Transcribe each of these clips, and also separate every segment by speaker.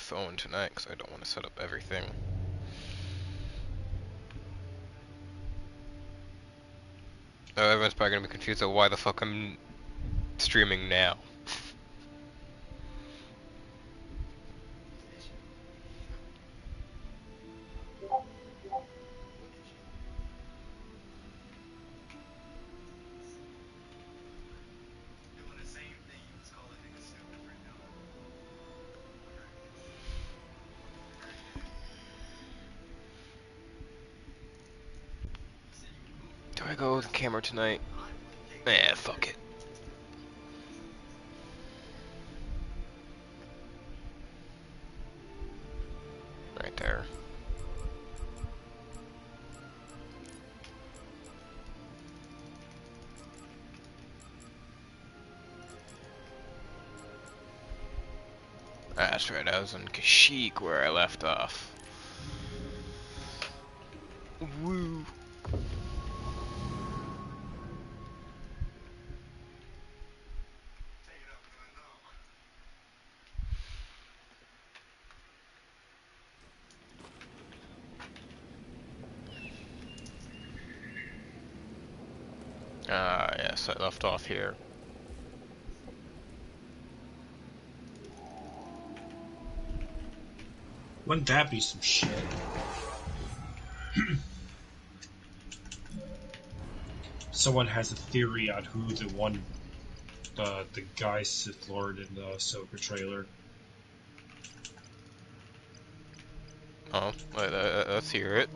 Speaker 1: phone tonight because I don't want to set up everything. Everyone's probably gonna be confused at why the fuck I'm streaming now. Do I go with the camera tonight? Eh, fuck it. Right there. That's right, I was on Kashyyyk where I left off. Woo! Yes, I left off here.
Speaker 2: Wouldn't that be some shit? Someone has a theory on who the guy Sith Lord in the Ahsoka trailer.
Speaker 1: Oh, let's hear it.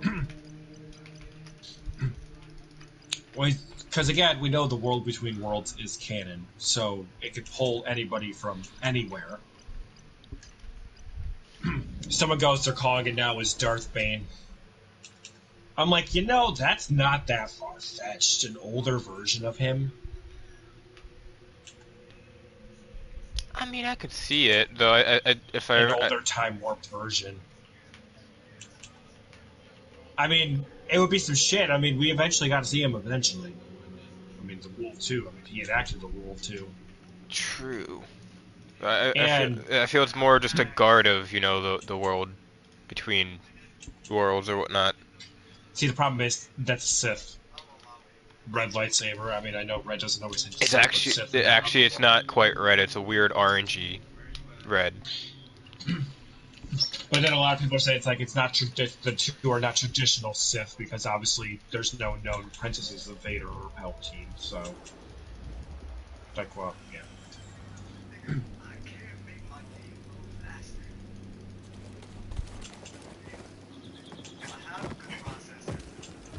Speaker 2: Well, because again, we know the World Between Worlds is canon, so it could pull anybody from anywhere. Someone goes, they're calling it now as Darth Bane. I'm like, that's not that far-fetched. An older version of him.
Speaker 1: I mean, I could see it, though. If
Speaker 2: An older time warped version. I mean, it would be some shit. I mean, we eventually got to see him eventually. I mean, the Wolf too. I mean, he enacted the Wolf too.
Speaker 1: True. I feel it's more just a guard of, the world between worlds or whatnot.
Speaker 2: See, the problem is that's a Sith. Red lightsaber. I mean, I know red doesn't always.
Speaker 1: It's actually it's not quite red. It's a weird orangey red.
Speaker 2: But then a lot of people say it's not the two are not traditional Sith because obviously there's no known apprentices of Vader or Palpatine. So, well, yeah.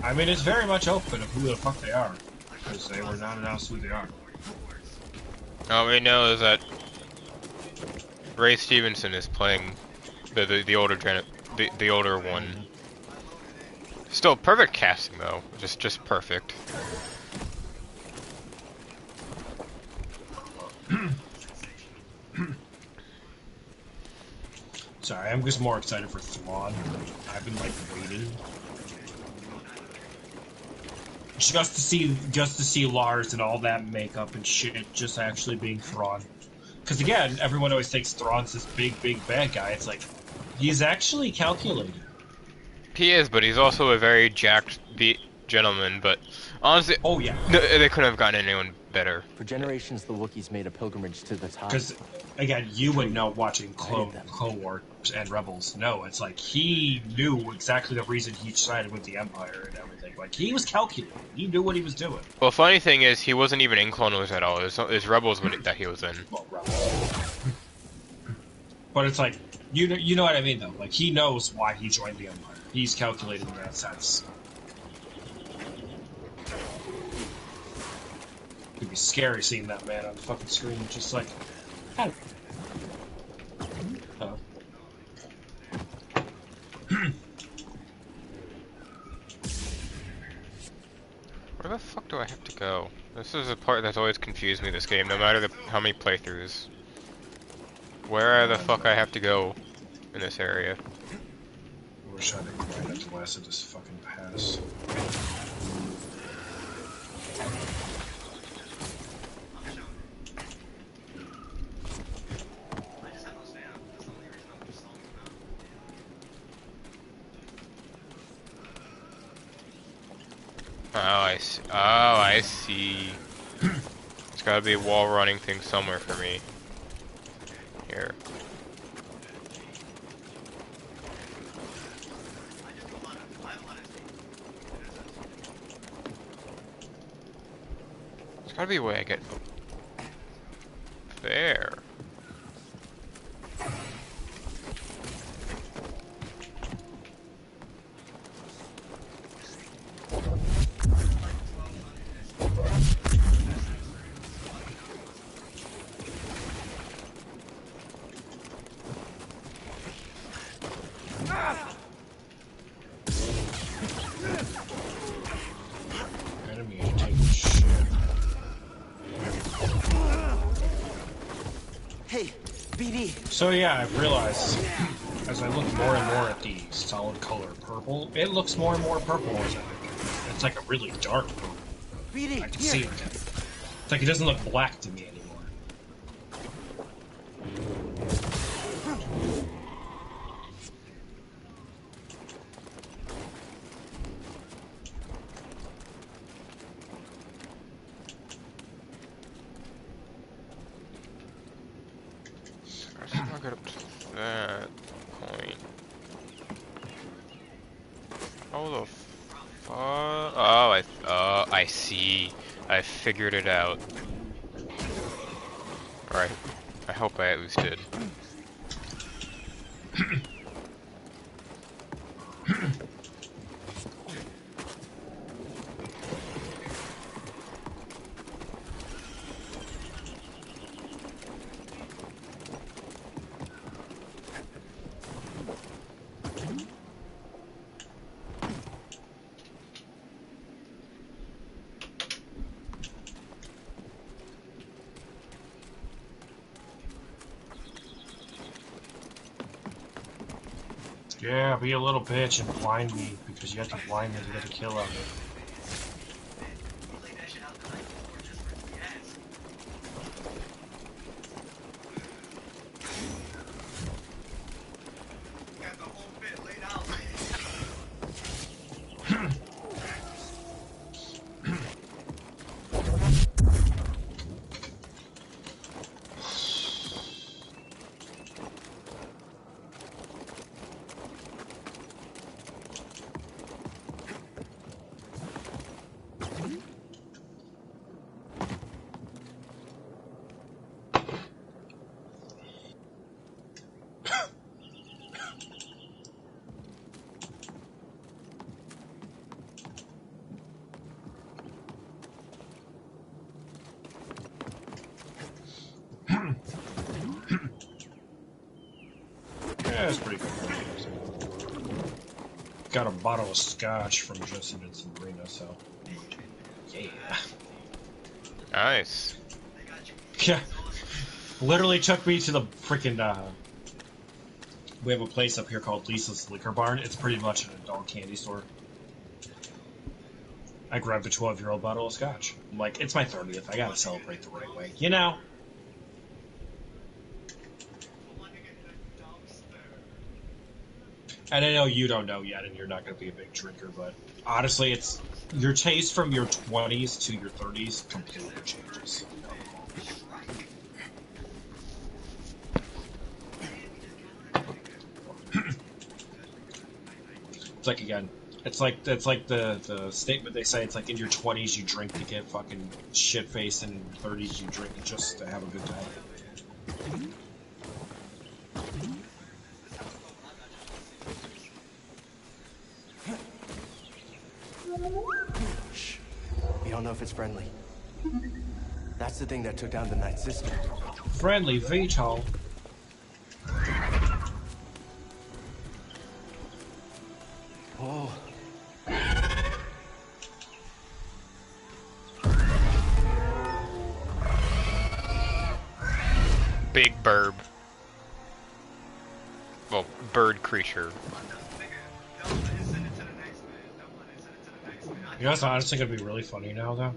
Speaker 2: I mean, it's very much open of who the fuck they are, because they were not announced who they are.
Speaker 1: All we know is that Ray Stevenson is playing the older the older one. Still perfect casting though, just perfect.
Speaker 2: Sorry, I'm just more excited for Thrawn. I've been waiting. Just to see Lars and all that makeup and shit just actually being Thrawn. Because again, everyone always thinks Thrawn's this big bad guy. It's like, he's actually calculated.
Speaker 1: He is, but he's also a very jacked gentleman, but honestly...
Speaker 2: Oh yeah.
Speaker 1: They couldn't have gotten anyone better.
Speaker 3: For generations, the Wookiees made a pilgrimage to the top.
Speaker 2: Because, again, you would know watching Clone Wars and Rebels. No, it's like, he knew exactly the reason he sided with the Empire and everything. Like, he was calculating. He knew what he was doing.
Speaker 1: Well, funny thing is, he wasn't even in Clone Wars at all. It was Rebels that he was in.
Speaker 2: Well, Rebels. But it's like, you know what I mean, though. Like, he knows why he joined the Empire. He's calculated in that sense. It'd be scary seeing that man on the fucking screen, just like, where
Speaker 1: the fuck do I have to go? This is a part that's always confused me this game, no matter how many playthroughs. Where the fuck I have to go in this area?
Speaker 2: I wish I didn't grind up the last of this fucking pass.
Speaker 1: Oh, I see. It's gotta be a wall running thing somewhere for me. Here. There's gotta be a way I get there.
Speaker 2: Enemy ain't taking shit.
Speaker 3: Hey, BD.
Speaker 2: So yeah, I've realized as I look more and more at the solid color purple, it looks more and more purple as I look at it. It's like a really dark purple.
Speaker 3: BD,
Speaker 2: I can
Speaker 3: here.
Speaker 2: see it. It's like it doesn't look black to me anymore.
Speaker 1: How do I get up to that point? How the fuck? I see. I figured it out. Alright. I hope I at least did.
Speaker 2: Yeah, be a little bitch and blind me, because you have to blind me to get a kill on me. Yeah, it's pretty good. Got a bottle of scotch from Justin in some arena, so yeah.
Speaker 1: Nice.
Speaker 2: Yeah. Literally took me to the freaking we have a place up here called Lisa's Liquor Barn. It's pretty much an adult candy store. I grabbed a 12-year-old bottle of scotch. I'm like, it's my 30th. I gotta celebrate the right way. You know? And I know you don't know yet, and you're not going to be a big drinker, but honestly, it's your taste from your 20s to your 30s completely changes. It's like, again, it's like the statement they say. It's like in your 20s you drink to get fucking shit faced, and in your 30s you drink just to have a good time.
Speaker 3: Shh. We don't know if it's friendly. That's the thing that took down the Night Sister.
Speaker 2: Friendly veto.
Speaker 3: Oh.
Speaker 1: Big burb. Well, bird creature.
Speaker 2: You know what's honestly going to be really funny now, though?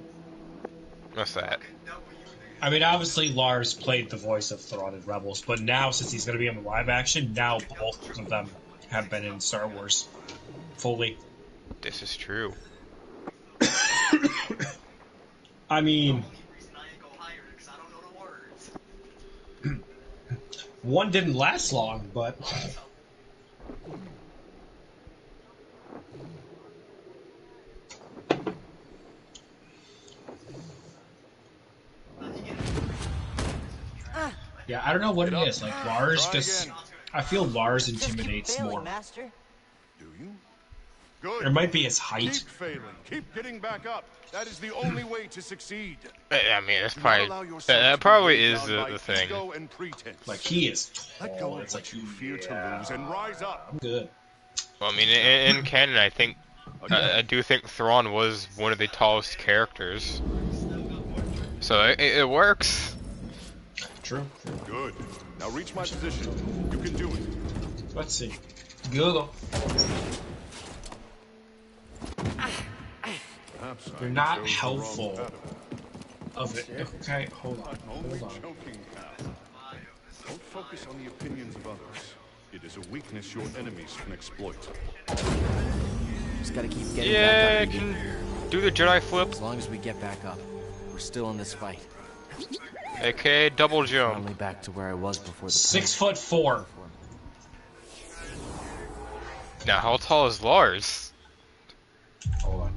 Speaker 1: What's that?
Speaker 2: I mean, obviously Lars played the voice of Thrawn in Rebels, but now, since he's going to be in the live action, now both of them have been in Star Wars. Fully.
Speaker 1: This is true.
Speaker 2: I mean, one didn't last long, but yeah, I don't know what it is. Like Lars just, I feel Lars intimidates more.
Speaker 4: Master.
Speaker 5: Do you? Good.
Speaker 2: It might be his height.
Speaker 5: Keep failing. Keep getting back up. That is the only way to succeed.
Speaker 1: I mean, that's
Speaker 5: Do not
Speaker 1: probably
Speaker 5: allow yourself
Speaker 1: that
Speaker 5: to be
Speaker 1: probably
Speaker 5: weighed
Speaker 1: is
Speaker 5: down
Speaker 1: the
Speaker 5: by
Speaker 1: thing.
Speaker 5: ego and pretense.
Speaker 2: Like he is
Speaker 5: Let go
Speaker 2: tall.
Speaker 5: of
Speaker 2: It's
Speaker 5: what
Speaker 2: like
Speaker 5: you fear to lose and rise up.
Speaker 2: I'm good.
Speaker 1: Well, I mean, in canon, I think I do think Thrawn was one of the tallest characters, so it works.
Speaker 2: True.
Speaker 5: Good. Now reach my position. You can do it.
Speaker 2: Let's see. Google.
Speaker 5: Perhaps
Speaker 2: You're
Speaker 5: I
Speaker 2: not
Speaker 5: chose the
Speaker 2: helpful.
Speaker 5: wrong pattern.
Speaker 2: Of it. Okay, hold on.
Speaker 5: Only
Speaker 2: Hold on.
Speaker 5: choking path. Don't focus on the opinions of others. It is a weakness your enemies can exploit.
Speaker 3: Just gotta keep getting
Speaker 1: Yeah, I
Speaker 3: back up.
Speaker 1: can do the Jedi flip,
Speaker 3: As long as we get back up, we're still in this fight.
Speaker 1: aka double jump.
Speaker 3: Finally back to where I was before the
Speaker 2: 6'4".
Speaker 1: Now, how tall is Lars?
Speaker 2: Hold on.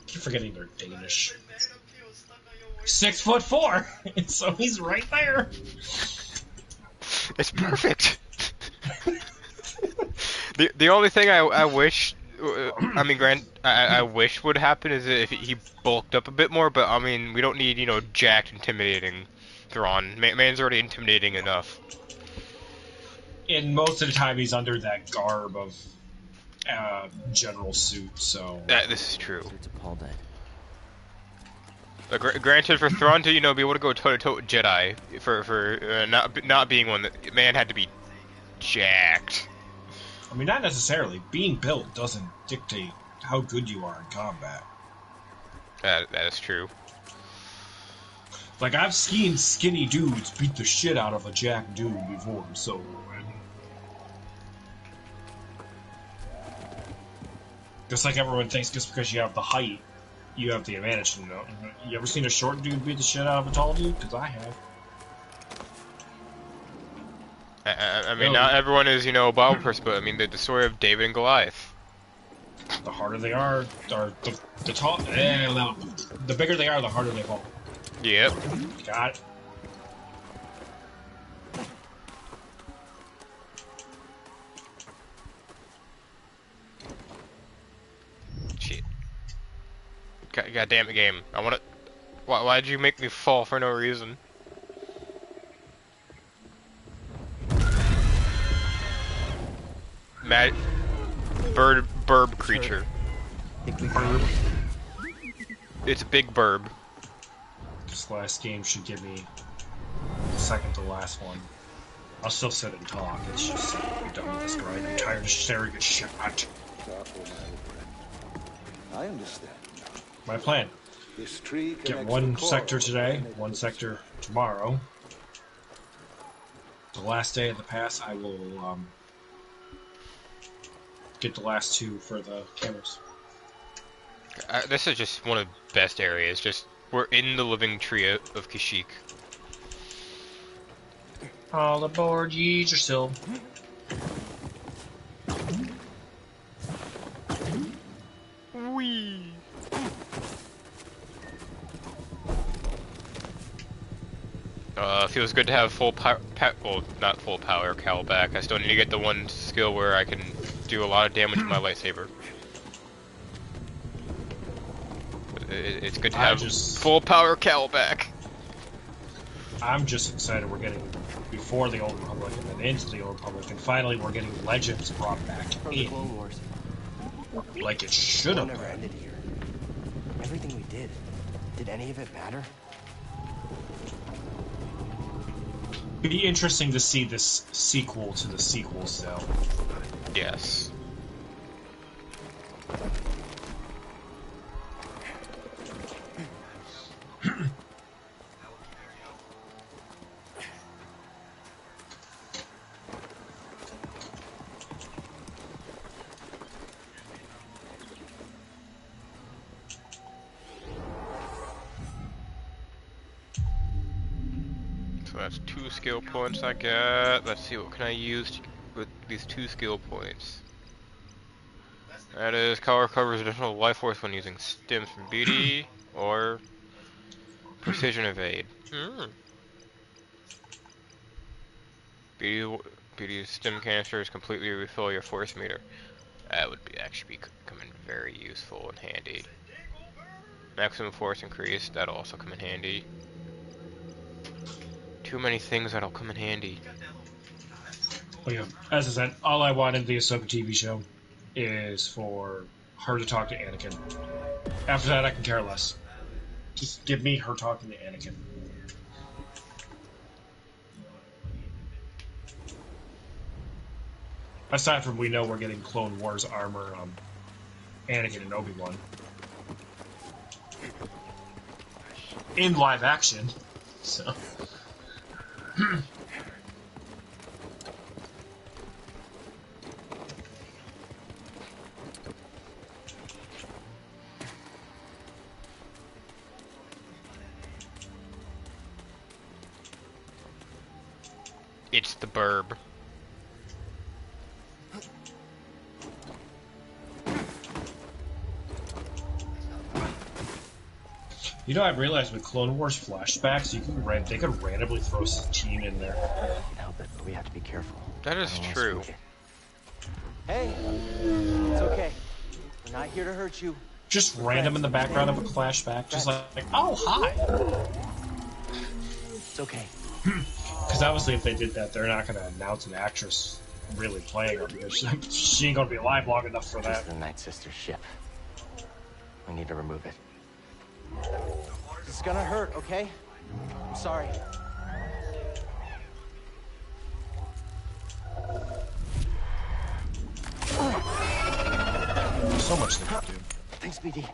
Speaker 2: Keep forgetting they're Danish. 6'4", so he's right there.
Speaker 1: It's perfect. The only thing I wish, I mean, I wish would happen is if he bulked up a bit more. But I mean, we don't need jacked, intimidating Thrawn. Man's already intimidating enough.
Speaker 2: And most of the time he's under that garb of general suit, so...
Speaker 1: This is true.
Speaker 3: Suits of Paul dead.
Speaker 1: But granted, for Thrawn to be able to go toe to toe with Jedi, for not being one, that man had to be jacked.
Speaker 2: I mean, not necessarily. Being built doesn't dictate how good you are in combat.
Speaker 1: That is true.
Speaker 2: Like, I've seen skinny dudes beat the shit out of a jacked dude before, so... Just like everyone thinks just because you have the height, you have the advantage. You ever seen a short dude beat the shit out of a tall dude? Because I have.
Speaker 1: I mean, not everyone is, a Bible person, but I mean, the story of David and Goliath.
Speaker 2: The harder they are, or the tall, the bigger they are, the harder they fall.
Speaker 1: Yep.
Speaker 2: Got it.
Speaker 1: Shit. God damn it, game. I want to. Why'd you make me fall for no reason? Mad. Burb creature. It's a big burb.
Speaker 2: This last game should give me the second to last one. I'll still sit and talk. It's just I'm done with this grind. I'm tired of staring at shit.
Speaker 6: I understand.
Speaker 2: My plan:
Speaker 6: This tree
Speaker 2: get
Speaker 6: connects
Speaker 2: one
Speaker 6: the core
Speaker 2: sector
Speaker 6: of
Speaker 2: today,
Speaker 6: the
Speaker 2: one sector tomorrow. The last day of the pass, I will get the last two for the cameras.
Speaker 1: This is just one of the best areas. Just we're in the living tree of Kashyyyk.
Speaker 2: All aboard, yeet yourself.
Speaker 1: Wee. Feels good to have full power. Well, not full power cowl back. I still need to get the one skill where I can do a lot of damage with my lightsaber. It's good to have full power cowl back.
Speaker 2: I'm just excited we're getting before the Old Republic and then into the Old Republic, and finally we're getting Legends brought back
Speaker 3: From the
Speaker 2: in,
Speaker 3: Clone Wars.
Speaker 2: like it should have
Speaker 3: Never
Speaker 2: been.
Speaker 3: ended here. Everything we did any of it matter?
Speaker 2: It'd be interesting to see this sequel to the sequels, though.
Speaker 1: Yes. So that's 2 skill points I get. Let's see, what can I use with these 2 skill points? That is, color covers additional life force when using stims from BD, or precision evade. BD's stim canisters completely refill your force meter. That would actually come in very useful and handy. Maximum force increase, that'll also come in handy. Too many things that'll come in handy.
Speaker 2: But yeah, as I said, all I want in the Ahsoka TV show is for her to talk to Anakin. After that, I can care less. Just give me her talking to Anakin. Aside from we know we're getting Clone Wars armor on Anakin and Obi-Wan. In live action. So.
Speaker 1: It's the burb.
Speaker 2: You know, I realized with Clone Wars flashbacks, they could randomly throw Satine in there.
Speaker 3: Can't help it, but we have to be careful.
Speaker 1: That is true.
Speaker 3: Hey, it's okay. We're not here to hurt you.
Speaker 2: Just random in the background of a flashback, just like oh, hi!
Speaker 3: It's okay.
Speaker 2: Because obviously if they did that, they're not going to announce an actress really playing her, because she ain't going to be alive long enough for that.
Speaker 3: Just the Night Sister's ship. We need to remove it. It's gonna hurt, okay? I'm sorry.
Speaker 2: So much they could do.
Speaker 3: Thanks, BD.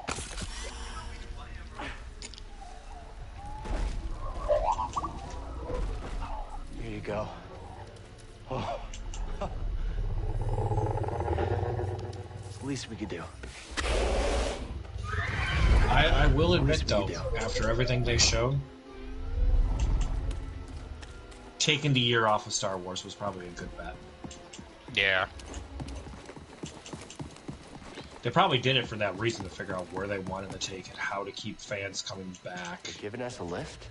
Speaker 3: Here you go. Oh. It's the least we could do.
Speaker 2: I will admit, though, after everything they showed, taking the year off of Star Wars was probably a good bet.
Speaker 1: Yeah.
Speaker 2: They probably did it for that reason, to figure out where they wanted to take it, how to keep fans coming back.
Speaker 3: They're giving us a lift?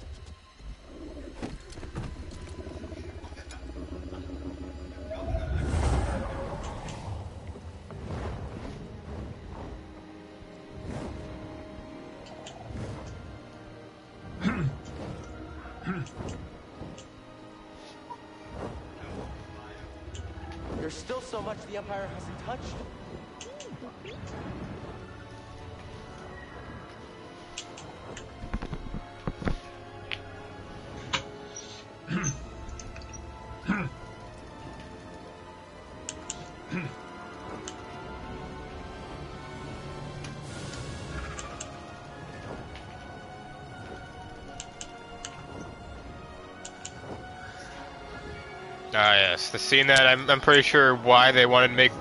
Speaker 3: There's still so much the Empire hasn't touched.
Speaker 1: Ah, yes, the scene that I'm pretty sure why they wanted to make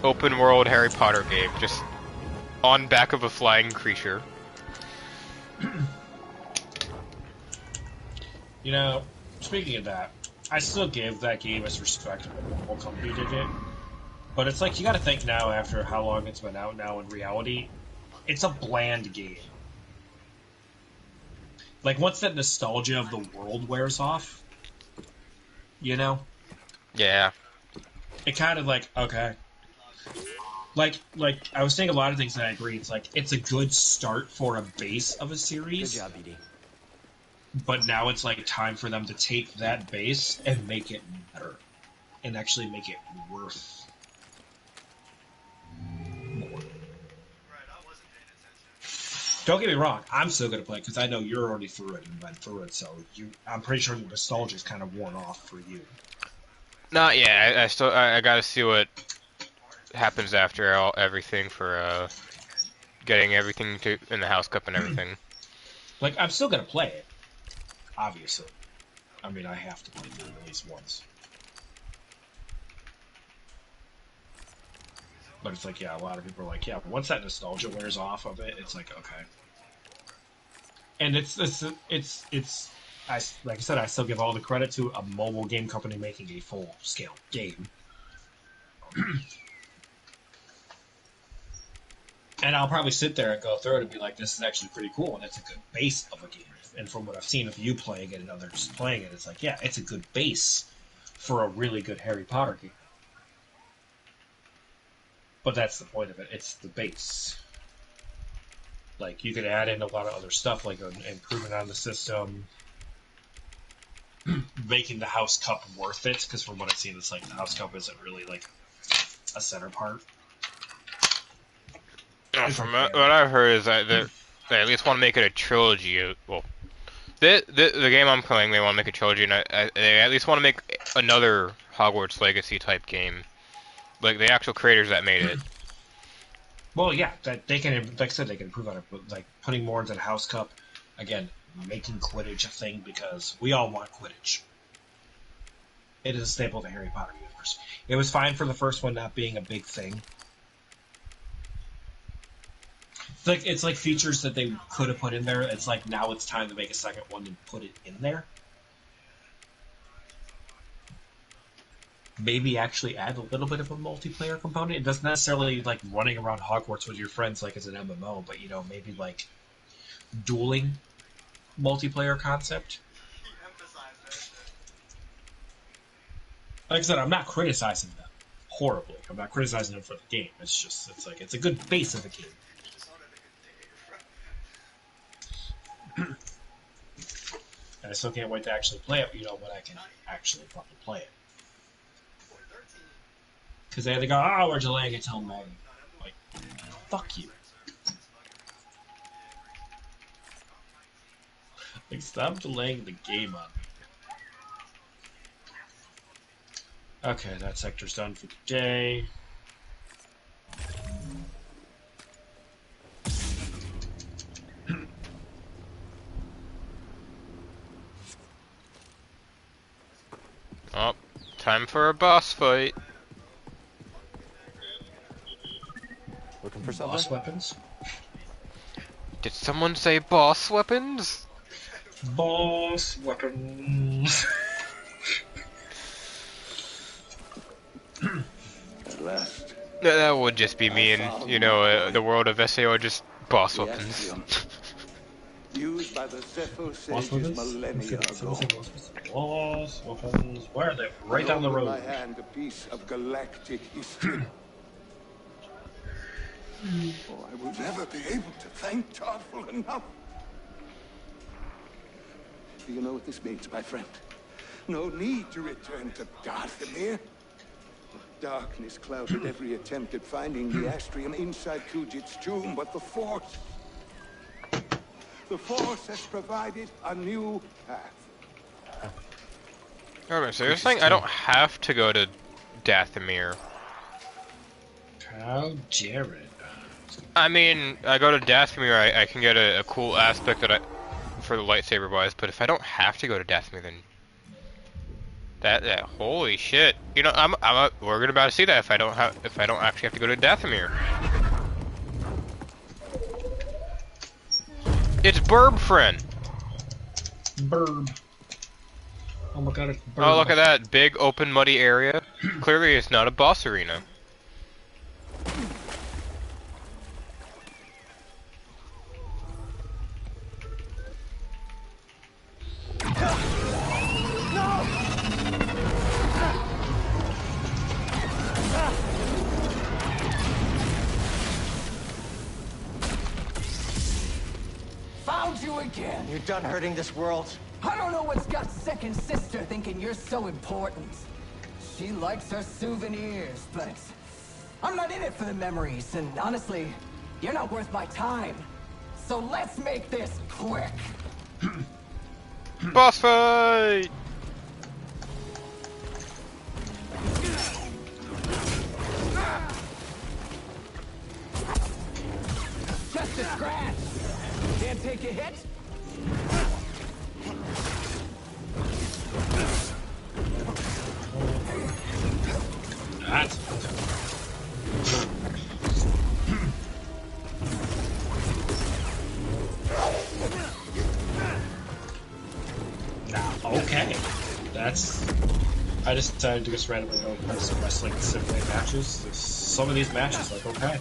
Speaker 1: open world Harry Potter game, just on back of a flying creature.
Speaker 2: You know, speaking of that, I still give that game its respect when the whole company did it. But it's like, you gotta think now, after how long it's been out now, in reality, it's a bland game. Like, once that nostalgia of the world wears off, you know?
Speaker 1: Yeah.
Speaker 2: It kind of like, okay. Like, I was saying a lot of things that I agree. It's like, it's a good start for a base of a series.
Speaker 3: Good job, BD.
Speaker 2: But now it's like time for them to take that base and make it better. And actually make it worth more. Don't get me wrong, I'm still going to play it because I know you're already through it and went through it, so I'm pretty sure the nostalgia is kind of worn off for you.
Speaker 1: Not yet. I gotta see what happens after everything for getting everything in the house cup and everything.
Speaker 2: Like, I'm still going to play it, obviously. I mean, I have to play it at least once. But it's like, yeah, a lot of people are like, yeah, once that nostalgia wears off of it, it's like, okay. And it's like I said, I still give all the credit to a mobile game company making a full-scale game. And I'll probably sit there and go through it and be like, this is actually pretty cool, and it's a good base of a game. And from what I've seen of you playing it and others playing it, it's like, yeah, it's a good base for a really good Harry Potter game. But that's the point of it. It's the base. Like, you could add in a lot of other stuff, like improving on the system, making the House Cup worth it, because from what I've seen, it's like the House Cup isn't really, like, a center part.
Speaker 1: From what I've heard is that they at least want to make it a trilogy. Well, the game I'm playing, they want to make a trilogy, and they at least want to make another Hogwarts Legacy type game, like the actual creators that made it.
Speaker 2: Well, yeah, that they can, like I said, they can improve on it, but like putting more into the House Cup, again, making Quidditch a thing because we all want Quidditch. It is a staple of the Harry Potter universe. It was fine for the first one not being a big thing. It's like features that they could have put in there. It's like now it's time to make a second one and put it in there. Maybe actually add a little bit of a multiplayer component. It doesn't necessarily like running around Hogwarts with your friends like as an MMO, but you know, maybe like dueling multiplayer concept. Like I said, I'm not criticizing them horribly. I'm not criticizing them for the game. It's just it's a good base of a game. And I still can't wait to actually play it, you know, when I can actually fucking play it. Because they had to go, oh, we're delaying it till May. Like, fuck you. Like, stop delaying the game on me. Okay, that sector's done for today.
Speaker 1: Oh, time for a boss fight.
Speaker 3: Looking for something?
Speaker 2: Boss weapons?
Speaker 1: Did someone say boss weapons?
Speaker 2: Boss weapons.
Speaker 6: At last.
Speaker 1: That would just be me and, you know, the world of SAO, just boss weapons.
Speaker 6: Used by the Zephyr
Speaker 2: Boss
Speaker 6: sages
Speaker 2: weapons?
Speaker 6: millennia ago.
Speaker 2: Boss weapons. Where are they? Right down the
Speaker 6: Hold in
Speaker 2: road.
Speaker 6: my hand a piece of galactic history. Oh, I will never be able to thank Tarful enough. Do you know what this means, my friend? No need to return to Dathomir. Darkness clouded every attempt at finding the Astrium inside Kujit's tomb, but the Force has provided a new path.
Speaker 1: Okay, so you're saying I don't have to go to Dathomir?
Speaker 2: How dare it?
Speaker 1: I mean, I go to Dathomir, I can get a cool aspect that for the lightsaber wise, but if I don't have to go to Dathomir, then that holy shit! You know, we're about to see that if I don't actually have to go to Dathomir. It's Burb Friend.
Speaker 2: Burb. Oh my god, it's Burb.
Speaker 1: Oh, look at that big open muddy area. Clearly, it's not a boss arena.
Speaker 4: Found you again.
Speaker 3: You're done hurting this world.
Speaker 4: I don't know what's got second sister thinking you're so important. She likes her souvenirs, but I'm not in it for the memories, and honestly, you're not worth my time. So let's make this quick.
Speaker 1: Boss fight!
Speaker 4: Just a scratch. Can't take a hit.
Speaker 2: That's Okay. That's... I just decided to just randomly go play some wrestling simulator matches. Some of these matches, like, okay.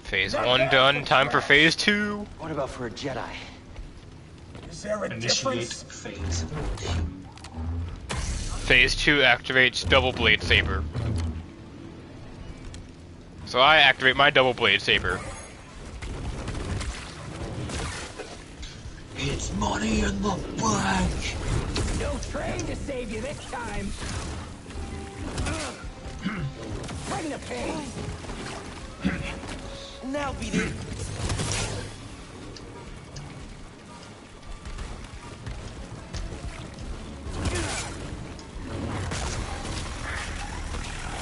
Speaker 1: Phase 1 done, time for phase 2.
Speaker 3: What about for a Jedi?
Speaker 7: Is there a
Speaker 2: Initiate
Speaker 7: difference?
Speaker 2: phase.
Speaker 1: Phase 2 activates double blade saber. So I activate my double blade saber.
Speaker 2: It's money in the bank!
Speaker 4: No train to save you this time. Bring the pain.
Speaker 3: Now, BD.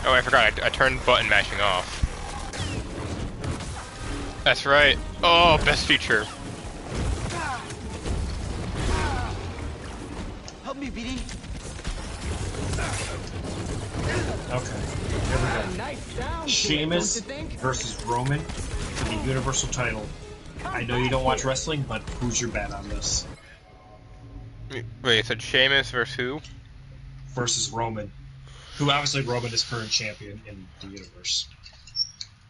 Speaker 1: Oh, I forgot, I turned button mashing off. That's right. Oh, best feature.
Speaker 3: Help me, BD.
Speaker 2: Okay, here we go.
Speaker 4: Nice sound.
Speaker 2: Sheamus
Speaker 4: Don't you think?
Speaker 2: versus Roman for the Universal title. I know you don't watch wrestling, but who's your bet on this?
Speaker 1: Wait, you said Sheamus versus who?
Speaker 2: Versus Roman. Who obviously Roman is current champion in the universe.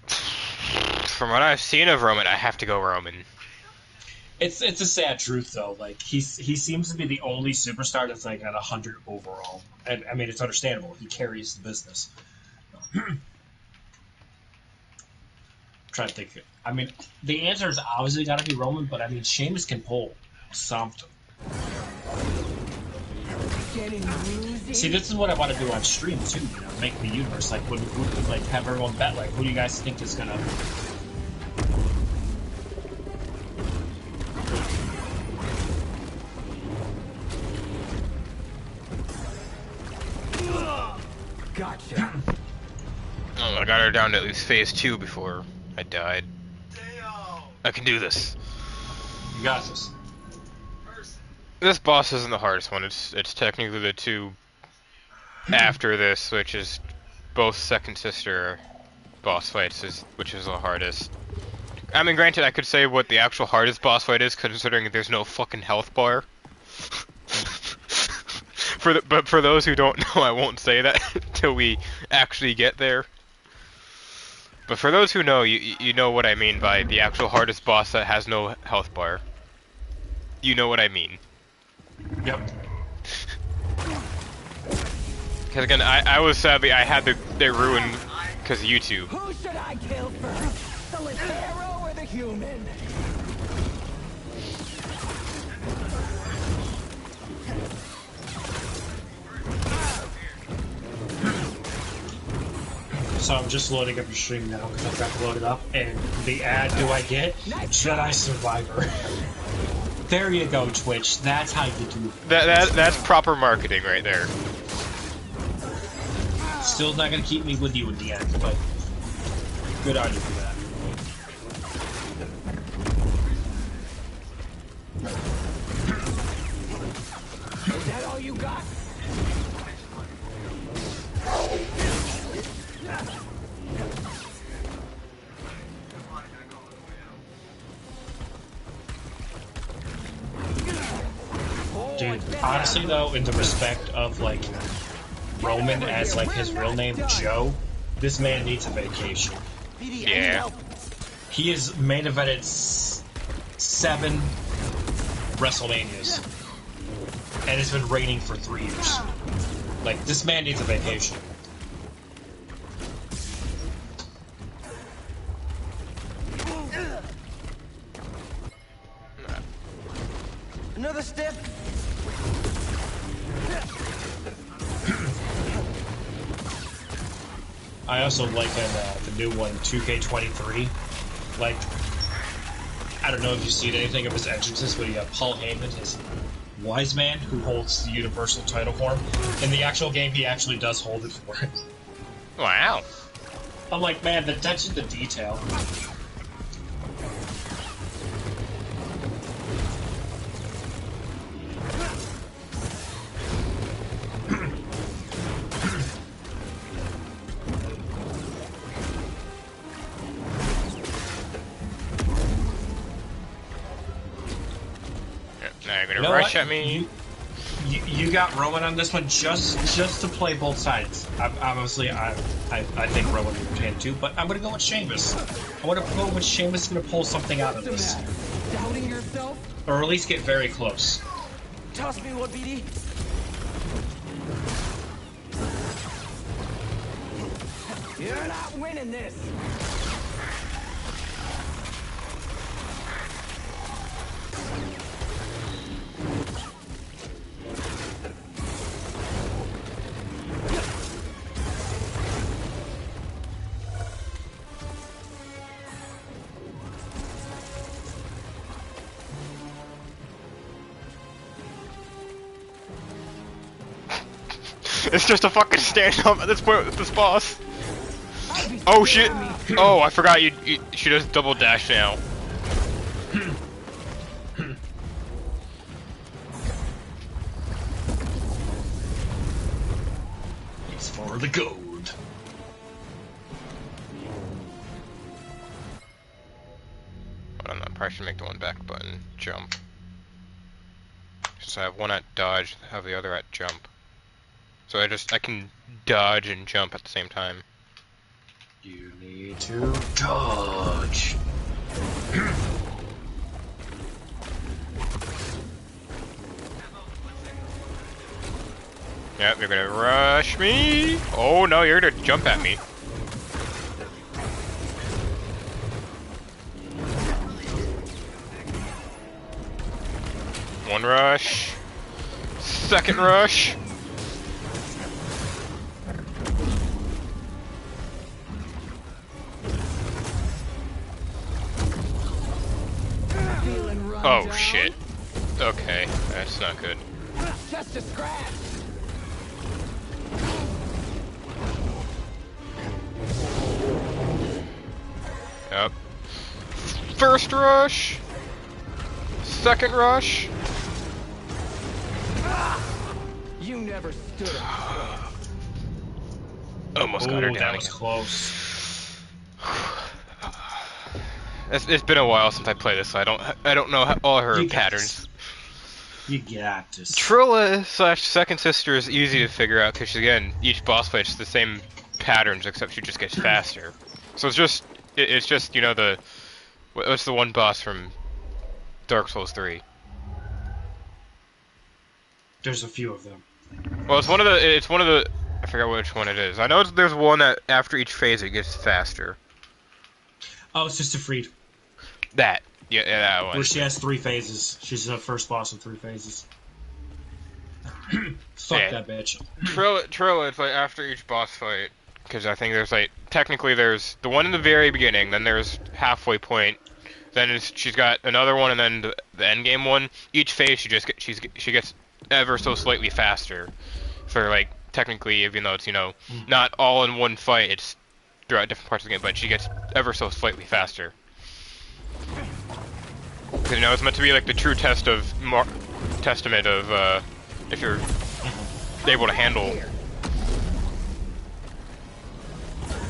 Speaker 1: From what I've seen of Roman, I have to go Roman.
Speaker 2: It's a sad truth though. Like he seems to be the only superstar that's like at 100 overall. And I mean it's understandable. He carries the business. Trying to think. I mean, the answer is obviously got to be Roman, but I mean Sheamus can pull something.
Speaker 4: Getting woozy.
Speaker 2: See, this is what I want to do on stream too. You know, make the universe like like have everyone bet like who do you guys think is gonna.
Speaker 4: Gotcha.
Speaker 1: Oh, I got her down to at least phase 2 before I died. I can do this.
Speaker 2: You got this.
Speaker 1: This boss isn't the hardest one. It's technically the two after this, which is both second sister boss fights, which is the hardest. I mean, granted, I could say what the actual hardest boss fight is, considering there's no fucking health bar. But for those who don't know, I won't say that till we actually get there. But for those who know, you know what I mean by the actual hardest boss that has no health bar. You know what I mean.
Speaker 2: Yep.
Speaker 1: Because again, I was sadly, I had they ruined because of YouTube.
Speaker 4: Who should I kill first? The Lithero or the human?
Speaker 2: So I'm just loading up your stream now because I've got to load it up. And the ad do I get? Jedi Survivor. There you go, Twitch. That's how you do it.
Speaker 1: That's proper marketing right there.
Speaker 2: Still not gonna keep me with you in the end, but good on you for that.
Speaker 4: Is that all you got?
Speaker 2: Dude, honestly though, in the respect of like Roman as like his real name, Joe, this man needs a vacation.
Speaker 1: Yeah.
Speaker 2: He has main evented 7 WrestleManias, and it's been reigning for 3 years. Like, this man needs a vacation.
Speaker 3: Another step.
Speaker 2: I also like the new one, 2K23. Like, I don't know if you've seen anything of his entrances, but you have Paul Heyman, his wise man who holds the universal title for him. In the actual game, he actually does hold it for him.
Speaker 1: Wow.
Speaker 2: I'm like, man, the attention to detail.
Speaker 1: Now you're gonna
Speaker 2: You know
Speaker 1: rush
Speaker 2: what?
Speaker 1: at me.
Speaker 2: You got Rowan on this one just to play both sides. Obviously, I think Rowan can too, but I'm gonna go with Seamus. I want to go with Seamus is gonna pull something out of this,
Speaker 4: Doubting yourself?
Speaker 2: or at least get very close.
Speaker 4: Toss me one, BD. You're not winning this.
Speaker 1: It's just a fucking stand-up at this point with this boss. Oh shit! Oh, I forgot she does double dash now.
Speaker 2: It's for the gold.
Speaker 1: Hold on, I probably should make the one back button jump. So I have one at dodge, have the other at jump. So I can dodge and jump at the same time.
Speaker 2: You need to dodge.
Speaker 1: Yep, you're gonna rush me. Oh no, you're gonna jump at me. One rush. Second rush. Oh shit. Okay, that's not good.
Speaker 4: Just a scratch.
Speaker 1: Yep. First rush. Second rush.
Speaker 4: You never stood up.
Speaker 1: Almost got her down.
Speaker 2: That was close.
Speaker 1: It's been a while since I played this, so I don't know all her
Speaker 2: You got
Speaker 1: patterns.
Speaker 2: You got this.
Speaker 1: Trilla / second sister is easy to figure out because again, each boss fight is the same patterns except she just gets faster. So it's just you know what's the one boss from Dark Souls 3?
Speaker 2: There's a few of them.
Speaker 1: Well, it's one of the I forgot which one it is. I know there's one that after each phase it gets faster.
Speaker 2: Oh, it's Sister Freed.
Speaker 1: That. Yeah, that one.
Speaker 2: Where she has 3 phases. She's the first boss in 3 phases. Fuck
Speaker 1: Yeah.
Speaker 2: that bitch.
Speaker 1: Trilla, it's like after each boss fight, because I think there's like, technically there's the one in the very beginning, then there's halfway point, then she's got another one, and then the end game one. Each phase she gets ever so slightly faster. For like, technically, even though it's, not all in one fight, it's throughout different parts of the game, but she gets ever so slightly faster. Because, it's meant to be like the true testament of, if you're able to handle.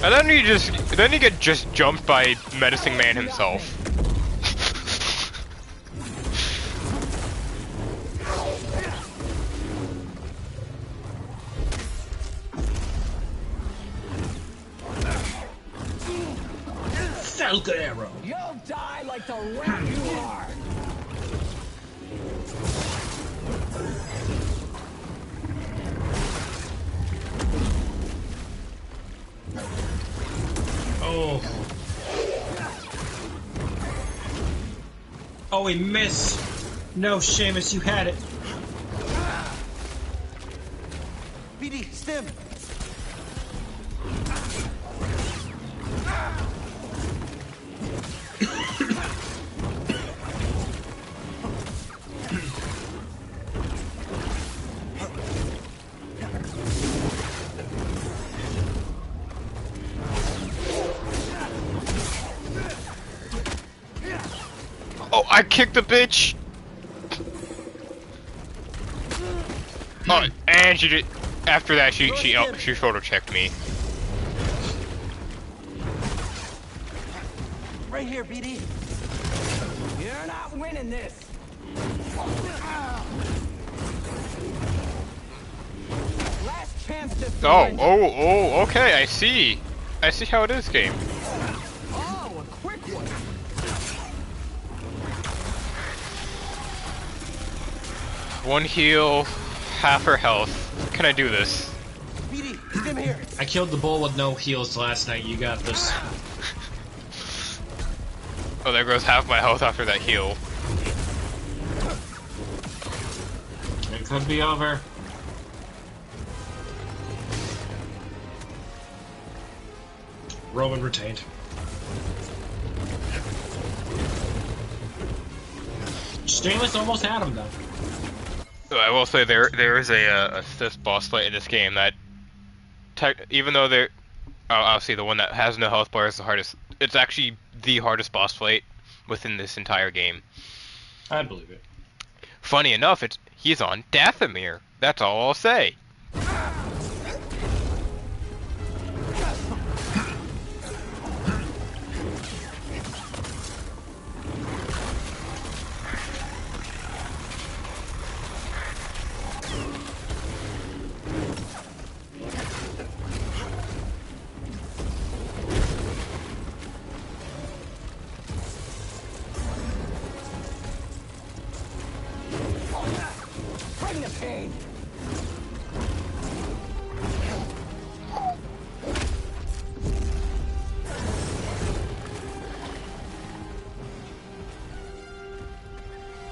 Speaker 1: And then you get just jumped by Menacing Man himself.
Speaker 2: Falcon arrow.
Speaker 4: You'll die like the rat you are.
Speaker 2: Oh. Oh, he missed. No, Seamus, you had it.
Speaker 3: BD, stim.
Speaker 1: I kicked the bitch! Oh, and she did. After that, she shoulder checked me.
Speaker 3: Right here, BD.
Speaker 4: You're not winning this. Last chance to
Speaker 1: Oh, okay, I see. I see how it is, game.
Speaker 4: Oh, a quick one.
Speaker 1: One heal, half her health. Can I do this?
Speaker 3: BD, stim here.
Speaker 2: I killed the bull with no heals last night. You got this.
Speaker 1: Oh, there goes half my health after that heal.
Speaker 2: It could be over. Roman retained. Stainless almost had him though.
Speaker 1: I will say there is a this boss fight in this game that, even though I'll see the one that has no health bar is the hardest. It's actually the hardest boss fight within this entire game.
Speaker 2: I believe it.
Speaker 1: Funny enough, he's on Dathomir. That's all I'll say.
Speaker 4: Bring the pain.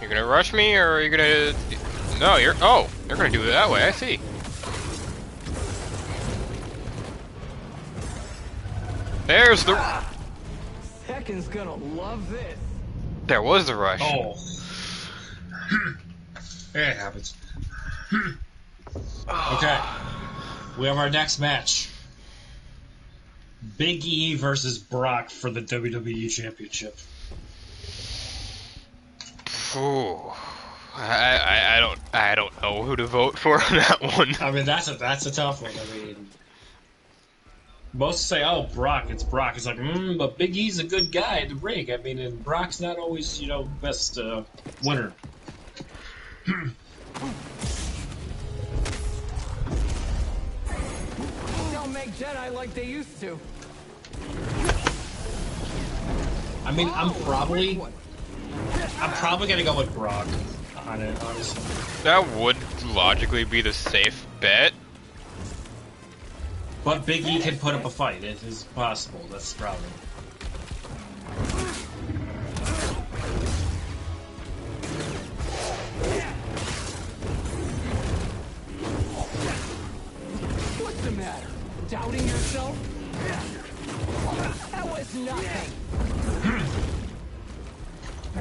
Speaker 1: You're gonna rush me, or are you gonna? No, you're gonna do it that way. I see. There's the.
Speaker 4: Tekken's gonna love this.
Speaker 1: There was the rush.
Speaker 2: Oh. It happens. Okay. We have our next match. Big E versus Brock for the WWE Championship.
Speaker 1: Ooh. I don't know who to vote for on that one.
Speaker 2: I mean, that's a tough one. I mean, most say, "Oh, Brock, it's Brock." It's like, but Big E's a good guy in the ring. I mean, and Brock's not always, best winner.
Speaker 4: Don't make Jedi like they used to.
Speaker 2: I mean, I'm probably gonna go with Brock on it, honestly.
Speaker 1: That would logically be the safe bet.
Speaker 2: But Big E can put up a fight. It is possible. That's the problem.
Speaker 4: What's the matter? Doubting yourself? That was nothing.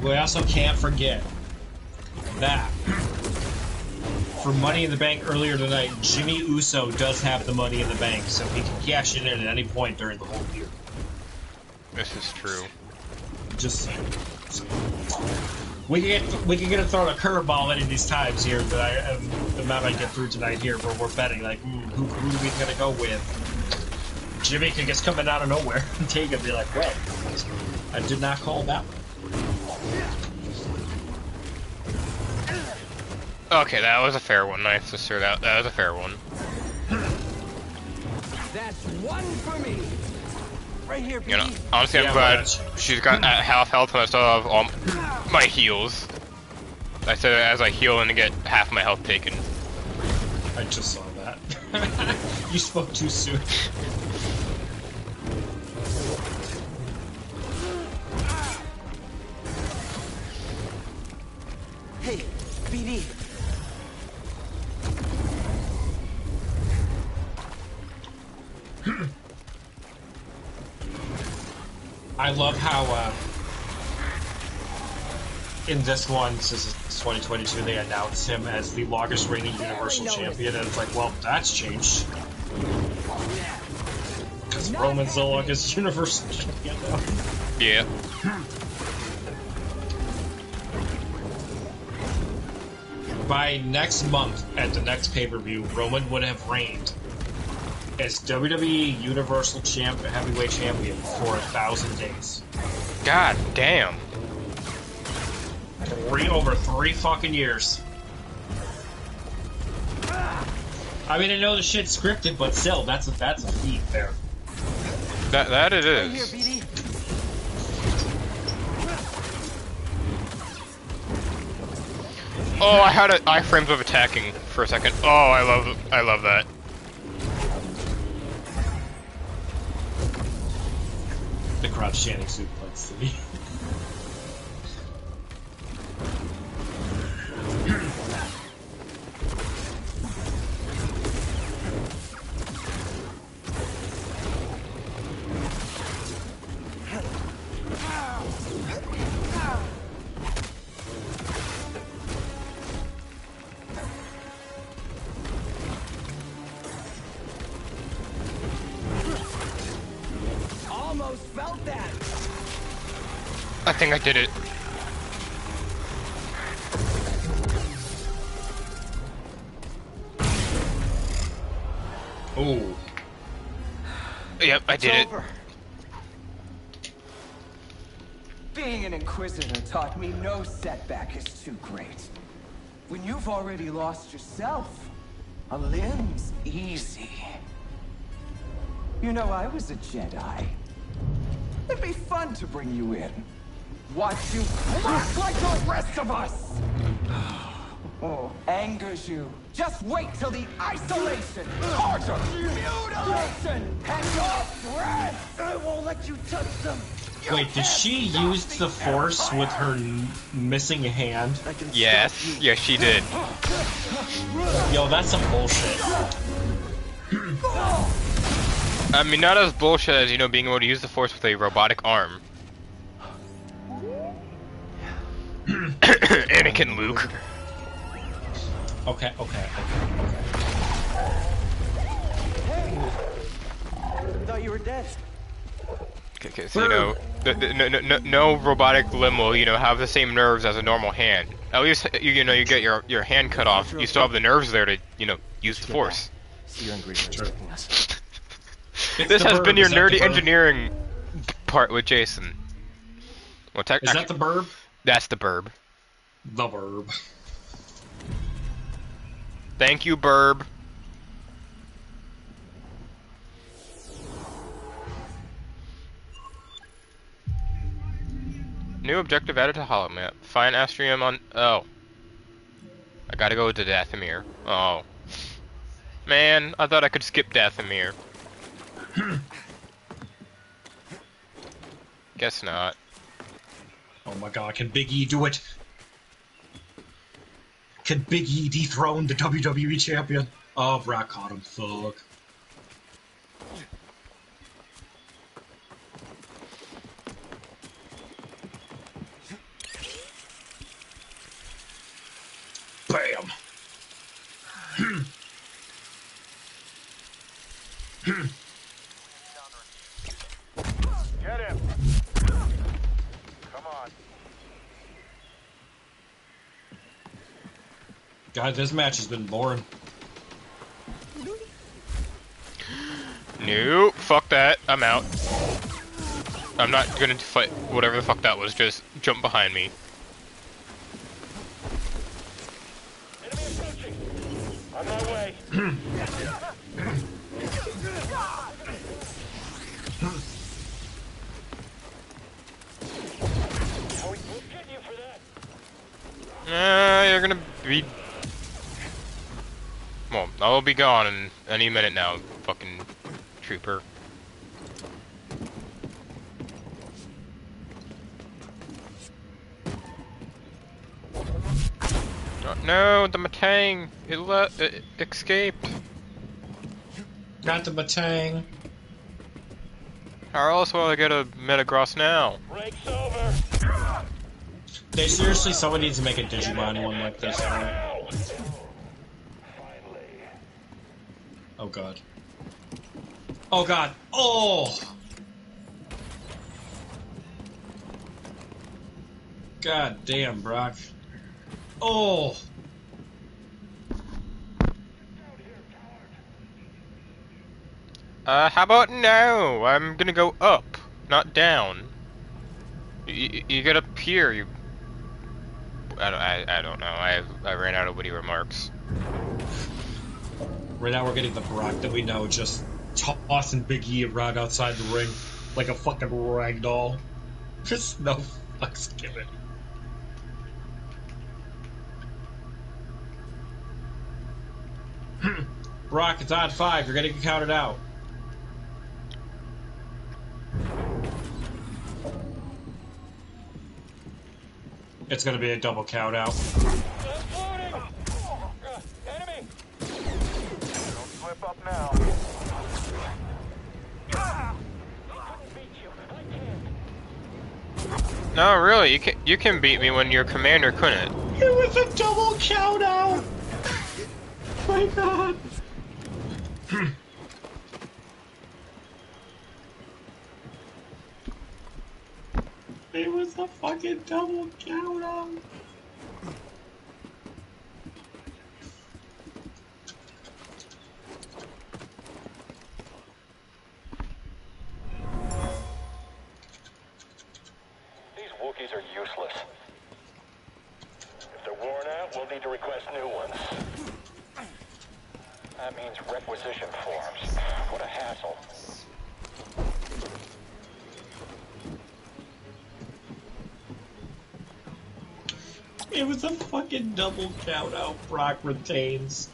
Speaker 2: We also can't forget that for Money in the Bank earlier tonight, Jimmy Uso does have the Money in the Bank, so he can cash it in at any point during the whole year.
Speaker 1: This is true.
Speaker 2: Just saying. We can get thrown a curveball in these times here that the amount I get through tonight here where we're betting like who are we gonna go with? Jimmy can just come in out of nowhere and take it and be like, well, I did not call that one.
Speaker 1: Okay, that was a fair one. Nice to sir. That was a fair one.
Speaker 4: That's one for me.
Speaker 3: Right here, BD.
Speaker 1: You know, honestly, I'm glad she's got at half health when I still have all my heals. I said as I heal and get half my health taken.
Speaker 2: I just saw that. You spoke too soon.
Speaker 3: Hey, BD.
Speaker 2: I love how in this one, since it's 2022, they announced him as the longest reigning Universal Champion, and it's like, well, that's changed. Because Roman's the longest Universal Champion now.
Speaker 1: Yeah.
Speaker 2: by next month at the next pay-per-view, Roman would have reigned as WWE Universal Heavyweight Champion for 1,000 days.
Speaker 1: God damn.
Speaker 2: Over 3 fucking years. I mean, I know the shit's scripted, but still, that's a feat there.
Speaker 1: That it
Speaker 3: Right here,
Speaker 1: is.
Speaker 3: BD.
Speaker 1: Oh, I had iframes of attacking for a second. Oh, I love that.
Speaker 2: The crouch chanting suplex to me.
Speaker 4: Almost felt that.
Speaker 1: I think I did it.
Speaker 2: Oh.
Speaker 1: Yep, I did it.
Speaker 4: Over. Being an Inquisitor taught me no setback is too great. When you've already lost yourself, a limb's easy. You know, I was a Jedi. It'd be fun to bring you in. Watch you crack like the rest of us! Oh, angers you. Just wait till the isolation, torture, mutilation, and your breath! I won't let you touch them!
Speaker 2: Wait, did she use the Force with her missing hand?
Speaker 1: Yes, yes, she did.
Speaker 2: Yo, that's some bullshit.
Speaker 1: I mean, not as bullshit as, you know, being able to use the Force with a robotic arm. Anakin Luke.
Speaker 2: Okay.
Speaker 3: I thought you were dead.
Speaker 1: Okay, so, you know, no robotic limb will, you know, have the same nerves as a normal hand. At least, you know, you get your hand cut off, you still have the nerves there to, you know, use the Force.
Speaker 3: See your ingredients taking us.
Speaker 1: This has been your nerdy engineering part with Jason. Well,
Speaker 2: Is that the burb?
Speaker 1: That's the burb.
Speaker 2: The burb.
Speaker 1: Thank you, burb. New objective added to holomap. Find Astrium on... Oh. I gotta go to Dathomir. Oh. Man, I thought I could skip Dathomir. Guess not.
Speaker 2: Oh my god, can Big E do it? Can Big E dethrone the WWE champion? Oh, Brock caught him. Fuck. Bam!
Speaker 5: Get him! Come on.
Speaker 2: God, this match has been boring.
Speaker 1: Nope, fuck that. I'm out. I'm not gonna fight whatever the fuck that was. Just jump behind me.
Speaker 5: Enemy approaching. On my way. We'll get you for that.
Speaker 1: You're gonna be... Well, I'll be gone in any minute now, fucking trooper. Oh, no, the Matang! It escaped!
Speaker 2: Got the Batang.
Speaker 1: How else will I get a Metagross now?
Speaker 5: Break's over.
Speaker 2: They seriously, someone needs to make a Digimon one like this.
Speaker 5: Now.
Speaker 2: Oh god. Oh god. Oh! God damn, Brock. Oh!
Speaker 1: How about now? I'm gonna go up, not down. You get up here, you... I don't know. I ran out of witty remarks.
Speaker 2: Right now we're getting the Brock that we know just tossing Big E around outside the ring like a fucking rag doll. Just no fucks given. Brock, it's on 5. You're gonna get counted out. It's gonna be a double count out.
Speaker 8: Enemy! Don't slip up now.
Speaker 1: No, really, you can beat me when your commander couldn't.
Speaker 2: It was a double count out! My god. It was a fucking double count out.
Speaker 8: These Wookiees are useless. If they're worn out, we'll need to request new ones. That means requisition forms. What a hassle.
Speaker 2: It was a fucking double count out. Brock retains.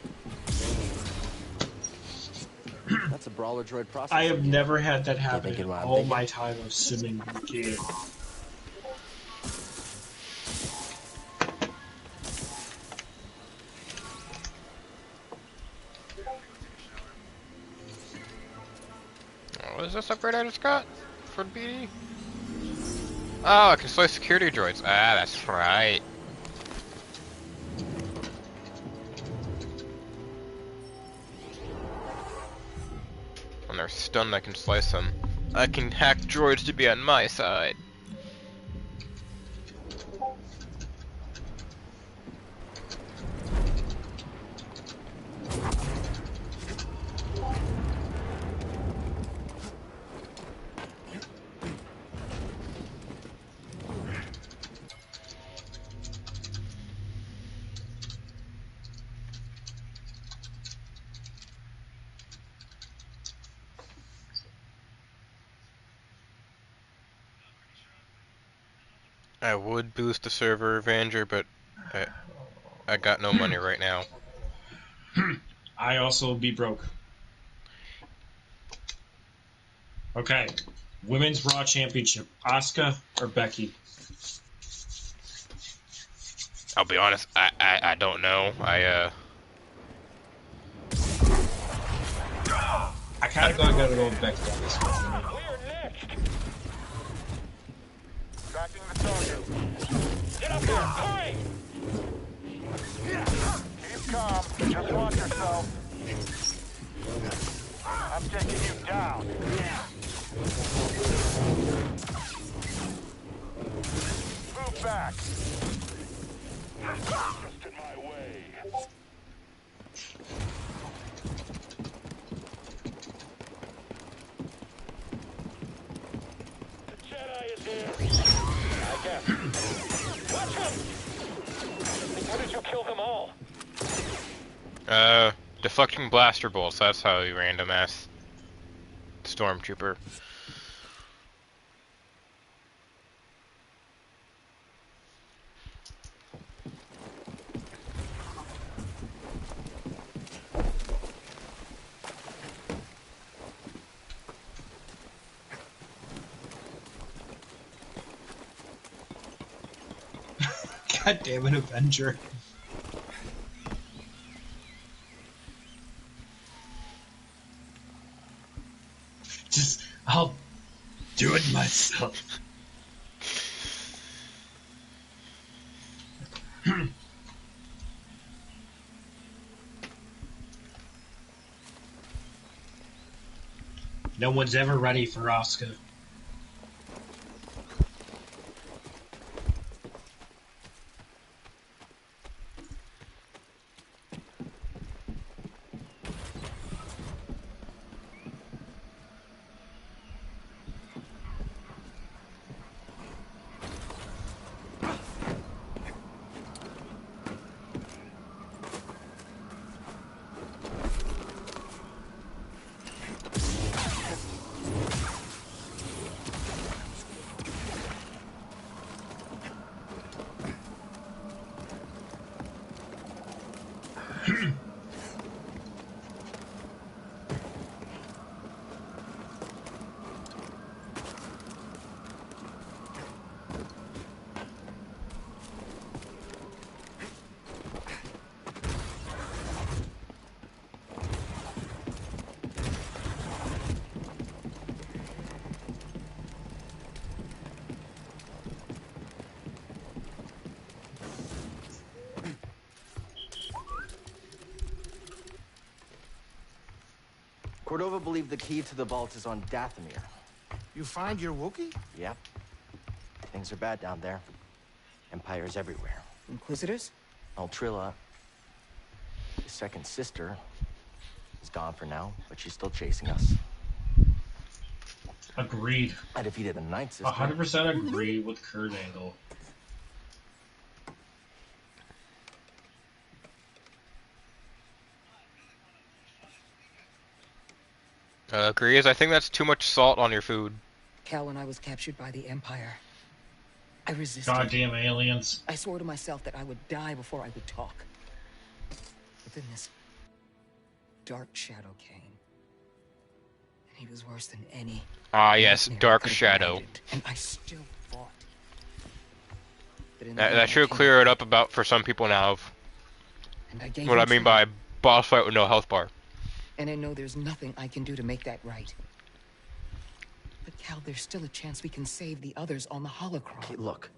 Speaker 3: That's a brawler droid process.
Speaker 2: I have never had that happen
Speaker 3: thinking
Speaker 2: in
Speaker 3: while I'm
Speaker 2: all
Speaker 3: thinking.
Speaker 2: my time of simming the game.
Speaker 1: What is this upgrade I just got for BD? Oh, I can slay security droids. Ah, that's right. When they're stunned, I can slice them. I can hack droids to be on my side. I would boost the server Avenger, but I got no money right now.
Speaker 2: I also will be broke. Okay. Women's Raw Championship. Asuka or Becky?
Speaker 1: I'll be honest, I don't know.
Speaker 2: I kind of gotta go with Becky on this one.
Speaker 8: We are next! Tracking the target. Get up here, hurry! Keep calm, just watch yourself. I'm taking you down. Move back. Just in my way. The Jedi is here. I guess. Watch him! How did you kill them all?
Speaker 1: Deflecting blaster bolts, that's how you random ass stormtrooper.
Speaker 2: God damn it, Avenger. Just, I'll do it myself. No one's ever ready for Asuka.
Speaker 3: Cordova believed the key to the vault is on Dathomir.
Speaker 7: You find your Wookiee?
Speaker 3: Yep. Things are bad down there. Empires everywhere.
Speaker 9: Inquisitors?
Speaker 3: Altrilla, his second sister, is gone for now, but she's still chasing us.
Speaker 2: Agreed.
Speaker 3: I defeated the Ninth Sister.
Speaker 2: 100% agree with Kurt Angle.
Speaker 1: Agrees. I think that's too much salt on your food.
Speaker 9: Cal, when I was captured by the Empire, I resisted.
Speaker 2: Goddamn aliens.
Speaker 9: I swore to myself that I would die before I would talk. But then this dark shadow came. And he was worse than any.
Speaker 1: Ah, yes,
Speaker 9: nightmare I
Speaker 1: Dark
Speaker 9: could have
Speaker 1: Shadow.
Speaker 9: imagined, and I still fought. But in the
Speaker 1: That
Speaker 9: end, I
Speaker 1: should
Speaker 9: came
Speaker 1: clear
Speaker 9: back,
Speaker 1: it up about for some people now of
Speaker 9: and I gave
Speaker 1: what I
Speaker 9: him
Speaker 1: mean
Speaker 9: trouble.
Speaker 1: by boss fight with no health bar.
Speaker 9: And I know there's nothing I can do to make that right. But Cal, there's still a chance we can save the others on the holocron.
Speaker 3: Okay, look.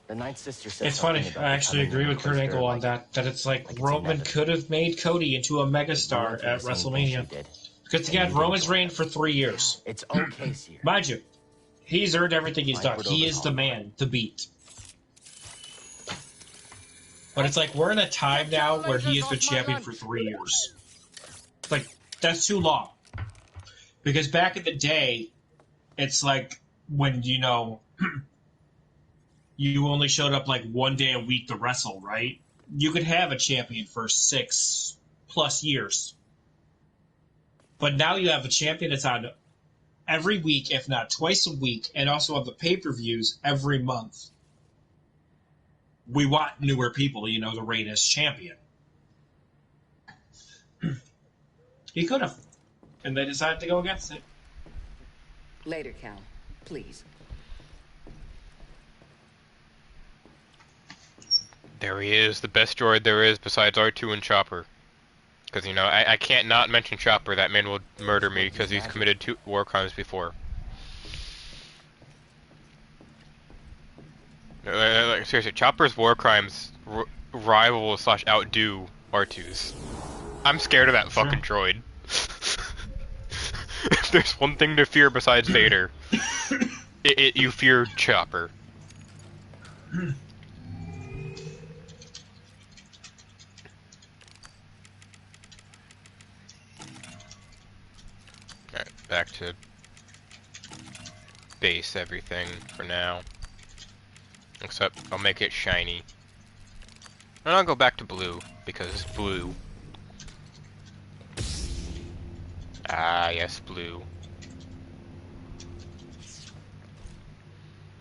Speaker 3: The Ninth Sister said
Speaker 2: It's funny.
Speaker 3: something
Speaker 2: I
Speaker 3: about
Speaker 2: actually
Speaker 3: becoming
Speaker 2: agree
Speaker 3: an
Speaker 2: with Kurt
Speaker 3: Inquisitor,
Speaker 2: Angle on
Speaker 3: like
Speaker 2: that it's like
Speaker 3: it's
Speaker 2: Roman
Speaker 3: inevitable.
Speaker 2: could have made Cody into a
Speaker 3: we
Speaker 2: megastar
Speaker 3: went
Speaker 2: at
Speaker 3: through the same thing she
Speaker 2: WrestleMania.
Speaker 3: did.
Speaker 2: Because
Speaker 3: And
Speaker 2: again,
Speaker 3: you didn't
Speaker 2: Roman's
Speaker 3: join
Speaker 2: reigned
Speaker 3: them.
Speaker 2: for 3 years.
Speaker 3: It's okay, Seer.
Speaker 2: Mind you, he's earned everything he's
Speaker 3: Mike
Speaker 2: done.
Speaker 3: would
Speaker 2: He is the man to beat. But it's like we're in a time now where he has been champion for 3 years. Like, that's too long. Because back in the day, it's like when, you know, you only showed up like 1 day a week to wrestle, right? You could have a champion for 6+ years. But now you have a champion that's on every week, if not twice a week, and also on the pay-per-views every month. We want newer people, you know, to reign as champion. He could have. And they decided to go against it.
Speaker 9: Later, Cal. Please.
Speaker 1: There he is, the best droid there is besides R2 and Chopper. Because, you know, I can't not mention Chopper. That man will murder me because he's committed 2 war crimes before. Like, seriously, Chopper's war crimes rival / outdo R2's. I'm scared of that fucking droid. If there's one thing to fear besides Vader, you fear Chopper. Alright, back to base everything for now. Except I'll make it shiny. And I'll go back to blue, because it's blue. Ah, yes, blue.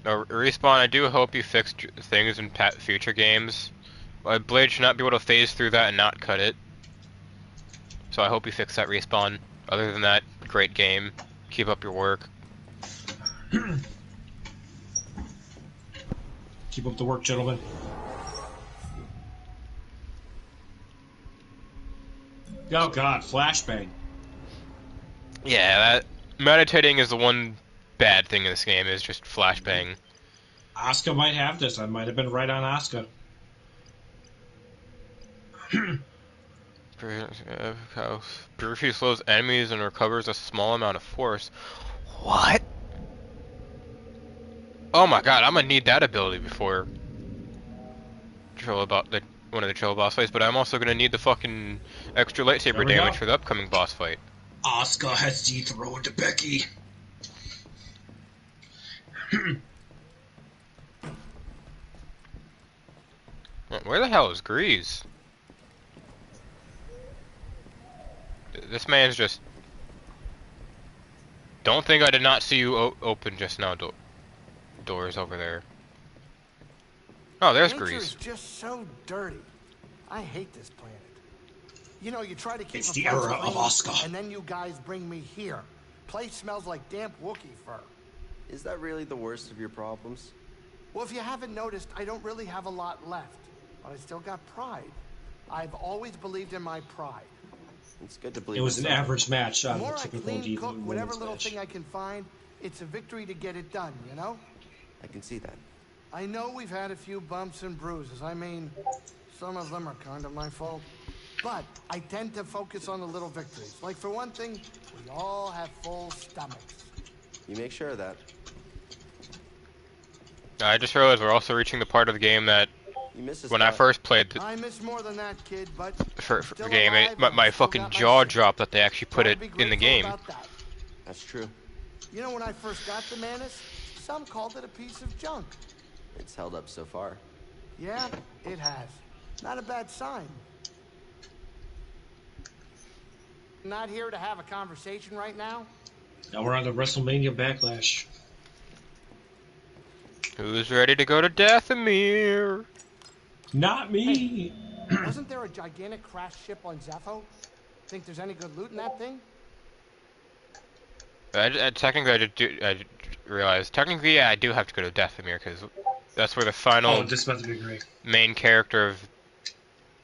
Speaker 1: Now, Respawn, I do hope you fixed things in future games. Blade should not be able to phase through that and not cut it. So I hope you fix that, Respawn. Other than that, great game. Keep up your work.
Speaker 2: Keep up the work, gentlemen. Oh god, flashbang.
Speaker 1: Yeah, that meditating is the one bad thing in this game, is just flashbang.
Speaker 2: Asuka might have this. I might have been right on Asuka.
Speaker 1: Briefly slows enemies and recovers a small amount of force. What? Oh my god, I'm gonna need that ability before one of the Trill boss fights, but I'm also gonna need the fucking extra lightsaber damage for the upcoming boss fight.
Speaker 2: Asuka has dethroned Becky.
Speaker 1: Where the hell is Grease? This man's just... Don't think I did not see you open just now. Doors over there. Oh, there's
Speaker 7: Nature
Speaker 1: Grease.
Speaker 7: is just so dirty. I hate this planet. You know, you try to keep
Speaker 2: It's
Speaker 7: a
Speaker 2: the
Speaker 7: place
Speaker 2: era of
Speaker 7: clean,
Speaker 2: Asuka.
Speaker 7: and then you guys bring me here. Place smells like damp Wookiee fur.
Speaker 3: Is that really the worst of your problems?
Speaker 7: Well, if you haven't noticed, I don't really have a lot left. But I still got pride. I've always believed in my pride.
Speaker 3: It's good to believe
Speaker 2: It was
Speaker 3: in
Speaker 2: an
Speaker 3: something.
Speaker 2: average match
Speaker 7: The
Speaker 2: on the
Speaker 7: more I
Speaker 2: typical
Speaker 7: clean,
Speaker 2: D
Speaker 7: cook, whatever
Speaker 2: women's
Speaker 7: little
Speaker 2: match.
Speaker 7: thing I can find, it's a victory to get it done, you know?
Speaker 3: I can see that.
Speaker 7: I know we've had a few bumps and bruises. I mean, some of them are kind of my fault. But I tend to focus on the little victories. Like, for one thing, we all have full stomachs.
Speaker 3: You make sure of that.
Speaker 1: I just realized we're also reaching the part of the game that
Speaker 3: You miss us.
Speaker 1: when I first played the
Speaker 7: I miss more than that, kid, but
Speaker 1: for
Speaker 7: still
Speaker 1: game,
Speaker 7: alive,
Speaker 1: my
Speaker 7: and still
Speaker 1: fucking
Speaker 7: got my
Speaker 1: jaw
Speaker 7: shit.
Speaker 1: dropped that they actually put
Speaker 7: Gotta
Speaker 1: it
Speaker 7: be
Speaker 1: in the
Speaker 7: grateful
Speaker 1: game.
Speaker 7: about that.
Speaker 3: That's true.
Speaker 7: You know, when I first got the Manus, some called it a piece of junk.
Speaker 3: It's held up so far.
Speaker 7: Yeah, it has. Not a bad sign. Not here to have a conversation right now.
Speaker 2: Now we're on the WrestleMania Backlash.
Speaker 1: Who's ready to go to Dathomir?
Speaker 2: Not me.
Speaker 7: Wasn't there a gigantic crash ship on Zepho? Think there's any good loot in that thing?
Speaker 1: Technically, I realized. Technically, yeah, I do have to go to Dathomir because that's where the final
Speaker 2: Oh, this is about to be great.
Speaker 1: main character of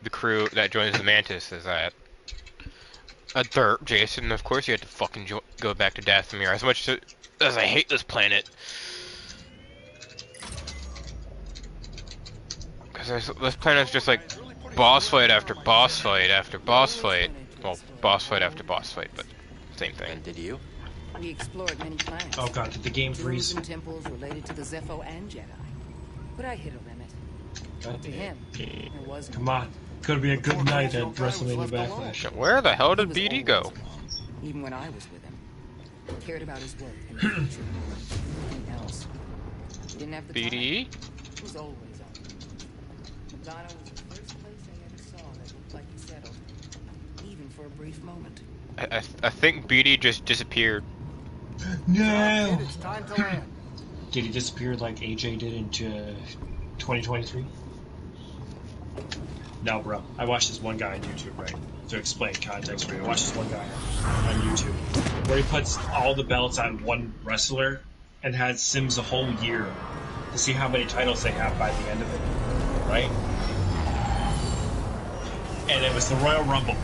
Speaker 1: the crew that joins the Mantis is at. Derp, Jason. Of course, you have to fucking go back to Dathomir. As much as I hate this planet, because this planet's just like boss fight after boss fight after boss fight. Well, boss fight after boss fight, but same thing.
Speaker 3: And did you?
Speaker 9: We explored many planets.
Speaker 2: Oh god, did the game freeze?
Speaker 9: And temples related to the Zepho and Jedi. But I hit a limit.
Speaker 2: God
Speaker 9: To him, there was no
Speaker 2: Come on. Could be a good night at WrestleMania Backlash.
Speaker 1: Where the hell
Speaker 9: He
Speaker 1: did
Speaker 9: was
Speaker 1: BD
Speaker 9: always
Speaker 1: go?
Speaker 9: on. Even when I was with him. He cared about his work and his future. Nothing else. He didn't have the time.
Speaker 1: BD?
Speaker 9: He was always on. Madonna was the first place I ever saw that looked like he settled. Even for a brief moment.
Speaker 1: I think BD just disappeared.
Speaker 2: No!
Speaker 7: Kid, it's time to land.
Speaker 2: Did he disappear like AJ did into 2023? No, bro. I watched this one guy on YouTube, right? To explain context for you, I watched this one guy on YouTube where he puts all the belts on one wrestler and has sims a whole year to see how many titles they have by the end of it, right? And it was the Royal Rumble.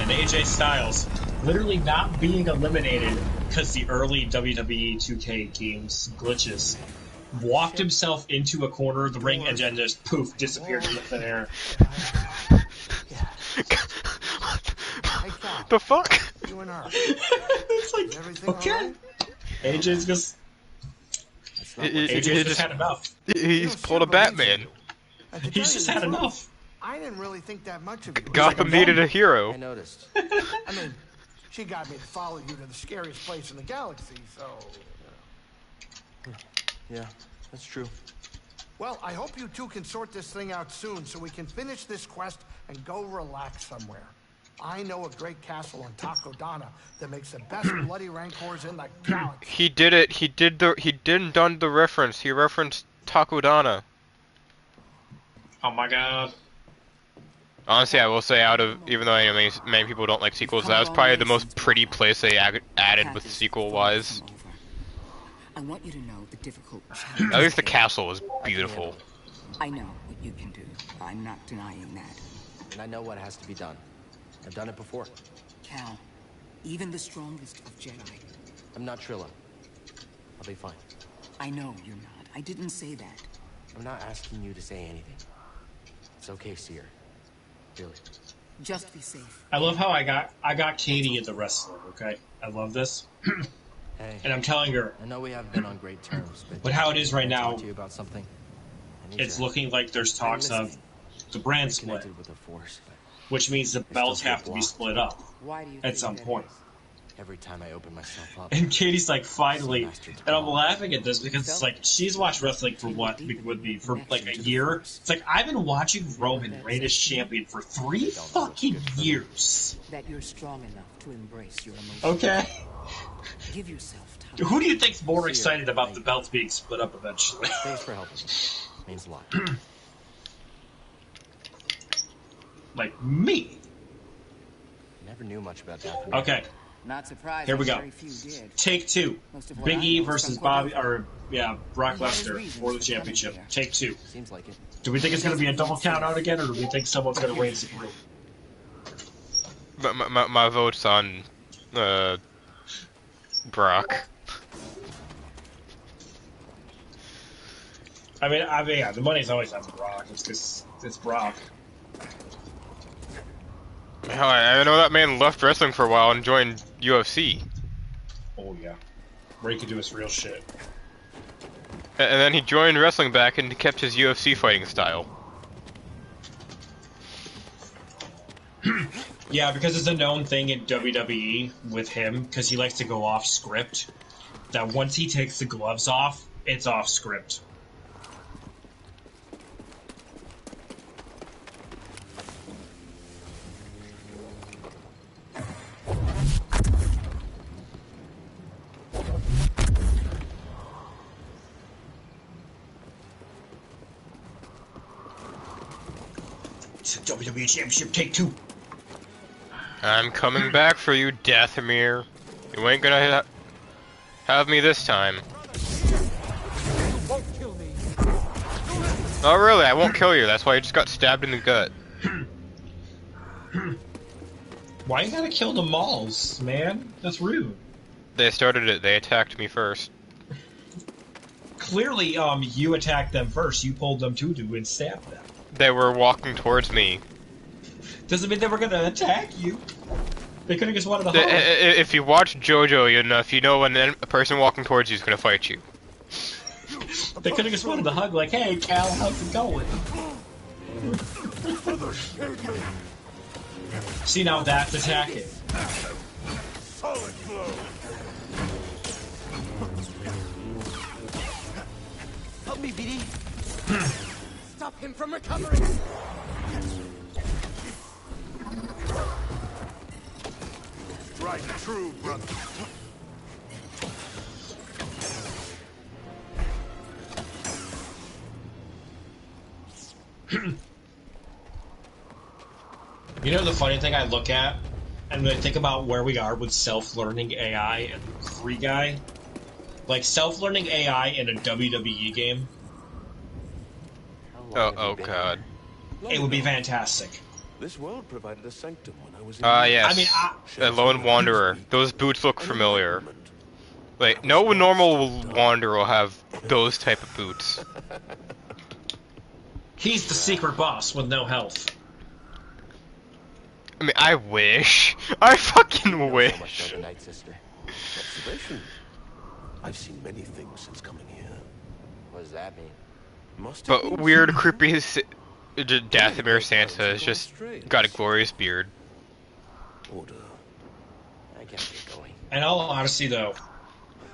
Speaker 2: And AJ Styles literally not being eliminated because the early WWE 2K games glitches, walked himself into a corner of the ring and then just poof, disappeared into thin air.
Speaker 1: The fuck?
Speaker 7: You and her.
Speaker 2: It's like,
Speaker 7: Everything
Speaker 2: okay.
Speaker 7: all right?
Speaker 2: AJ's just AJ's just had enough.
Speaker 1: He's pulled a Batman.
Speaker 7: And to
Speaker 2: He's
Speaker 7: tell
Speaker 2: just
Speaker 7: you
Speaker 2: had
Speaker 7: the truth,
Speaker 2: enough.
Speaker 7: I didn't really think that much of you.
Speaker 1: Gotham needed a hero.
Speaker 3: I noticed.
Speaker 7: I mean, she got me to follow you to the scariest place in the galaxy, so...
Speaker 3: Yeah, that's true.
Speaker 7: Well, I hope you two can sort this thing out soon so we can finish this quest and go relax somewhere. I know a great castle on Takodana that makes the best bloody rancors in the galaxy.
Speaker 1: He did it. He didn't done the reference. He referenced Takodana.
Speaker 2: Oh my god.
Speaker 1: Honestly, I will say, even though I mean, many people don't like sequels, that was probably the most pretty place they added with sequel-wise.
Speaker 9: I want you to know the difficult
Speaker 1: At least the castle was beautiful.
Speaker 9: I know what you can do. I'm not denying that.
Speaker 3: And I know what has to be done. I've done it before.
Speaker 9: Cal, even the strongest of Jedi.
Speaker 3: I'm not Trilla. I'll be fine.
Speaker 9: I know you're not. I didn't say that.
Speaker 3: I'm not asking you to say anything. It's okay, Seer. Really.
Speaker 9: Just be safe.
Speaker 2: I love how I got Katie as the wrestler, okay? I love this.
Speaker 3: Hey.
Speaker 2: And I'm telling her,
Speaker 3: I know we haven't been on great terms,
Speaker 2: but how it is right
Speaker 3: can I
Speaker 2: now,
Speaker 3: talk to you about something? I need
Speaker 2: it's
Speaker 3: your
Speaker 2: looking like there's talks of the brand split,
Speaker 3: connected with the Force.
Speaker 2: which means the belts have to be split up
Speaker 9: Why do you
Speaker 2: at
Speaker 9: think
Speaker 2: some
Speaker 9: that
Speaker 2: point.
Speaker 9: is?
Speaker 3: Every time I open myself up.
Speaker 2: And Katie's like, finally, and I'm laughing at this because it's like, she's watched wrestling for for like a year. It's like, I've been watching Roman reign as champion for 3 fucking years.
Speaker 9: That you're strong enough to embrace your emotions.
Speaker 2: Okay?
Speaker 9: Give yourself time.
Speaker 2: Who do you think's more excited about the belts being split up eventually?
Speaker 3: Thanks for helping me. Means a lot.
Speaker 2: Like, me.
Speaker 3: Never knew much about that.
Speaker 2: Okay,
Speaker 9: Not surprised.
Speaker 2: here we go.
Speaker 9: Very few did.
Speaker 2: Take 2.
Speaker 9: Most of what
Speaker 2: Big
Speaker 9: I
Speaker 2: E
Speaker 9: know is
Speaker 2: versus
Speaker 9: from
Speaker 2: Brock
Speaker 9: Cordova.
Speaker 2: Lesnar for the championship. Take 2.
Speaker 3: Seems like it.
Speaker 2: Do we think it's going to be a double count out again, or do we think someone's going to reign supreme?
Speaker 1: My vote's on Brock.
Speaker 2: I mean, yeah, the money's always on Brock. It's because it's Brock.
Speaker 1: Hell, I know that man left wrestling for a while and joined UFC.
Speaker 2: Oh yeah, where he could do his real shit.
Speaker 1: And then he joined wrestling back and kept his UFC fighting style.
Speaker 2: Yeah, because it's a known thing in WWE with him, because he likes to go off script, that once he takes the gloves off, it's off script. It's a WWE Championship, take 2.
Speaker 1: I'm coming back for you, Dathomir. You ain't gonna have me this time. Oh really, I won't kill you, that's why you just got stabbed in the gut.
Speaker 2: Why you gotta kill the malls, man? That's rude.
Speaker 1: They started it, they attacked me first.
Speaker 2: Clearly, you attacked them first. You pulled them to and stabbed them.
Speaker 1: They were walking towards me.
Speaker 2: Doesn't mean they were gonna attack you. They could've just wanted to hug.
Speaker 1: If you watch JoJo enough, you know when a person walking towards you is gonna fight you.
Speaker 2: They could've just wanted to hug, like, hey, Cal, how's it going? See, now that's attacking.
Speaker 5: Solid blow.
Speaker 4: Help me, BD. Stop him from recovering.
Speaker 5: Right, true, brother.
Speaker 2: You know the funny thing I look at, and I think about where we are with self-learning AI and Free Guy? Like, self-learning AI in a WWE game,
Speaker 1: Oh god.
Speaker 2: it would be fantastic.
Speaker 10: This world provided a sanctum when I was in
Speaker 1: Yes.
Speaker 2: I mean,
Speaker 1: A Lone Wanderer. Those boots look familiar. Like, no normal Wanderer will have those type of boots.
Speaker 2: He's the secret boss with no health.
Speaker 1: I mean, I wish. I fucking wish.
Speaker 3: Night, sister.
Speaker 10: observation. I've seen many things since coming here.
Speaker 3: What does that mean?
Speaker 10: Must have
Speaker 1: But
Speaker 10: been
Speaker 1: weird,
Speaker 10: some-
Speaker 1: creepy Dathomir Santa has just got a glorious beard.
Speaker 10: Order.
Speaker 3: I get where you're going.
Speaker 2: In all honesty, though,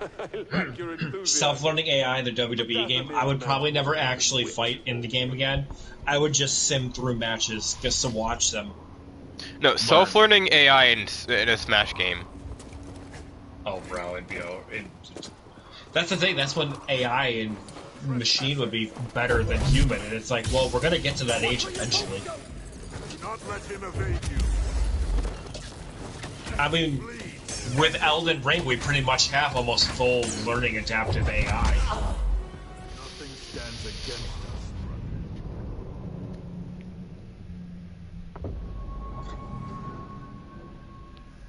Speaker 10: I like your enthusiasm.
Speaker 2: self-learning AI in the WWE game, I would probably never actually fight in the game again. I would just sim through matches just to watch them.
Speaker 1: No, self-learning AI in a Smash game.
Speaker 2: Oh, bro, that's the thing. That's when AI and machine would be better than human, and it's like, well, we're gonna get to that age eventually.
Speaker 5: Do not let him evade you.
Speaker 2: I mean, with Elden Ring, we pretty much have almost full learning adaptive AI.
Speaker 5: Nothing stands against us,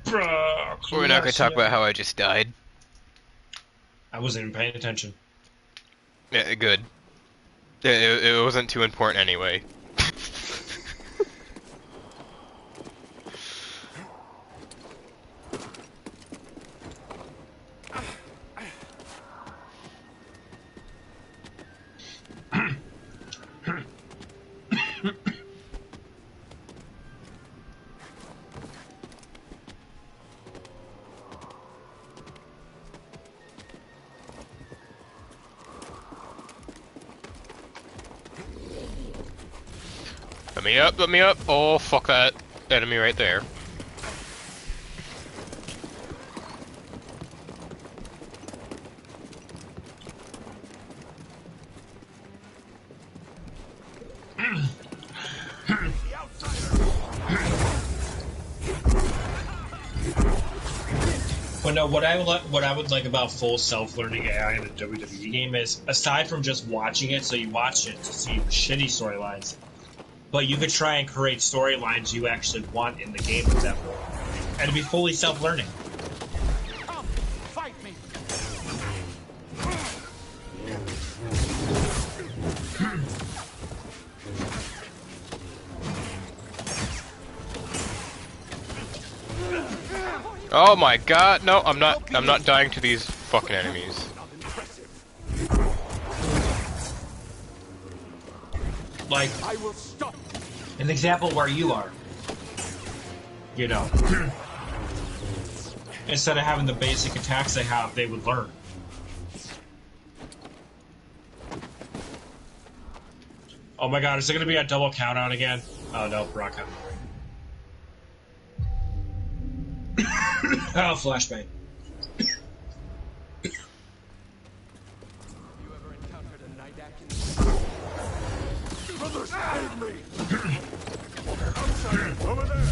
Speaker 2: Bruh,
Speaker 1: We're not gonna talk about how I just died.
Speaker 2: I wasn't even paying attention.
Speaker 1: Yeah, good. It wasn't too important anyway. Let me up, let me up. Oh, fuck that enemy right there.
Speaker 2: But no, what I would like about full self-learning AI in a WWE game is, aside from just watching it, so you watch it to see the shitty storylines, but you could try and create storylines you actually want in the game at that point, and it'd be fully self-learning.
Speaker 7: Come, fight me.
Speaker 1: Oh my god, no, I'm not dying to these fucking enemies.
Speaker 2: Like,
Speaker 10: I will stop.
Speaker 2: an example where you are. You know. Instead of having the basic attacks they have, they would learn. Oh my god, is it gonna be a double count out again? Oh no, rock out. Oh, flashbang.
Speaker 5: Brothers, aid me! Outside, over there!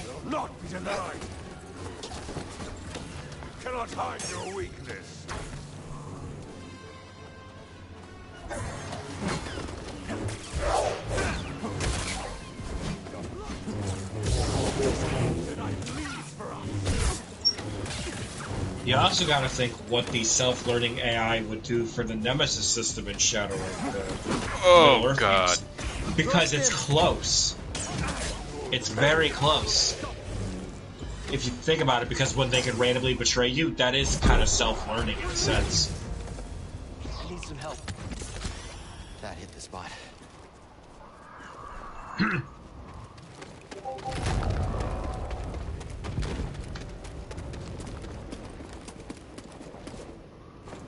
Speaker 5: Will not be denied! Cannot hide your weakness!
Speaker 2: You also gotta think what the self-learning AI would do for the Nemesis system in Shadow of the Middle Earth
Speaker 1: God.
Speaker 2: games. Because it's close. It's very close. If you think about it, because when they can randomly betray you, that is kind of self-learning in a sense.
Speaker 3: I need some help. That hit the spot.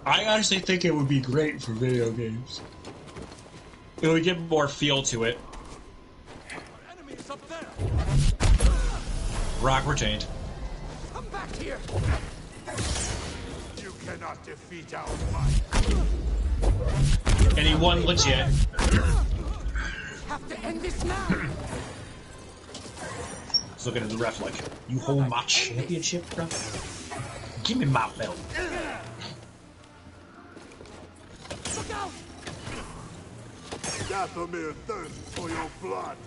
Speaker 2: I honestly think it would be great for video games. It would give more feel to it.
Speaker 10: Enemies up there.
Speaker 2: Rock retained.
Speaker 10: Come back here.
Speaker 5: You cannot defeat our might.
Speaker 2: And he won legit.
Speaker 10: Have to end this now.
Speaker 2: He's looking at the ref like, you hold my championship, bro? Give me my belt.
Speaker 10: Look out!
Speaker 5: Dathomir thirsts for your blood.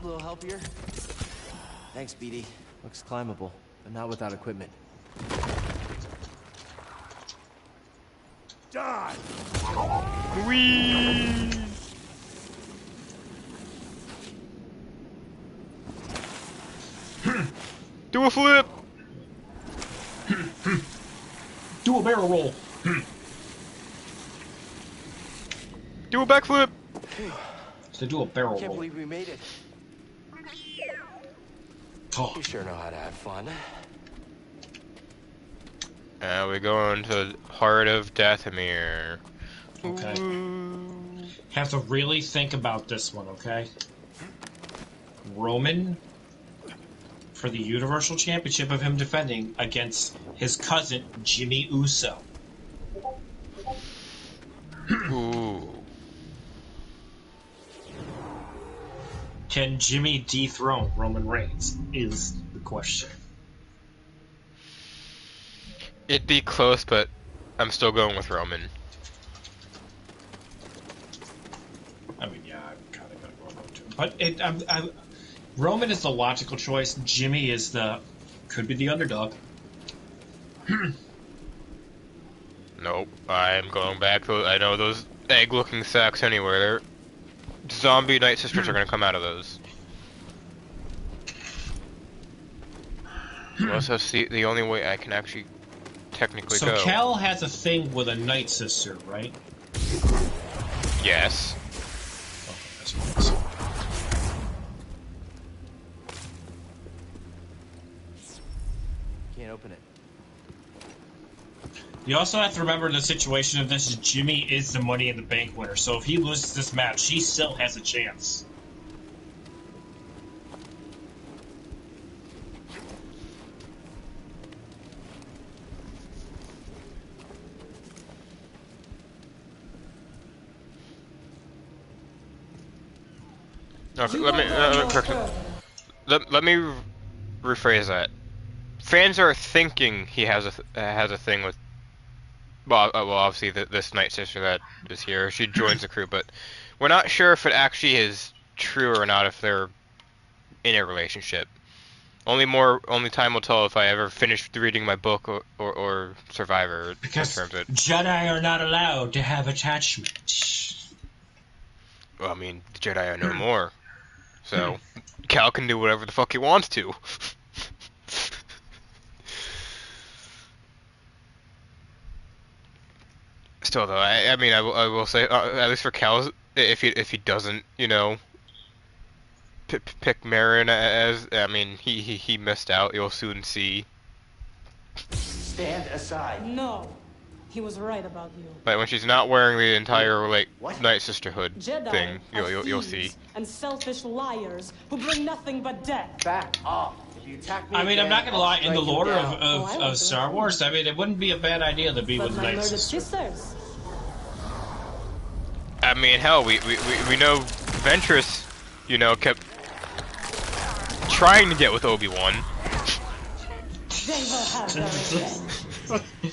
Speaker 3: A little help here? Thanks, BD. Looks climbable, but not without equipment.
Speaker 5: Die!
Speaker 1: Whee! Do a flip!
Speaker 2: Do a barrel roll.
Speaker 1: Do a backflip!
Speaker 2: So do a barrel
Speaker 3: Can't
Speaker 2: roll.
Speaker 3: believe we made it.
Speaker 2: Oh.
Speaker 3: You sure know how to have fun.
Speaker 1: We go into the heart of Dathomir.
Speaker 2: Okay.
Speaker 1: Ooh.
Speaker 2: Have to really think about this one, okay? Roman for the Universal Championship of him defending against his cousin Jimmy Uso.
Speaker 1: Ooh.
Speaker 2: Can Jimmy dethrone Roman Reigns is the question.
Speaker 1: It'd be close, but I'm still going with Roman.
Speaker 2: I mean, yeah, I'm kind of going to go Roman too. But Roman is the logical choice. Jimmy is could be the underdog.
Speaker 1: Nope, I'm going back to. I know those egg-looking sacks anywhere. They're zombie Night Sisters are gonna come out of those. Unless that's the only way I can actually technically
Speaker 2: So
Speaker 1: go.
Speaker 2: Cal has a thing with a Night Sister, right?
Speaker 1: Yes.
Speaker 2: Okay, that's fine.
Speaker 3: Can't open it.
Speaker 2: You also have to remember the situation of this is Jimmy is the Money in the Bank winner, so if he loses this match, he still has a chance.
Speaker 1: Okay, let me rephrase that. Fans are thinking he has a thing with. Well, obviously this Night Sister that is here, she joins the crew, but we're not sure if it actually is true or not. If they're in a relationship, Only time will tell if I ever finish reading my book or Survivor
Speaker 2: Because
Speaker 1: confirms it.
Speaker 2: Jedi are not allowed to have attachment.
Speaker 1: Well, I mean, the Jedi are no more, so Cal can do whatever the fuck he wants to. Still, though, I mean, I will say, at least for Cal, if he doesn't, you know, pick Marin as, I mean, he missed out. You'll soon see.
Speaker 3: Stand aside.
Speaker 11: No, he was right about you.
Speaker 1: Like when she's not wearing the entire like
Speaker 3: What?
Speaker 1: Night Sisterhood
Speaker 11: Jedi
Speaker 1: thing,
Speaker 11: are
Speaker 1: you'll see.
Speaker 11: thieves and selfish liars who bring nothing but death.
Speaker 3: Back off. If you attack me
Speaker 2: I mean,
Speaker 3: again,
Speaker 2: I'm not gonna
Speaker 3: I'll
Speaker 2: lie. In the
Speaker 3: strike you
Speaker 2: lore
Speaker 3: down.
Speaker 2: of Star Wars, I mean, it wouldn't be a bad idea to be
Speaker 11: But
Speaker 2: with
Speaker 11: my
Speaker 2: Night
Speaker 11: murdered
Speaker 2: Sister.
Speaker 11: sisters.
Speaker 1: I mean, hell, we know Ventress, you know, kept trying to get with Obi-Wan.
Speaker 11: They will have their revenge.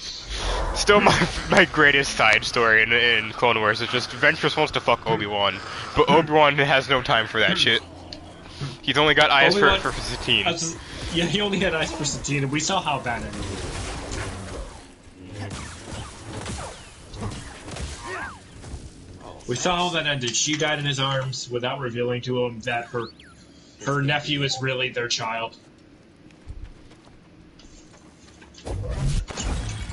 Speaker 1: Still, my greatest side story in Clone Wars is just Ventress wants to fuck Obi-Wan, but Obi-Wan has no time for that shit. He's only got eyes for Satine.
Speaker 2: Yeah, he only had eyes for Satine, and we saw how bad it ended. We saw how that ended. She died in his arms without revealing to him that her nephew is really their child.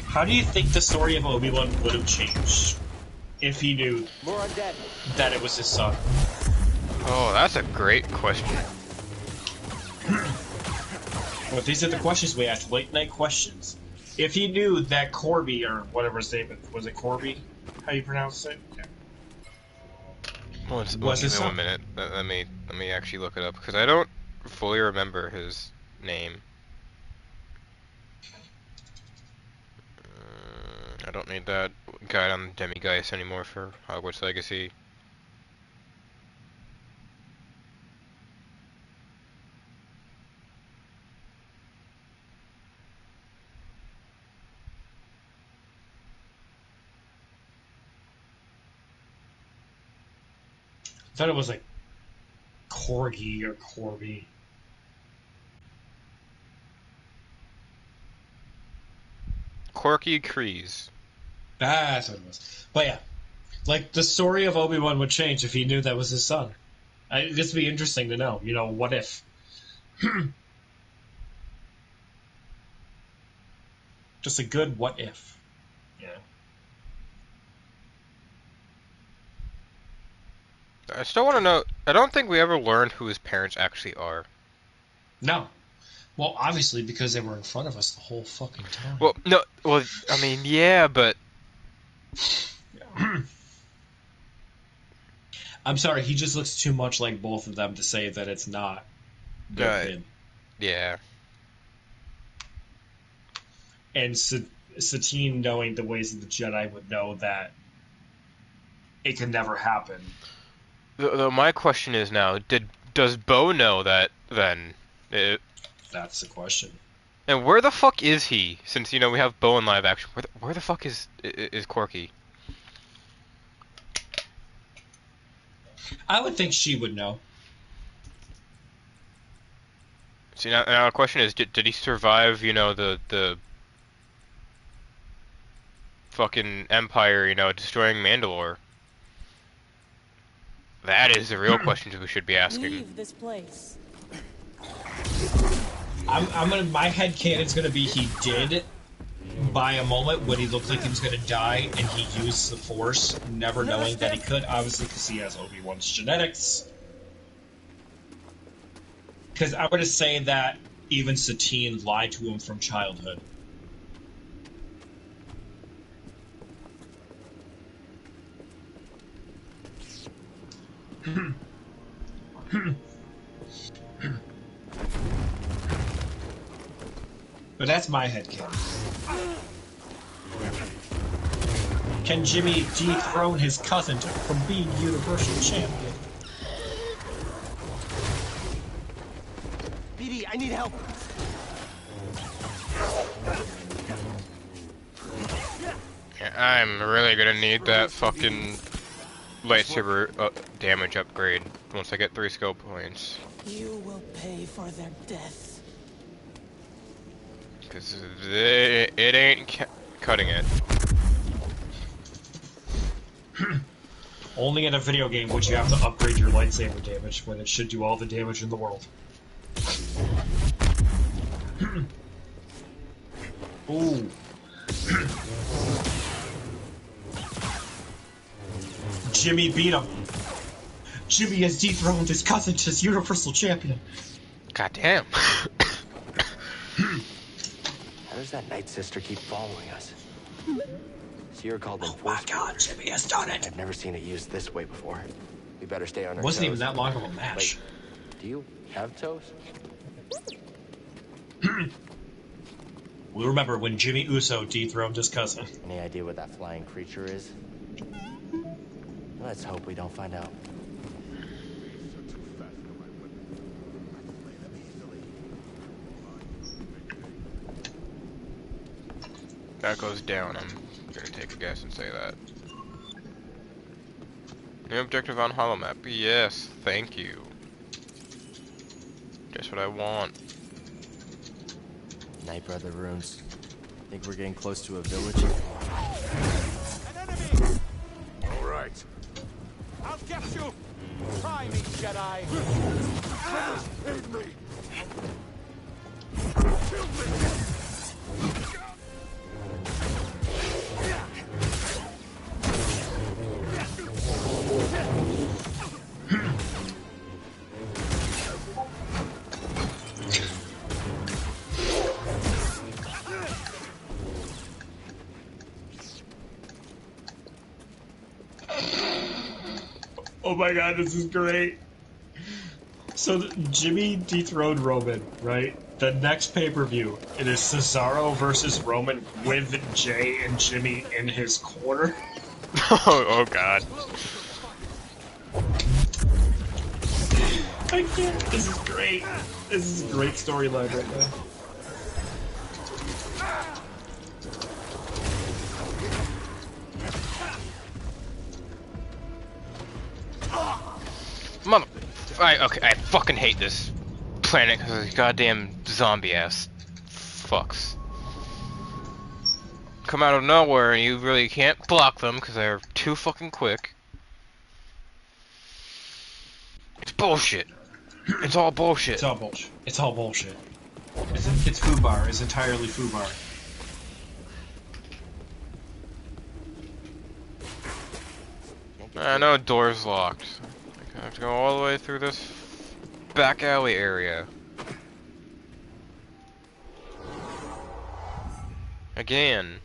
Speaker 2: How do you think the story of Obi-Wan would have changed if he knew
Speaker 3: More undead.
Speaker 2: that it was his son?
Speaker 1: Oh, that's a great question.
Speaker 2: Well, these are the questions we ask. Late night questions. If he knew that Corby, or whatever his name was it Corby? How you pronounce it? Yeah.
Speaker 1: Well,
Speaker 2: Was
Speaker 1: give
Speaker 2: his
Speaker 1: me
Speaker 2: son?
Speaker 1: 1 minute. Let me actually look it up because I don't fully remember his name. I don't need that guide on Demigeist anymore for Hogwarts Legacy.
Speaker 2: I thought it was like Corgi or Corby.
Speaker 1: Corky Kreese.
Speaker 2: That's what it was. But yeah, like the story of Obi-Wan would change if he knew that was his son. This would be interesting to know. You know, what if? Just a good what if. Yeah.
Speaker 1: I still want to know. I don't think we ever learned who his parents actually are.
Speaker 2: No. Well, obviously because they were in front of us the whole fucking time.
Speaker 1: Well, no. Well, I mean, yeah, but
Speaker 2: I'm sorry, he just looks too much like both of them to say that it's not their kid.
Speaker 1: yeah.
Speaker 2: And Satine, knowing the ways of the Jedi, would know that it can never happen.
Speaker 1: Though my question is now: does Bo know that then?
Speaker 2: That's the question.
Speaker 1: And where the fuck is he? Since you know we have Bo in live action, where the fuck is Corky?
Speaker 2: I would think she would know.
Speaker 1: See now the question is: did he survive? You know the fucking Empire, you know, destroying Mandalore? That is the real question we should be asking.
Speaker 11: Leave this place.
Speaker 2: My headcanon's gonna be he did by a moment when he looked like he was gonna die and he used the Force, never knowing that he could, obviously because he has Obi-Wan's genetics. Because I would say that even Satine lied to him from childhood. But that's my headcanon. Can Jimmy dethrone his cousin from being Universal Champion?
Speaker 3: BD, I need help.
Speaker 1: Yeah, I'm really gonna need that fucking lightsaber damage upgrade once I get 3 skill points.
Speaker 11: You will pay for their death.
Speaker 1: Because it ain't cutting it.
Speaker 2: Only in a video game would you have to upgrade your lightsaber damage when it should do all the damage in the world. Ooh. Jimmy beat him. Jimmy has dethroned his cousin as Universal Champion.
Speaker 1: God damn.
Speaker 3: How does that Night Sister keep following us? Sierra called them
Speaker 2: Oh my god, Jimmy has done it!
Speaker 3: I've never seen it used this way before. We better stay on our
Speaker 2: Wasn't
Speaker 3: toes.
Speaker 2: even that long of a match.
Speaker 3: Wait, do you have toes?
Speaker 2: We remember when Jimmy Uso dethroned his cousin.
Speaker 3: Any idea what that flying creature is? Let's hope we don't find out.
Speaker 1: That goes down. I'm gonna take a guess and say that. New objective on holomap. Yes, thank you. Just what I want.
Speaker 3: Night Brother runes. Think we're getting close to a village?
Speaker 8: An enemy! All right. I'll get you! Try me, Jedi! Aid me! Kill me!
Speaker 2: Oh my god, this is great. So Jimmy dethroned Roman, right? The next pay-per-view, it is Cesaro versus Roman with Jay and Jimmy in his corner.
Speaker 1: Oh god.
Speaker 2: I can't. This is great. This is a great storyline right now.
Speaker 1: Mother... I fucking hate this planet because of these goddamn zombie-ass fucks. Come out of nowhere and you really can't block them because they're too fucking quick. It's bullshit. It's all bullshit.
Speaker 2: It's all bullshit. It's all bullshit. It's foobar. It's entirely foobar.
Speaker 1: I know door's locked. I have to go all the way through this back alley area. Again.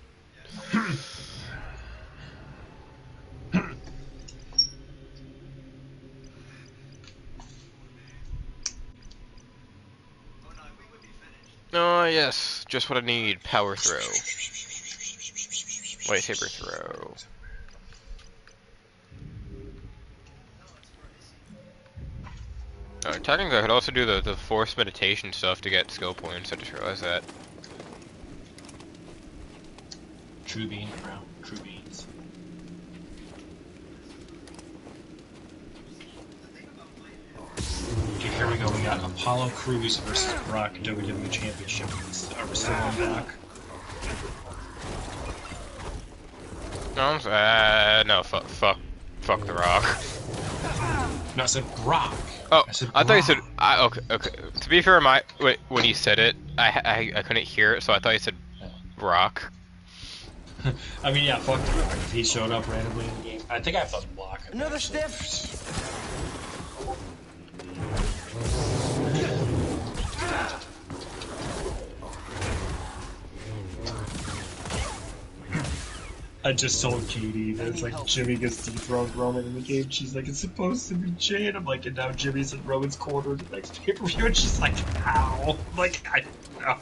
Speaker 1: Oh yes, just what I need. Power throw. Lightsaber throw. Technically I could also do the force meditation stuff to get skill points, I just realized that.
Speaker 2: True beans, bro. True beans. Okay, here we go. We got Apollo Crews versus Brock WWE Championship. Are we still on Brock?
Speaker 1: No, fuck the Rock.
Speaker 2: No, I said Brock.
Speaker 1: Oh,
Speaker 2: I said
Speaker 1: I thought you said.
Speaker 2: Brock.
Speaker 1: Okay. To be fair, when you said it, I couldn't hear it, so I thought you said Brock.
Speaker 2: I mean, yeah, fuck the Rock. If he showed up randomly in the game, I think I have to block him.
Speaker 3: Another
Speaker 2: actually.
Speaker 3: stiff.
Speaker 2: I just told Katie that it's like Jimmy gets dethroned Roman in the game. She's like, it's supposed to be Jay, and I'm like, and now Jimmy's in Roman's corner the next pay-per-view, and she's like, how? I'm like, I don't know.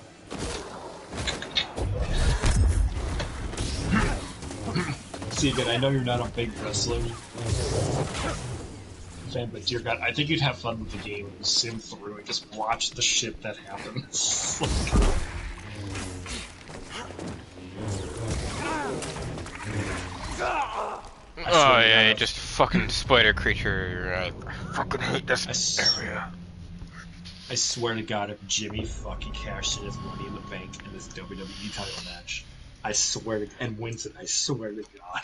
Speaker 2: See, again, I know you're not a big wrestling fan, but dear God, I think you'd have fun with the game and sim through and just watch the shit that happens.
Speaker 1: Oh yeah, just fucking spider creature. I fucking hate this area.
Speaker 2: I swear to God, if Jimmy fucking cashed in his money in the bank in this WWE title match, I swear to, and wins it, I swear to God.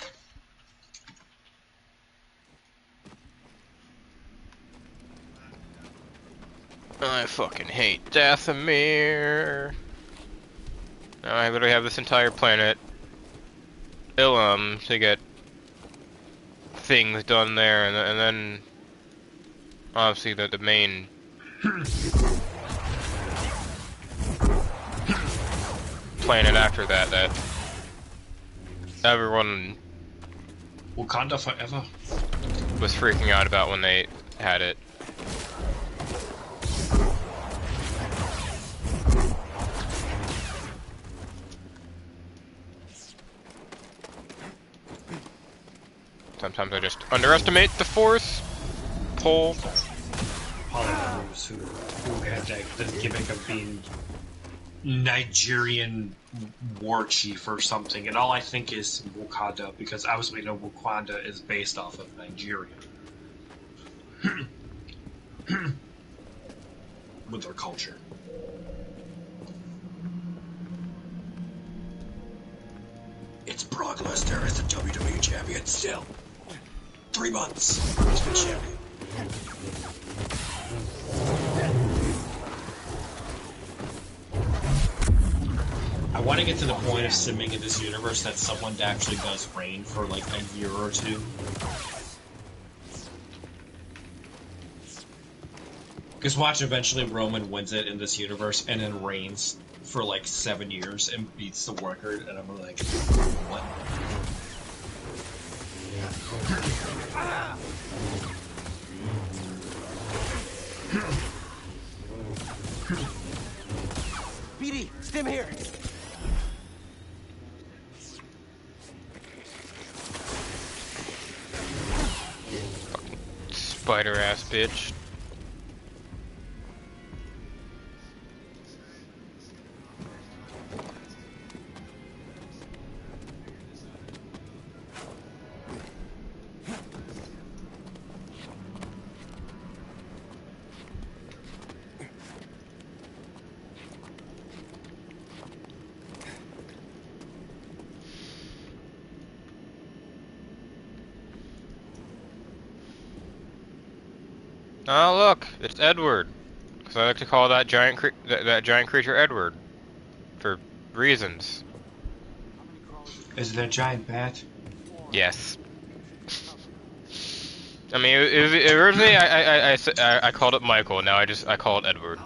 Speaker 1: I fucking hate Dathomir. Now I literally have this entire planet, Ilum, to get things done there, and then obviously the main planet after that everyone
Speaker 2: Wakanda forever.
Speaker 1: was freaking out about when they had it. Sometimes I just underestimate the force pull.
Speaker 2: Polynesians who had the gimmick of being Nigerian war chief or something, and all I think is Wakanda, because obviously we know Wakanda is based off of Nigeria. With their culture. It's Brock Lesnar as the WWE champion still. 3 months. He's been champion. I want to get to the point of simming in this universe that someone actually does reign for like a year or two. Because watch, eventually Roman wins it in this universe and then reigns for like 7 years and beats the record, and I'm like, what?
Speaker 3: BD, stim here.
Speaker 1: Fucking spider ass bitch. Oh look, it's Edward. Because I like to call that giant that giant creature Edward, for reasons.
Speaker 2: Is it a giant bat?
Speaker 1: Yes. I mean, originally I called it Michael. Now I call it Edward.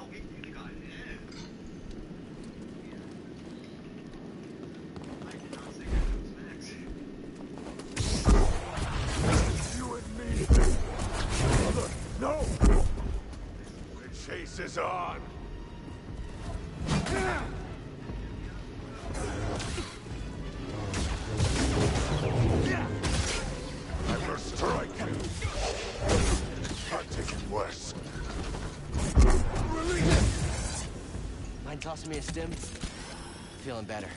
Speaker 6: No! The chase is on! I must strike you! Can't take it worse. Release!
Speaker 3: Mind tossing me a stim? Feeling better.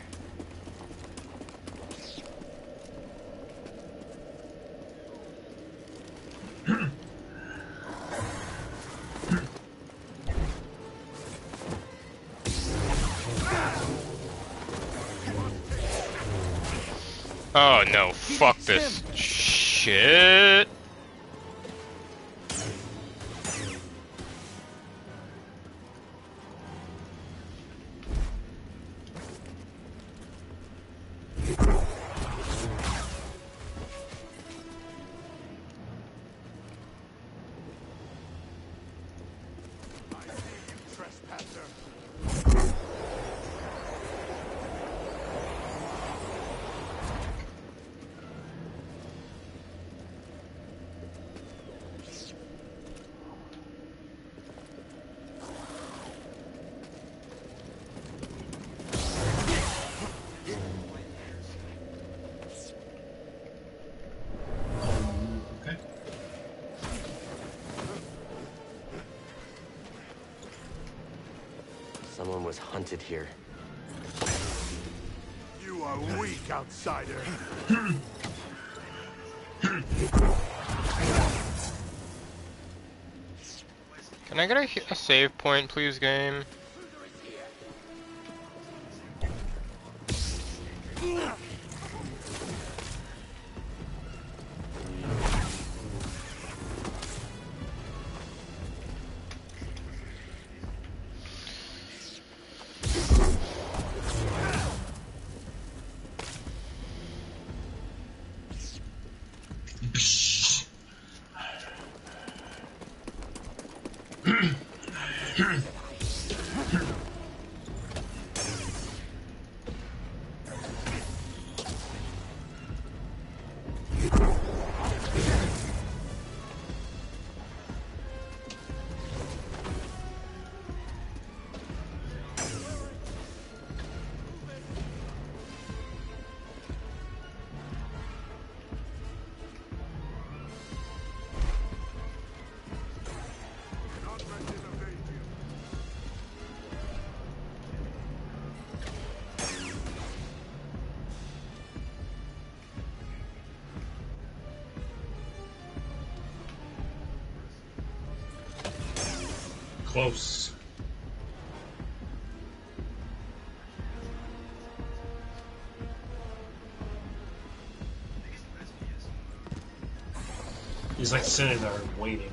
Speaker 1: Oh no, fuck this shit.
Speaker 3: Someone was hunted here.
Speaker 6: You are weak, outsider.
Speaker 1: Can I get a save point, please, game?
Speaker 2: Close. He's like sitting there waiting.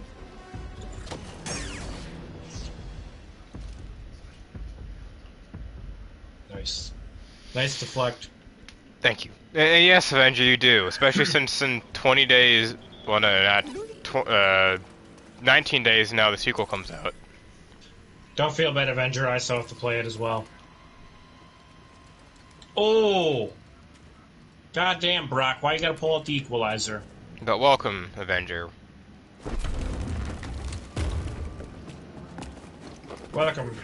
Speaker 2: Nice. Nice deflect.
Speaker 1: Thank you. Yes, Avenger, you do. Especially since in 20 days, well, no, not 19 days now, the sequel comes out.
Speaker 2: Don't feel bad, Avenger. I still have to play it as well. Oh! Goddamn, Brock. Why you gotta pull out the equalizer?
Speaker 1: But welcome, Avenger.
Speaker 2: Welcome.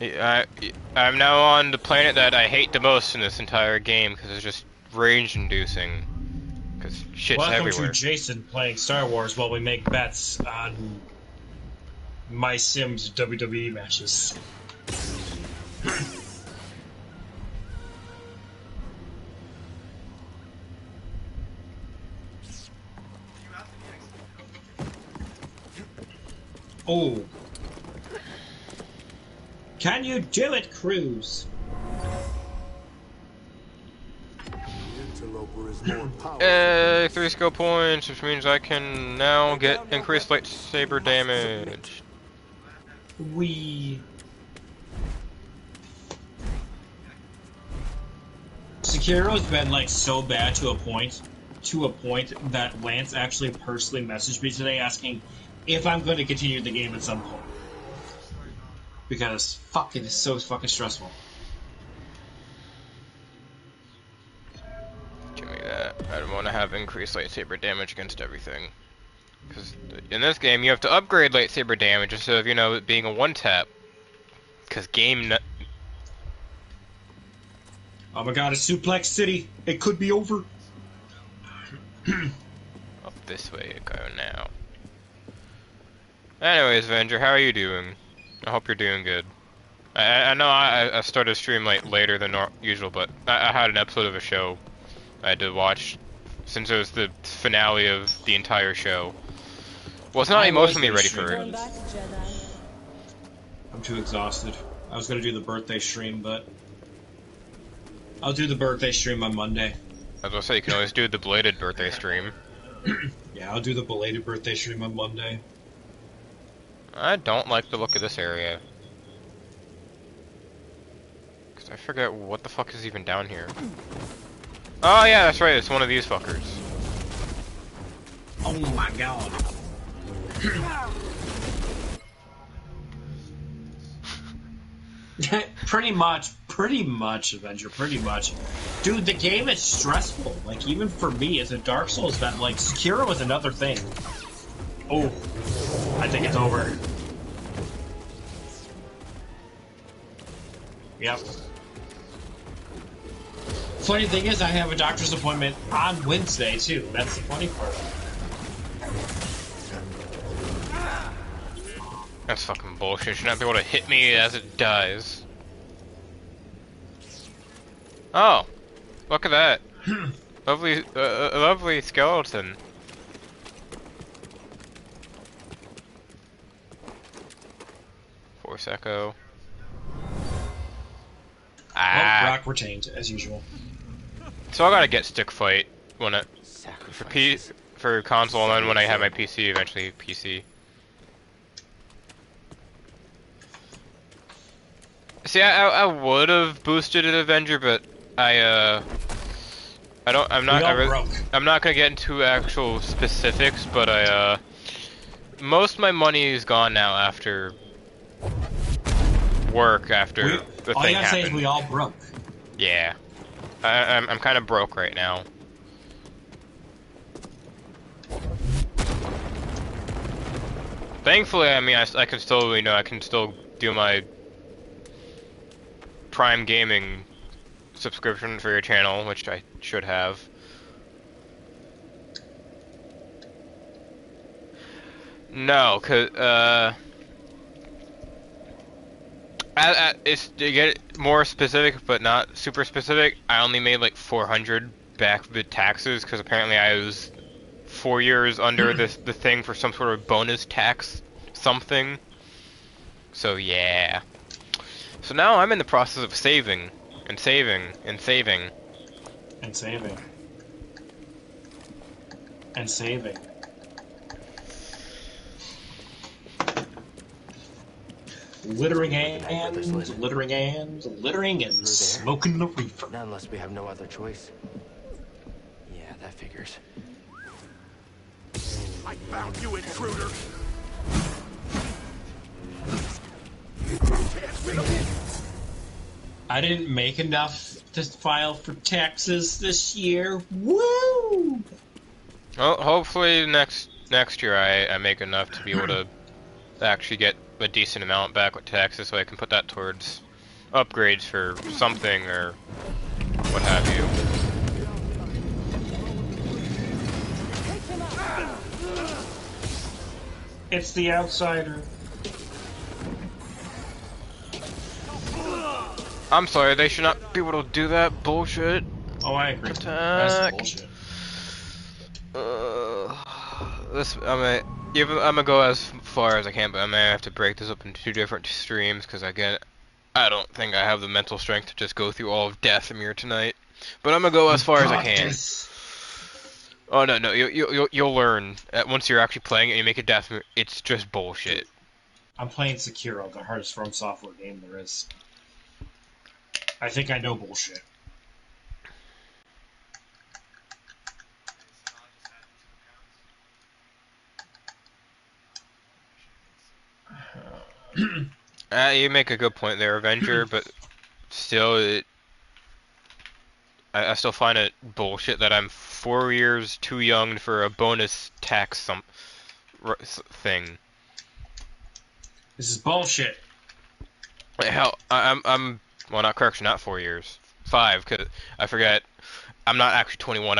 Speaker 1: I'm now on the planet that I hate the most in this entire game because it's just rage-inducing. Because shit's
Speaker 2: Welcome
Speaker 1: everywhere.
Speaker 2: to Jason playing Star Wars while we make bets on My Sims WWE matches. Oh. Can you do it, Cruz?
Speaker 1: Hey, 3 skill points, which means I can now get increased lightsaber damage.
Speaker 2: Sekiro's been like so bad to a point that Lance actually personally messaged me today asking if I'm going to continue the game at some point. Because fuck, it is so fucking stressful.
Speaker 1: Give me that. I don't want to have increased lightsaber damage against everything. Because in this game, you have to upgrade lightsaber damage instead of, you know, it being a one-tap. Because
Speaker 2: Oh my god, it's Suplex City. It could be over.
Speaker 1: Up this way to go now. Anyways, Avenger, how are you doing? I hope you're doing good. I know I started stream later than usual, but I had an episode of a show I had to watch since it was the finale of the entire show. Was not emotionally ready for it.
Speaker 2: I'm too exhausted. I was gonna do the birthday stream, but I'll do the birthday stream on Monday.
Speaker 1: I was gonna say, you can always do the belated birthday stream.
Speaker 2: Yeah, I'll do the belated birthday stream on Monday.
Speaker 1: I don't like the look of this area. Cause I forget what the fuck is even down here. Oh yeah, that's right, it's one of these fuckers.
Speaker 2: Oh my god. Pretty much, Avenger, pretty much. Dude, the game is stressful. Like, even for me as a Dark Souls fan, like, Sekiro was another thing. Oh, I think it's over. Yep. Funny thing is, I have a doctor's appointment on Wednesday, too. That's the funny part.
Speaker 1: That's fucking bullshit. You should not be able to hit me as it dies. Oh, look at that. Lovely, lovely skeleton. Force Echo.
Speaker 2: Well, Brock retained, as usual.
Speaker 1: So I gotta get Stick Fight when it
Speaker 3: Sacrifices.
Speaker 1: for console, and then when I have my PC, eventually PC. See, I would have boosted an Avenger, but I'm not gonna get into actual specifics, but most of my money is gone now after work, after the
Speaker 2: all
Speaker 1: thing
Speaker 2: you gotta say is
Speaker 1: happened.
Speaker 2: we all broke.
Speaker 1: Yeah. I'm kind of broke right now. Thankfully, I mean, I can still, I can still do my Prime Gaming subscription for your channel, which I should have. No, cause it's to get more specific, but not super specific. I only made like 400 back with taxes, because apparently I was 4 years under the thing for some sort of bonus tax something. So yeah. So now I'm in the process of saving and saving and saving
Speaker 2: and saving and saving. Littering and smoking the reefer.
Speaker 3: Not unless we have no other choice. Yeah, that figures.
Speaker 5: I found you, intruder!
Speaker 2: I didn't make enough to file for taxes this year. Woo!
Speaker 1: Well, hopefully next year I make enough to be able to actually get a decent amount back with taxes, so I can put that towards upgrades for something or what have you.
Speaker 2: It's the outsider.
Speaker 1: I'm sorry, they should not be able to do that bullshit.
Speaker 2: Oh, I agree.
Speaker 1: Attack.
Speaker 2: That's bullshit.
Speaker 1: I'm gonna go as far as I can, but I may have to break this up into 2 different streams, because again, I don't think I have the mental strength to just go through all of Dathomir tonight. But I'm gonna go as far as I can. Oh no, you'll learn once you're actually playing it and you make a Dathomir. It's just bullshit.
Speaker 2: I'm playing Sekiro, the hardest From Software game there is. I think I know bullshit.
Speaker 1: You make a good point there, Avenger, but still, I still find it bullshit that I'm 4 years too young for a bonus tax thing.
Speaker 2: This is bullshit.
Speaker 1: Hell, I'm well, not correction, not 4 years, 5, cause I forget. I'm not actually 21.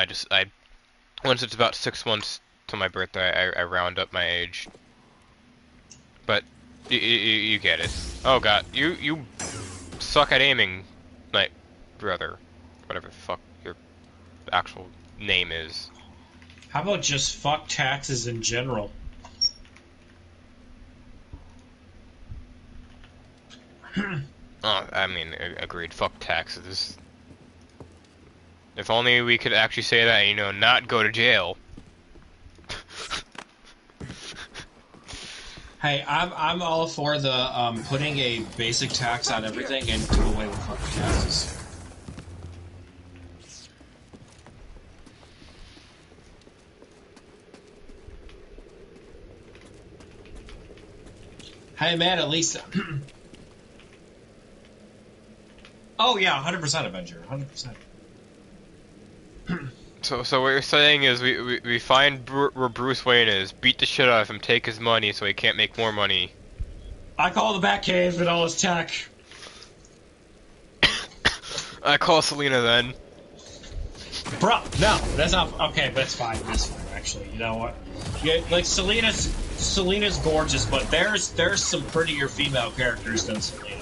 Speaker 1: Once it's about 6 months to my birthday, I round up my age. But you get it. Oh god, you suck at aiming, like brother, whatever the fuck your actual name is.
Speaker 2: How about just fuck taxes in general?
Speaker 1: Oh, I mean, agreed. Fuck taxes. If only we could actually say that, not go to jail.
Speaker 2: Hey, I'm all for the putting a basic tax on everything and do away with fucking taxes. Hey man, at least. Oh yeah, 100% Avenger, 100%.
Speaker 1: So what you're saying is we find where Bruce Wayne is, beat the shit out of him, take his money so he can't make more money.
Speaker 2: I call the Batcave and all his tech.
Speaker 1: I call Selena then.
Speaker 2: Bro, no, that's not okay. That's fine. That's fine. Actually, you know what? Yeah, like Selena's gorgeous, but there's some prettier female characters than Selena.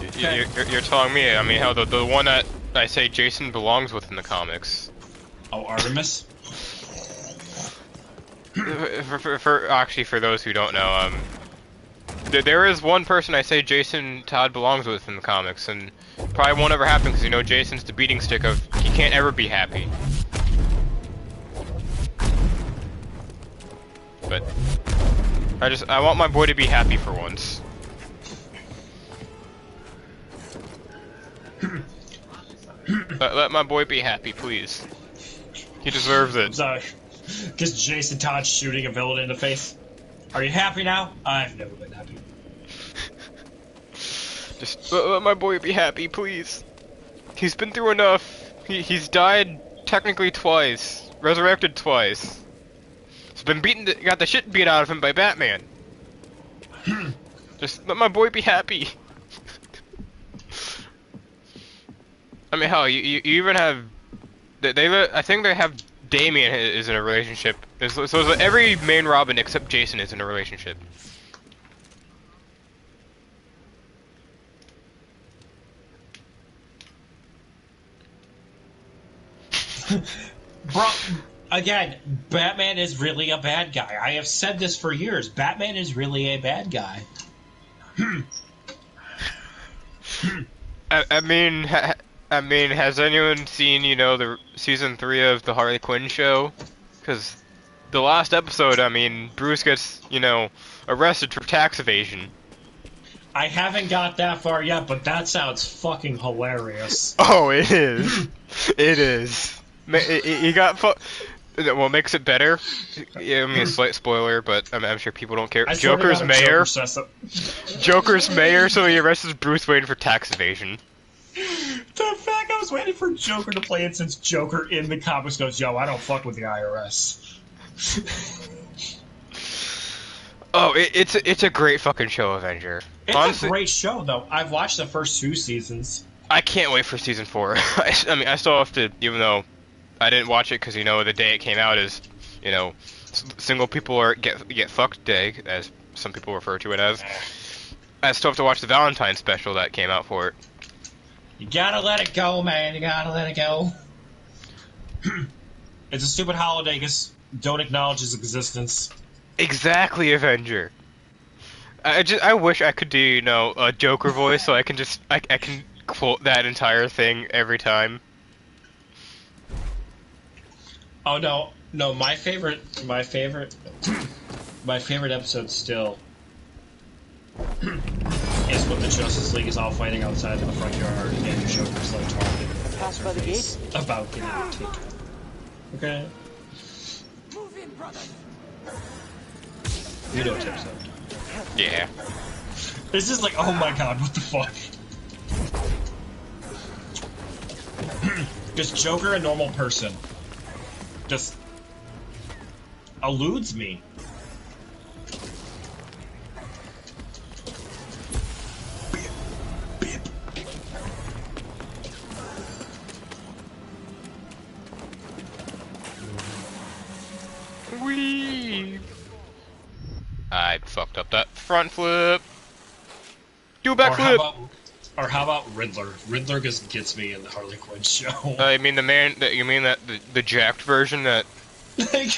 Speaker 1: Okay. You're telling me? I mean, how the one that I say Jason belongs with in the comics.
Speaker 2: Oh, Artemis.
Speaker 1: For those who don't know, There is one person I say Jason Todd belongs with in the comics, and probably won't ever happen because, you know, Jason's the beating stick of he can't ever be happy. But I want my boy to be happy for once. Let my boy be happy, please. He deserves it.
Speaker 2: I'm sorry. Because Jason Todd's shooting a villain in the face. Are you happy now? I've never been happy.
Speaker 1: Just let my boy be happy, please. He's been through enough. He's died technically twice, resurrected twice. He's been got the shit beat out of him by Batman. Just let my boy be happy. I mean, hell, you even have I think they have Damian is in a relationship. So every main Robin except Jason is in a relationship.
Speaker 2: Bro, again, Batman is really a bad guy. I have said this for years. Batman is really a bad guy.
Speaker 1: I mean, has anyone seen, you know, the season 3 of the Harley Quinn show? Because the last episode, I mean, Bruce gets, you know, arrested for tax evasion.
Speaker 2: I haven't got that far yet, but that sounds fucking hilarious.
Speaker 1: Oh, it is. It is. He got what makes it better? Yeah, I mean, a slight spoiler, but I'm sure people don't care. Joker's mayor. Joker's mayor, so he arrests Bruce Wayne for tax evasion.
Speaker 2: The fact I was waiting for Joker to play it since Joker in the comics goes, yo, I don't fuck with the IRS.
Speaker 1: Oh, it's a great fucking show, Avenger.
Speaker 2: It's
Speaker 1: Honestly,
Speaker 2: a great show, though. I've watched the first 2 seasons.
Speaker 1: I can't wait for season 4. I mean, I still have to, even though I didn't watch it because, you know, the day it came out is, you know, single people are get fucked day, as some people refer to it as. I still have to watch the Valentine special that came out for it.
Speaker 2: You gotta let it go, man. You gotta let it go. It's a stupid holiday because don't acknowledge its existence.
Speaker 1: Exactly, Avenger. I wish I could do, you know, a Joker voice so I can just I can quote that entire thing every time.
Speaker 2: Oh no, my favorite episode still is when the Justice League is all fighting outside in the front yard and Joker's like talking
Speaker 3: Pass by the gate
Speaker 2: about getting a ticket. Okay.
Speaker 4: Move in, brother.
Speaker 2: You know what episode.
Speaker 1: Yeah.
Speaker 2: It's just like, oh my god, what the fuck? Just Joker, a normal person, just eludes me.
Speaker 1: Whee! I fucked up that front flip. Do a backflip.
Speaker 2: Or how about Riddler? Riddler just gets me in the Harley Quinn show.
Speaker 1: You mean the jacked version that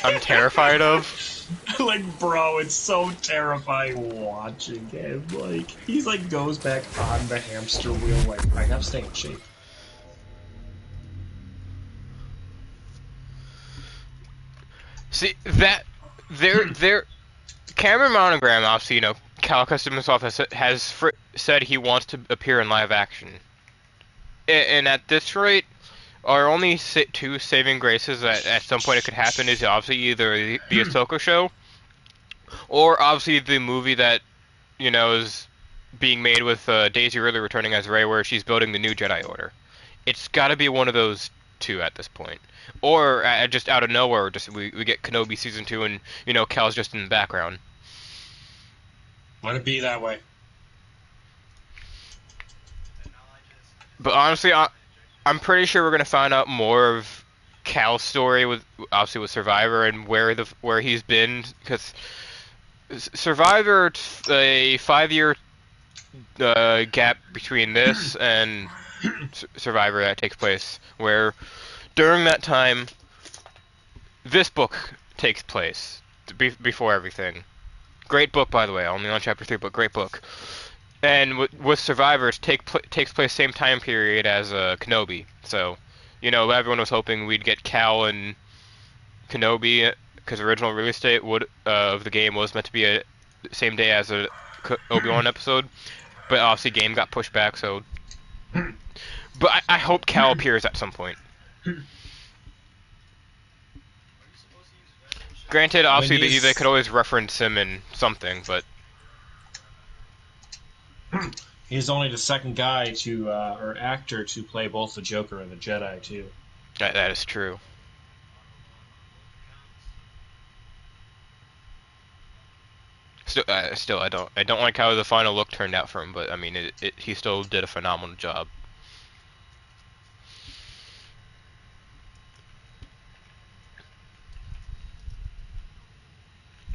Speaker 1: I'm terrified of?
Speaker 2: Like, bro, it's so terrifying watching him. Like, he's like goes back on the hamster wheel. Like, I gotta stay in shape.
Speaker 1: See that there Cameron Monogram, obviously, you know, Cal Custom himself has said he wants to appear in live action. And at this rate, our only 2 saving graces that at some point it could happen is obviously either the Ahsoka show, or obviously the movie that, you know, is being made with Daisy Ridley returning as Rey, where she's building the new Jedi Order. It's got to be one of those 2 at this point. Or just out of nowhere, just we get Kenobi season 2 and, you know, Cal's just in the background.
Speaker 2: Let it be that way.
Speaker 1: But honestly, I'm pretty sure we're gonna find out more of Cal's story with Survivor and where he's been, because Survivor, a 5-year gap between this and Survivor that takes place, where during that time this book takes place before everything. Great book, by the way. Only on chapter 3, but great book. And with Survivors, takes place same time period as Kenobi. So, you know, everyone was hoping we'd get Cal and Kenobi, because original release date of the game was meant to be a same day as a Obi-Wan episode, but obviously game got pushed back. So, but I hope Cal appears at some point. Granted,
Speaker 2: I mean,
Speaker 1: obviously they could always reference him in something, but
Speaker 2: he's only the second guy to or actor to play both the Joker and the Jedi too.
Speaker 1: that is true. Still, I don't like how the final look turned out for him, but I mean, he still did a phenomenal job.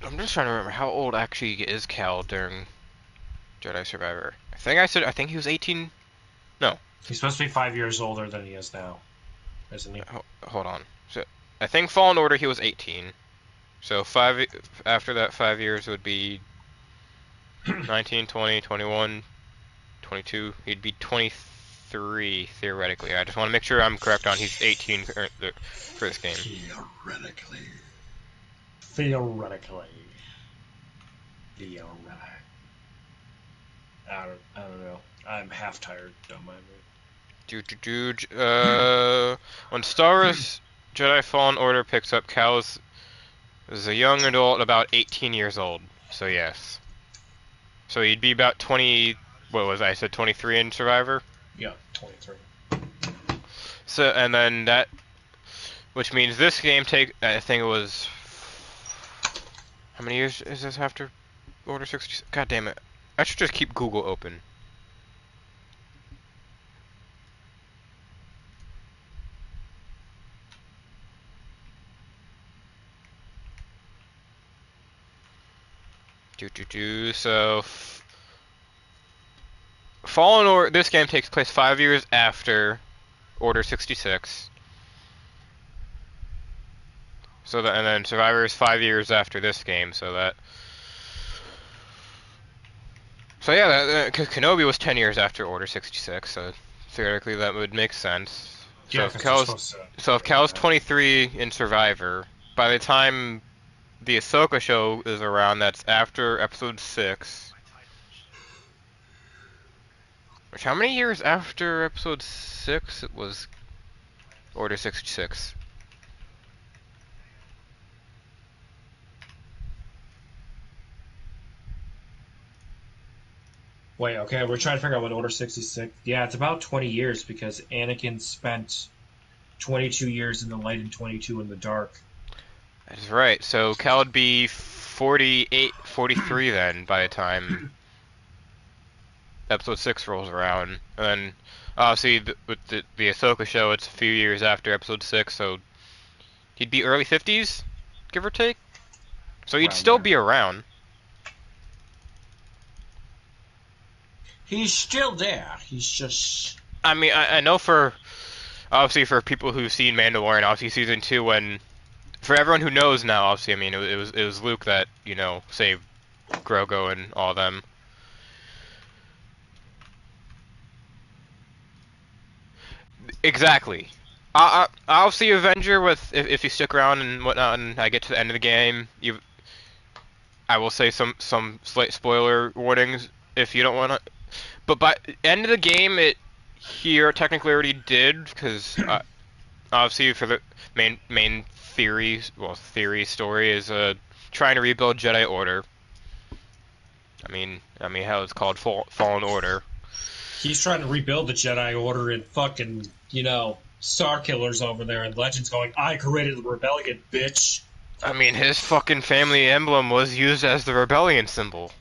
Speaker 1: I'm just trying to remember how old actually is Cal during Jedi Survivor. I think he was 18. No,
Speaker 2: he's supposed to be 5 years older than he is now, isn't he?
Speaker 1: Hold on. So I think Fallen Order he was 18. So after that 5 years would be 19, 20, 21, 22. He'd be 23 theoretically. I just want to make sure I'm correct on he's 18 for this game.
Speaker 2: Theoretically. I don't know. I'm half tired. Don't mind me.
Speaker 1: When Star Wars Jedi Fallen Order picks up, Cal is a young adult, about 18 years old. So yes. So he'd be about 20. What was I said? 23 in Survivor.
Speaker 2: Yeah, 23.
Speaker 1: So and then that, which means this game I think it was. How many years is this after Order 60? God damn it! I should just keep Google open. So Fallen Order. This game takes place 5 years after Order 66. So and then Survivor is 5 years after this game. So yeah, because Kenobi was 10 years after Order 66. So theoretically that would make sense.
Speaker 2: Yeah,
Speaker 1: so if Cal's 23 in Survivor, by the time the Ahsoka show is around, that's after Episode 6. Which, how many years after Episode 6 it was Order 66?
Speaker 2: Wait, okay, we're trying to figure out what Order 66... Yeah, it's about 20 years, because Anakin spent 22 years in the light and 22 in the dark.
Speaker 1: That's right, so Cal would be 48, 43 then, by the time Episode 6 rolls around. And then, obviously, with the Ahsoka show, it's a few years after Episode 6, so he'd be early 50s, give or take? So he'd still be around.
Speaker 2: He's still there. He's just...
Speaker 1: I mean, I know obviously for people who've seen Mandalorian, obviously Season 2, when... For everyone who knows now, obviously, I mean, it was Luke that, you know, saved Grogu and all them. Exactly. I'll see Avenger if you stick around and whatnot, and I get to the end of the game. I will say some slight spoiler warnings if you don't want to. But by the end of the game, he technically already did, because obviously for the main theory story is trying to rebuild Jedi Order. I mean how it's called Fallen Order.
Speaker 2: He's trying to rebuild the Jedi Order, and fucking, you know, Starkiller's over there, and Legend's going, I created the rebellion, bitch.
Speaker 1: I mean, his fucking family emblem was used as the rebellion symbol.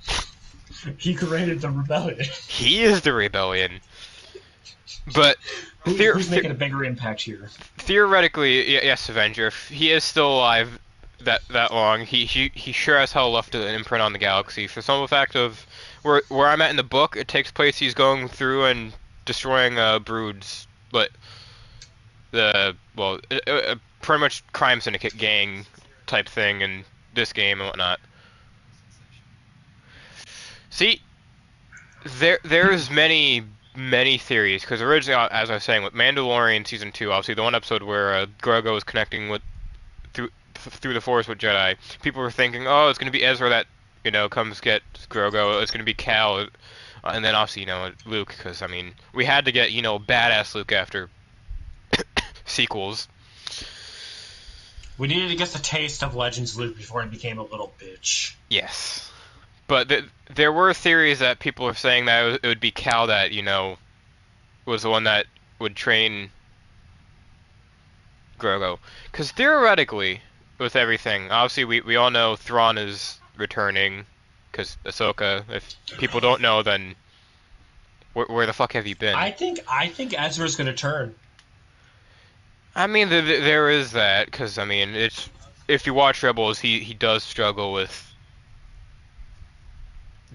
Speaker 2: He created the rebellion.
Speaker 1: He is the rebellion. But
Speaker 2: who's making a bigger impact here?
Speaker 1: Theoretically, yes, Avenger. If he is still alive that long, he sure as hell left an imprint on the galaxy. For some fact of where I'm at in the book, it takes place he's going through and destroying broods, but pretty much crime syndicate gang type thing in this game and whatnot. See, there's many theories because originally, as I was saying, with Mandalorian season 2, obviously the one episode where Grogu was connecting with through the Force with Jedi, people were thinking, oh, it's gonna be Ezra that comes get Grogu. It's gonna be Cal, and then obviously Luke, because I mean we had to get badass Luke after sequels.
Speaker 2: We needed to get the taste of Legends Luke before he became a little bitch.
Speaker 1: Yes. But there were theories that people were saying that it would be Cal that, was the one that would train Grogu. Because theoretically, with everything, obviously we all know Thrawn is returning, because Ahsoka, if people don't know, then where the fuck have you been?
Speaker 2: I think Ezra's gonna turn.
Speaker 1: I mean, there is that, because, I mean, if you watch Rebels, he does struggle with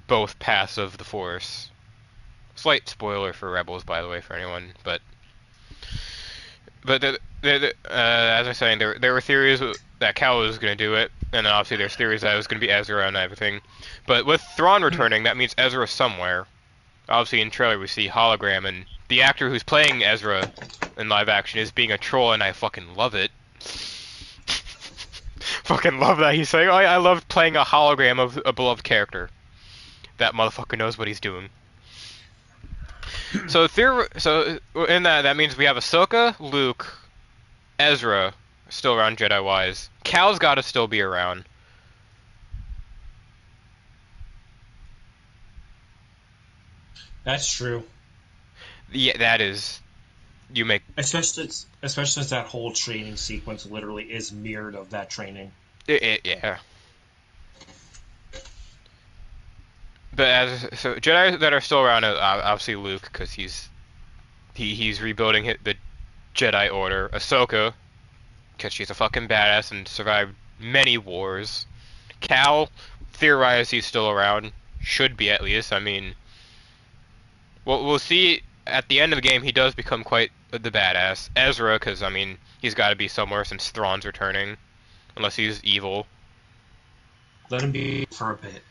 Speaker 1: both paths of the Force. Slight spoiler for Rebels, by the way, for anyone, but as I was saying, there were theories that Cal was going to do it, and obviously there's theories that it was going to be Ezra and everything. But with Thrawn returning, that means Ezra's somewhere. Obviously, in the trailer we see hologram, and the actor who's playing Ezra in live action is being a troll, and I fucking love it. Fucking love that. He's saying, oh, I love playing a hologram of a beloved character. That motherfucker knows what he's doing. So in that means we have Ahsoka, Luke, Ezra still around Jedi-wise. Cal's got to still be around.
Speaker 2: That's true.
Speaker 1: Yeah, that is. You make
Speaker 2: especially since that whole training sequence literally is mirrored of that training.
Speaker 1: Yeah. But so Jedi that are still around, obviously Luke, because he's rebuilding the Jedi Order. Ahsoka, because she's a fucking badass and survived many wars. Cal, theorized he's still around, should be at least. I mean, we'll see at the end of the game. He does become quite the badass. Ezra, because I mean he's got to be somewhere since Thrawn's returning, unless he's evil.
Speaker 2: Let him be for a bit.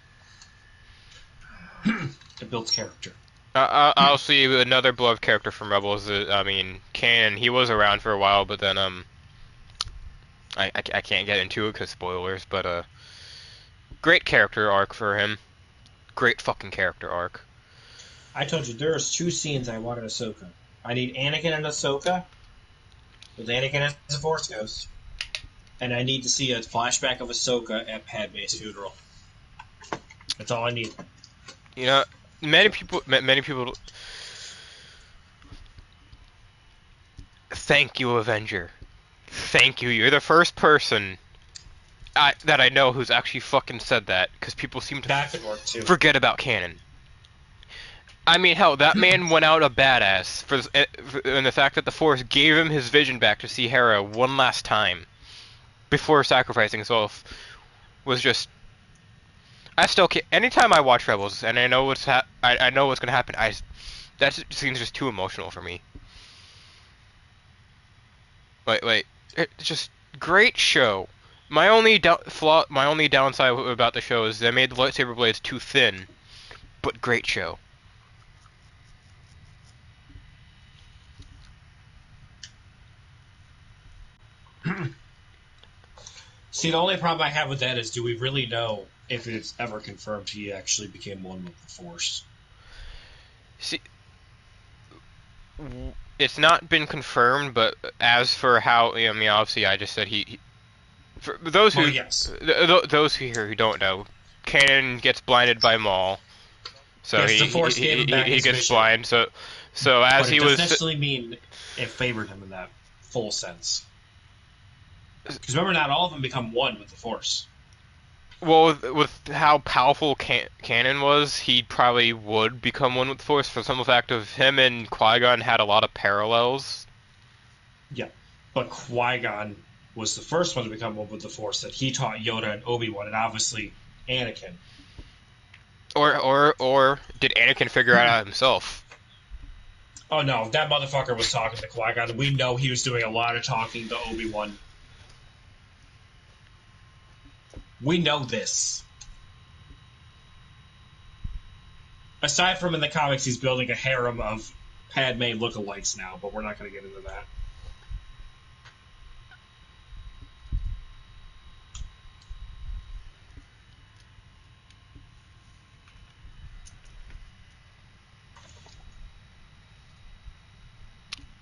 Speaker 2: It builds character.
Speaker 1: I'll see another beloved character from Rebels. I mean, Kanan. He was around for a while, but then I can't get into it because spoilers. But great character arc for him. Great fucking character arc.
Speaker 2: I told you there's 2 scenes I wanted Ahsoka. I need Anakin and Ahsoka, with Anakin as a Force Ghost, and I need to see a flashback of Ahsoka at Padme's funeral. That's all I need.
Speaker 1: You know, many people. Thank you, Avenger. Thank you. You're the first person that I know who's actually fucking said that, because people seem to forget about canon. I mean, hell, that man went out a badass and the fact that the Force gave him his vision back to see Hera one last time before sacrificing himself was just. I still can't. Anytime I watch Rebels and I know I know what's gonna happen, that seems just too emotional for me. It's just great show. My only downside about the show is they made the lightsaber blades too thin, but great show.
Speaker 2: See, the only problem I have with that is, do we really know if it's ever confirmed he actually became one with the Force?
Speaker 1: See, it's not been confirmed, but as for how, I mean, obviously, I just said he for those who those who don't know, Kanan gets blinded by Maul, so
Speaker 2: yes,
Speaker 1: he gets
Speaker 2: vision.
Speaker 1: blind. So as
Speaker 2: but
Speaker 1: he
Speaker 2: it
Speaker 1: was,
Speaker 2: doesn't necessarily mean it favored him in that full sense. Because remember, not all of them become one with the Force.
Speaker 1: Well, with how powerful Kanan was, he probably would become one with the Force for some fact of him and Qui-Gon had a lot of parallels.
Speaker 2: Yeah, but Qui-Gon was the first one to become one with the Force, that he taught Yoda and Obi-Wan, and obviously Anakin.
Speaker 1: Or did Anakin figure it out himself?
Speaker 2: Oh no, that motherfucker was talking to Qui-Gon, and we know he was doing a lot of talking to Obi-Wan. We know this. Aside from in the comics, he's building a harem of Padme lookalikes now, but we're not going to get into that.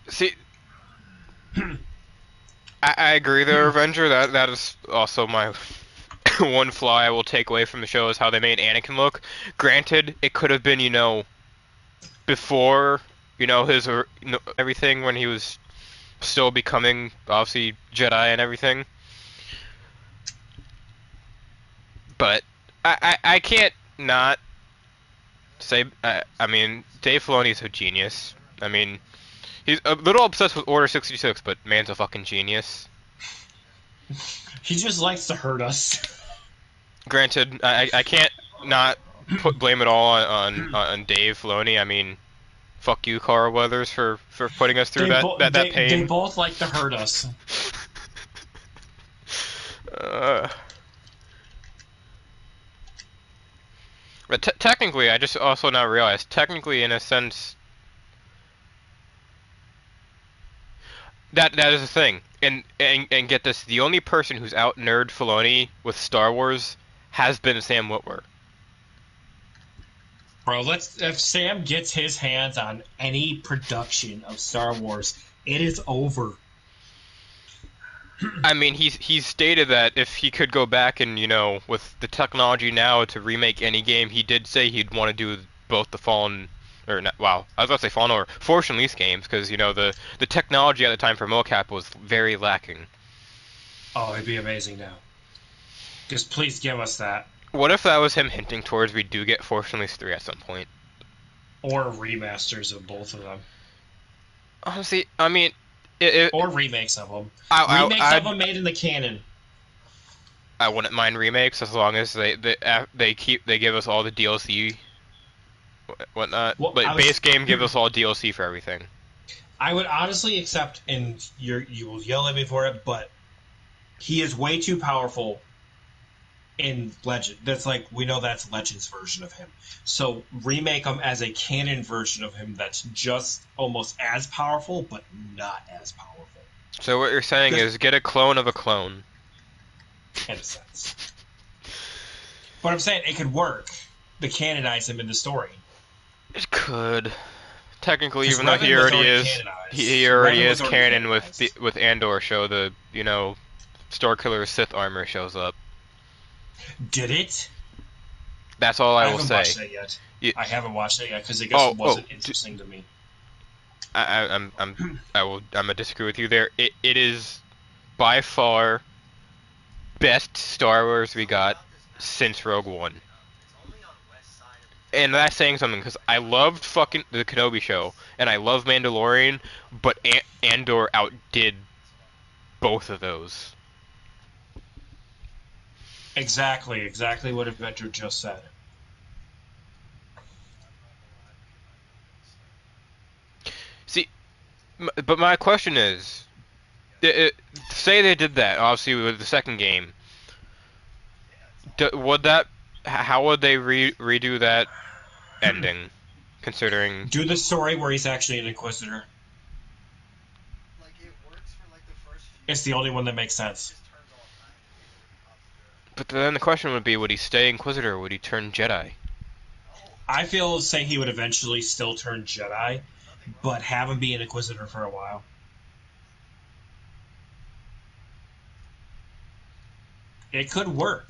Speaker 1: See, I agree there, Avenger. That is also my one flaw I will take away from the show is how they made Anakin look. Granted, it could have been, before, his everything when he was still becoming obviously Jedi and everything. But I can't not say I mean Dave Filoni's a genius. I mean he's a little obsessed with Order 66, but man's a fucking genius.
Speaker 2: He just likes to hurt us.
Speaker 1: Granted, I can't not blame it all on Dave Filoni. I mean, fuck you, Carl Weathers, for putting us through that pain.
Speaker 2: They both like to hurt us.
Speaker 1: But technically, I just also now realized, technically, in a sense, that is a thing. And get this, the only person who's out nerd Filoni with Star Wars has been Sam Witwer.
Speaker 2: Bro, if Sam gets his hands on any production of Star Wars, it is over.
Speaker 1: I mean, he's stated that if he could go back and, with the technology now to remake any game, he did say he'd want to do both the Fallen, or not, wow, I was about to say Fallen or Force Unleashed games, because, the technology at the time for mocap was very lacking.
Speaker 2: Oh, it'd be amazing now. Just please give us that.
Speaker 1: What if that was him hinting towards we do get Force Unleashed 3 at some point?
Speaker 2: Or remasters of both of them.
Speaker 1: Honestly, I mean...
Speaker 2: or remakes of them. Remakes of them made in the canon.
Speaker 1: I wouldn't mind remakes as long as they give us all the DLC, whatnot. Well, but base game give us all DLC for everything.
Speaker 2: I would honestly accept, and you will yell at me for it, but he is way too powerful in Legend. That's like, we know that's Legend's version of him. So remake him as a canon version of him that's just almost as powerful, but not as powerful.
Speaker 1: So what you're saying is get a clone of a clone.
Speaker 2: In a sense. But I'm saying it could work to canonize him in the story.
Speaker 1: It could. Technically, even though he already is canon with Andor show, the, Star Killer Sith armor shows up.
Speaker 2: Did it?
Speaker 1: That's all I will say.
Speaker 2: I haven't watched it yet. I haven't watched it yet because it wasn't interesting to me.
Speaker 1: I'm gonna disagree with you there. It is by far best Star Wars we got since Rogue One. And that's saying something, because I loved fucking the Kenobi show, and I love Mandalorian, but Andor outdid both of those.
Speaker 2: Exactly what Avenger just said.
Speaker 1: See, but my question is, say they did that, obviously with the second game, how would they redo that ending, considering...
Speaker 2: Do the story where he's actually an Inquisitor. It's the only one that makes sense.
Speaker 1: But then the question would be, would he stay Inquisitor or would he turn Jedi?
Speaker 2: I feel say he would eventually still turn Jedi, but have him be an Inquisitor for a while. It could work.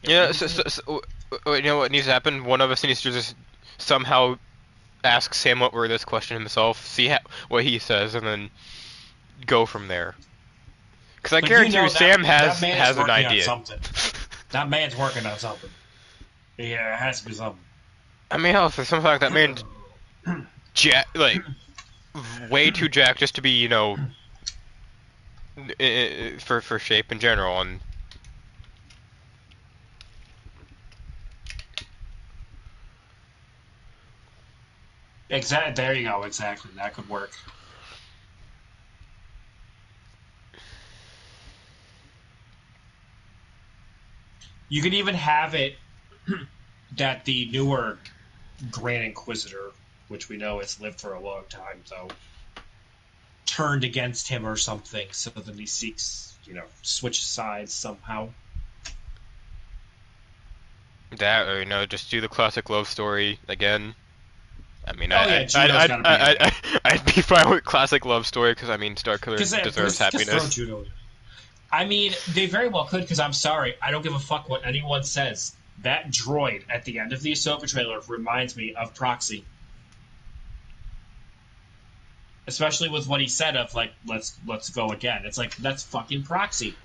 Speaker 1: Yeah, so, you know what needs to happen? One of us needs to just somehow ask Sam Witwer this question himself, see what he says, and then go from there. Because I guarantee you, Sam has an idea.
Speaker 2: That man's working on something. Yeah, it has to be something.
Speaker 1: I mean, hell, for something like that man's way too jacked just to be, for shape in general, and...
Speaker 2: Exactly. There you go. Exactly. That could work. You could even have it that the newer Grand Inquisitor, which we know has lived for a long time, though, turned against him or something, so then he seeks, switch sides somehow.
Speaker 1: That, or just do the classic love story again. I mean,
Speaker 2: Juno's gotta be in there.
Speaker 1: I'd be fine with classic love story because I mean, Starkiller deserves
Speaker 2: Just
Speaker 1: happiness.
Speaker 2: throw Juno in. I mean, they very well could, because I'm sorry, I don't give a fuck what anyone says. That droid at the end of the Ahsoka trailer reminds me of Proxy. Especially with what he said of, like, let's go again. It's like, that's fucking Proxy.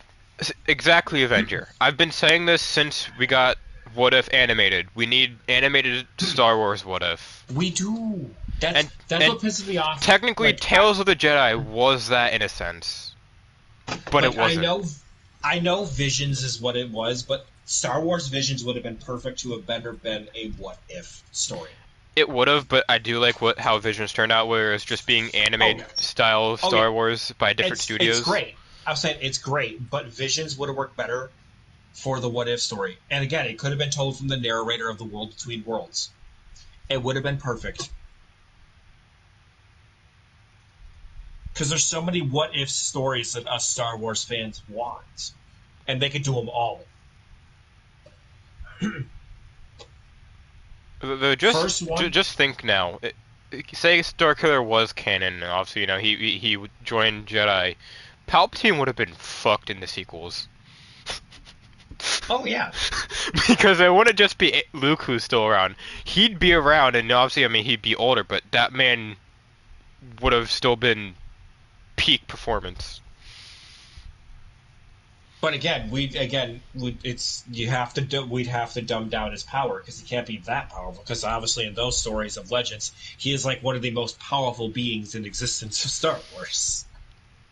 Speaker 1: Exactly, Avenger. I've been saying this since we got What If animated. We need animated Star Wars What If.
Speaker 2: We do. That's what pisses me off.
Speaker 1: Technically,
Speaker 2: like,
Speaker 1: Tales of the Jedi was that in a sense, but it wasn't.
Speaker 2: I know Visions is what it was, but Star Wars Visions would have been perfect to have better been a What If story.
Speaker 1: It would have, but I do like how Visions turned out, where it's just being animated style Star Wars by different studios.
Speaker 2: It's great. I was saying it's great, but Visions would have worked better for the What If story. And again, it could have been told from the narrator of The World Between Worlds. It would have been perfect. Because there's so many What If stories that us Star Wars fans want. And they could do them all.
Speaker 1: Just think now. Say Starkiller was canon, and obviously, he joined Jedi. Palpatine would have been fucked in the sequels.
Speaker 2: Oh, yeah.
Speaker 1: Because it wouldn't just be Luke who's still around. He'd be around, and obviously, I mean, he'd be older, but that man would have still been peak performance.
Speaker 2: But again, we'd have to dumb down his power, because he can't be that powerful. Because obviously, in those stories of Legends, he is like one of the most powerful beings in existence of Star Wars.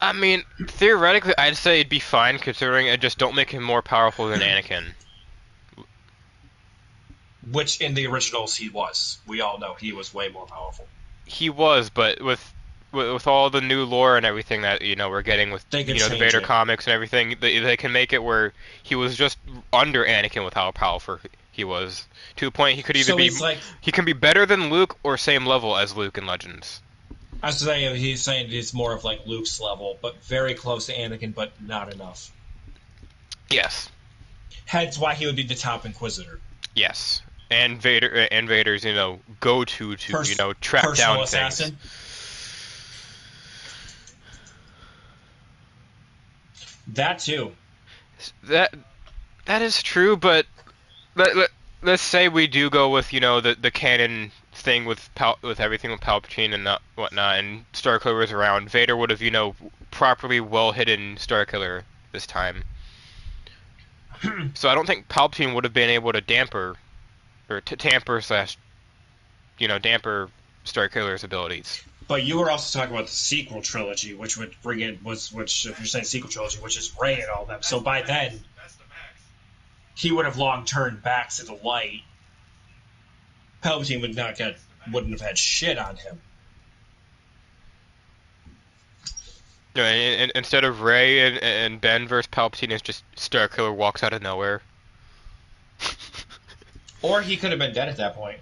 Speaker 1: I mean, theoretically, I'd say it'd be fine, considering it just don't make him more powerful than Anakin.
Speaker 2: Which, in the originals, he was. We all know he was way more powerful.
Speaker 1: He was, but with all the new lore and everything that we're getting with the Vader comics and everything, they can make it where he was just under Anakin with how powerful he was, to a point he could either he can be better than Luke or same level as Luke in Legends.
Speaker 2: I was saying he's saying it's more of like Luke's level, but very close to Anakin, but not enough.
Speaker 1: Yes.
Speaker 2: Hence why he would be the top Inquisitor.
Speaker 1: Yes, and Vader's go-to track down
Speaker 2: assassin.
Speaker 1: Things.
Speaker 2: That too.
Speaker 1: That is true, but let's say we do go with the canon thing with everything with Palpatine and whatnot, and Starkiller was around. Vader would have properly well hidden Starkiller this time. So I don't think Palpatine would have been able to damper Starkiller's abilities.
Speaker 2: But you were also talking about the sequel trilogy, which would bring in which if you're saying sequel trilogy, which is Rey and all them. So by then, he would have long turned back to the light. Palpatine wouldn't have had shit on him.
Speaker 1: And instead of Rey and Ben versus Palpatine, it's just Starkiller walks out of nowhere.
Speaker 2: Or he could have been dead at that point.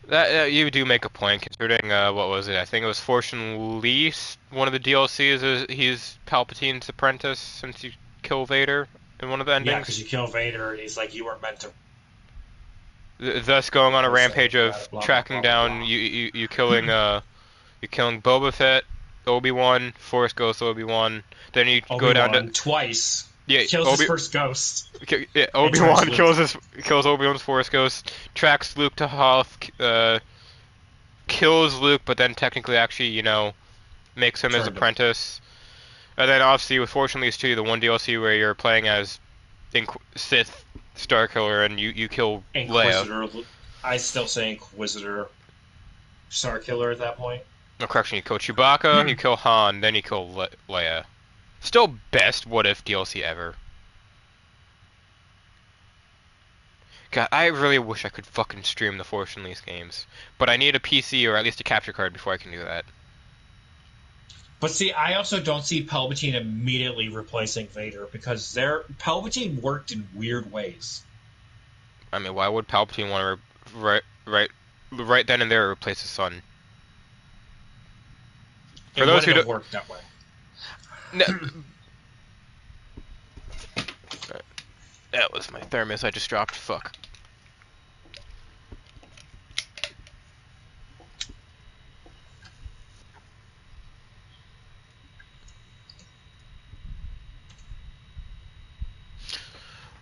Speaker 1: That you do make a point, considering what was it? I think it was Force Unleashed. One of the DLCs is he's Palpatine's apprentice since you kill Vader in one of the endings.
Speaker 2: Yeah, because you kill Vader, and he's like, you weren't meant to.
Speaker 1: Thus, going on a rampage of tracking down you killing Boba Fett, Obi-Wan, Force Ghost Obi-Wan. Then you go down to
Speaker 2: twice.
Speaker 1: Yeah,
Speaker 2: kills his first ghost.
Speaker 1: Yeah, Obi-Wan kills Obi-Wan's Force Ghost, tracks Luke to Hoth, kills Luke, but then technically actually, makes him his apprentice. And then obviously with Force Unleashed 2, the one DLC where you're playing as Sith Starkiller and you kill
Speaker 2: Inquisitor.
Speaker 1: Leia.
Speaker 2: I still say Inquisitor Starkiller at that point.
Speaker 1: No, correction, you kill Chewbacca, you kill Han, then you kill Leia. Still best What If DLC ever. God, I really wish I could fucking stream the Force Unleashed games. But I need a PC or at least a capture card before I can do that.
Speaker 2: But see, I also don't see Palpatine immediately replacing Vader because Palpatine worked in weird ways.
Speaker 1: I mean, why would Palpatine want to right then and there replace his son? For
Speaker 2: It
Speaker 1: those who
Speaker 2: wouldn't have
Speaker 1: don't,
Speaker 2: worked that way.
Speaker 1: no, that was my thermos I just dropped. Fuck.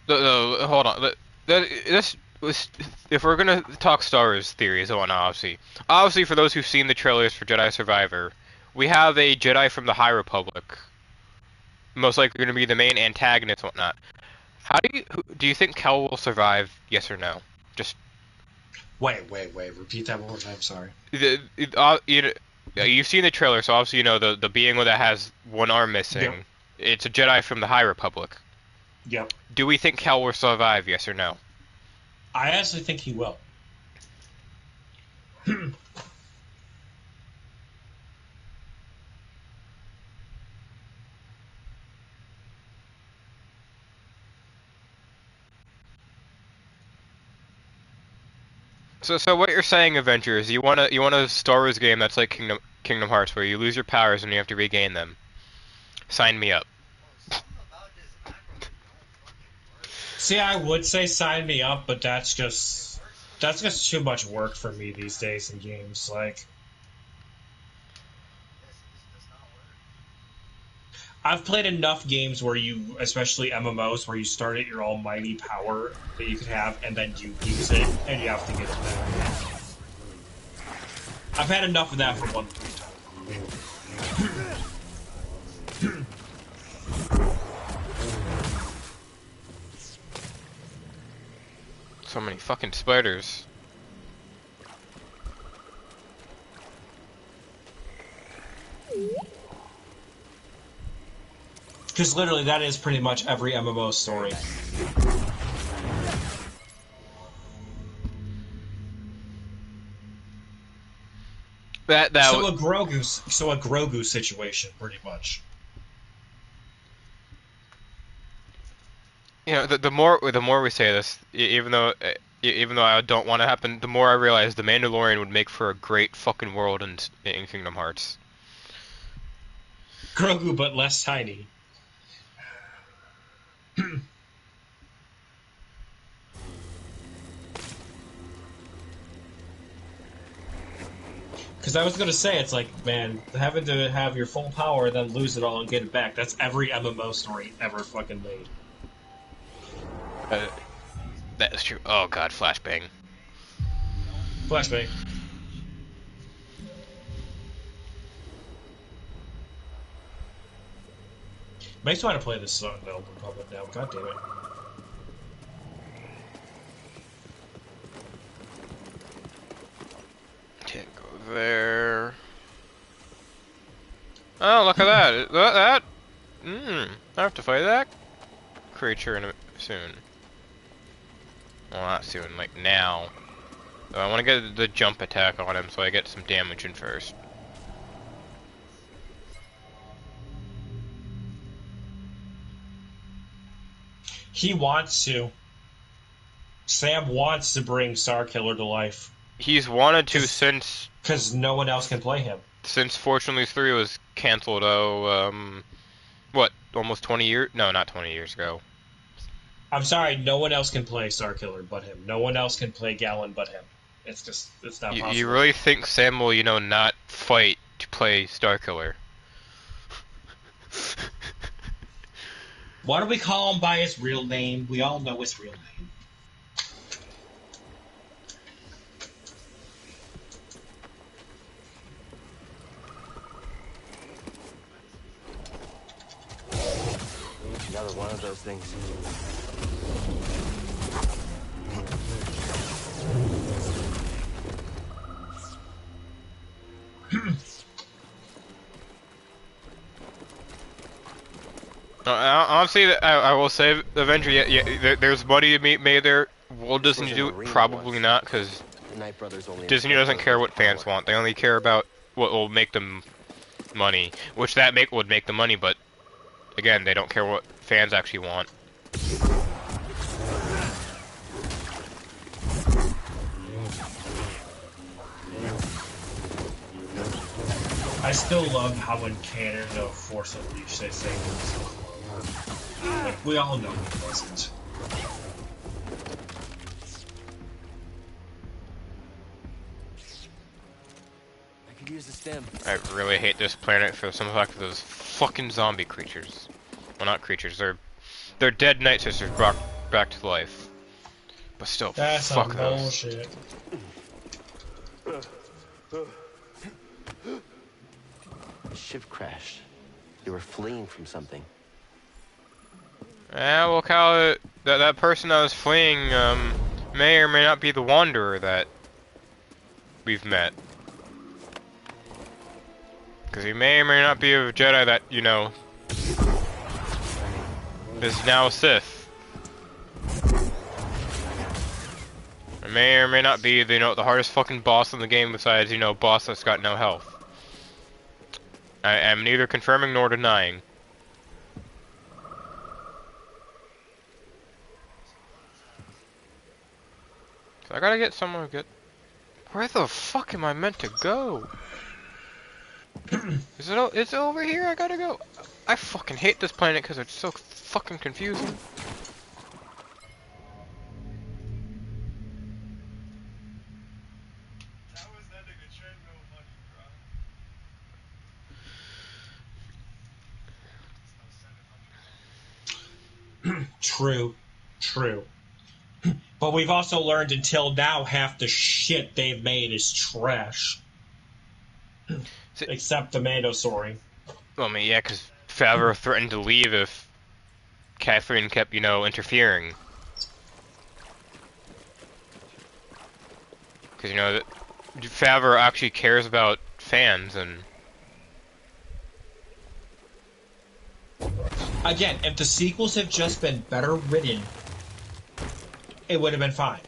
Speaker 1: No, hold on. This was, if we're gonna talk Star Wars theories, obviously for those who've seen the trailers for Jedi Survivor, we have a Jedi from the High Republic, most likely going to be the main antagonist, and whatnot. Do you think Kel will survive? Yes or no? Just
Speaker 2: Wait. Repeat that one more time. Sorry.
Speaker 1: you've seen the trailer, so obviously you know the being that has one arm missing.
Speaker 2: Yep.
Speaker 1: It's a Jedi from the High Republic.
Speaker 2: Yep.
Speaker 1: Do we think Kel will survive? Yes or no?
Speaker 2: I actually think he will.
Speaker 1: So what you're saying, Avengers, you want a Star Wars game that's like Kingdom Hearts, where you lose your powers and you have to regain them. Sign me up.
Speaker 2: See, I would say sign me up, but that's just too much work for me these days in games. Like, I've played enough games where you, especially MMOs, where you start at your almighty power that you can have, and then you use it, and you have to get it back. I've had enough of that for one time.
Speaker 1: So many fucking spiders.
Speaker 2: Because literally, that is pretty much every MMO story. So a Grogu situation, pretty much.
Speaker 1: You know, the more we say this, even though I don't want to happen, the more I realize the Mandalorian would make for a great fucking world in Kingdom Hearts.
Speaker 2: Grogu, but less tiny. Because I was going to say, it's like, man, having to have your full power and then lose it all and get it back, that's every MMO story ever fucking made.
Speaker 1: That is true. Oh god, flashbang.
Speaker 2: Flashbang. Makes me want to play this song in the open public now. God damn it.
Speaker 1: Can't go there. Oh, look at that. I have to fight that creature soon. Well, not soon, like now. So I want to get the jump attack on him so I get some damage in first.
Speaker 2: He wants to. Sam wants to bring Starkiller to life.
Speaker 1: He's wanted to since...
Speaker 2: Because no one else can play him.
Speaker 1: Since Fortunately 3 was cancelled, what, almost 20 years? No, not 20 years ago.
Speaker 2: I'm sorry, no one else can play Starkiller but him. No one else can play Galen but him. It's not possible.
Speaker 1: You really think Sam will, not fight to play Starkiller?
Speaker 2: Why don't we call him by his real name? We all know his real name.
Speaker 3: Another one of those things.
Speaker 1: Honestly, I will say, Avenger, yeah, there's money to be made there. Will Disney do it? Probably not, because Disney doesn't care what fans want. They only care about what will make them money, which that would make the money, but again, they don't care what fans actually want.
Speaker 2: I still love how in Canada Force Unleashed they say it was so low. Like, we all know it wasn't.
Speaker 3: I could use the stem.
Speaker 1: I really hate this planet for some fact of those fucking zombie creatures. Well, not creatures, they're dead Night Sisters brought back to life. But still,
Speaker 2: That's
Speaker 1: fuck
Speaker 2: some
Speaker 1: those.
Speaker 2: bullshit.
Speaker 3: The ship crashed. They were fleeing from something.
Speaker 1: Yeah, we'll call it that person that was fleeing may or may not be the Wanderer that we've met. Because he may or may not be a Jedi that, you know, is now a Sith. It may or may not be, you know, the hardest fucking boss in the game besides, you know, boss that's got no health. I am neither confirming nor denying. So I gotta get somewhere good. Where the fuck am I meant to go? Is it over here? I gotta go. I fucking hate this planet because it's so fucking confusing.
Speaker 2: True. True. But we've also learned until now half the shit they've made is trash. Except the Mando story.
Speaker 1: Well, I mean, yeah, because Favreau threatened to leave if Catherine kept, you know, interfering. Because, you know, Favreau actually cares about fans, and...
Speaker 2: Again, if the sequels have just been better written, it would have been fine.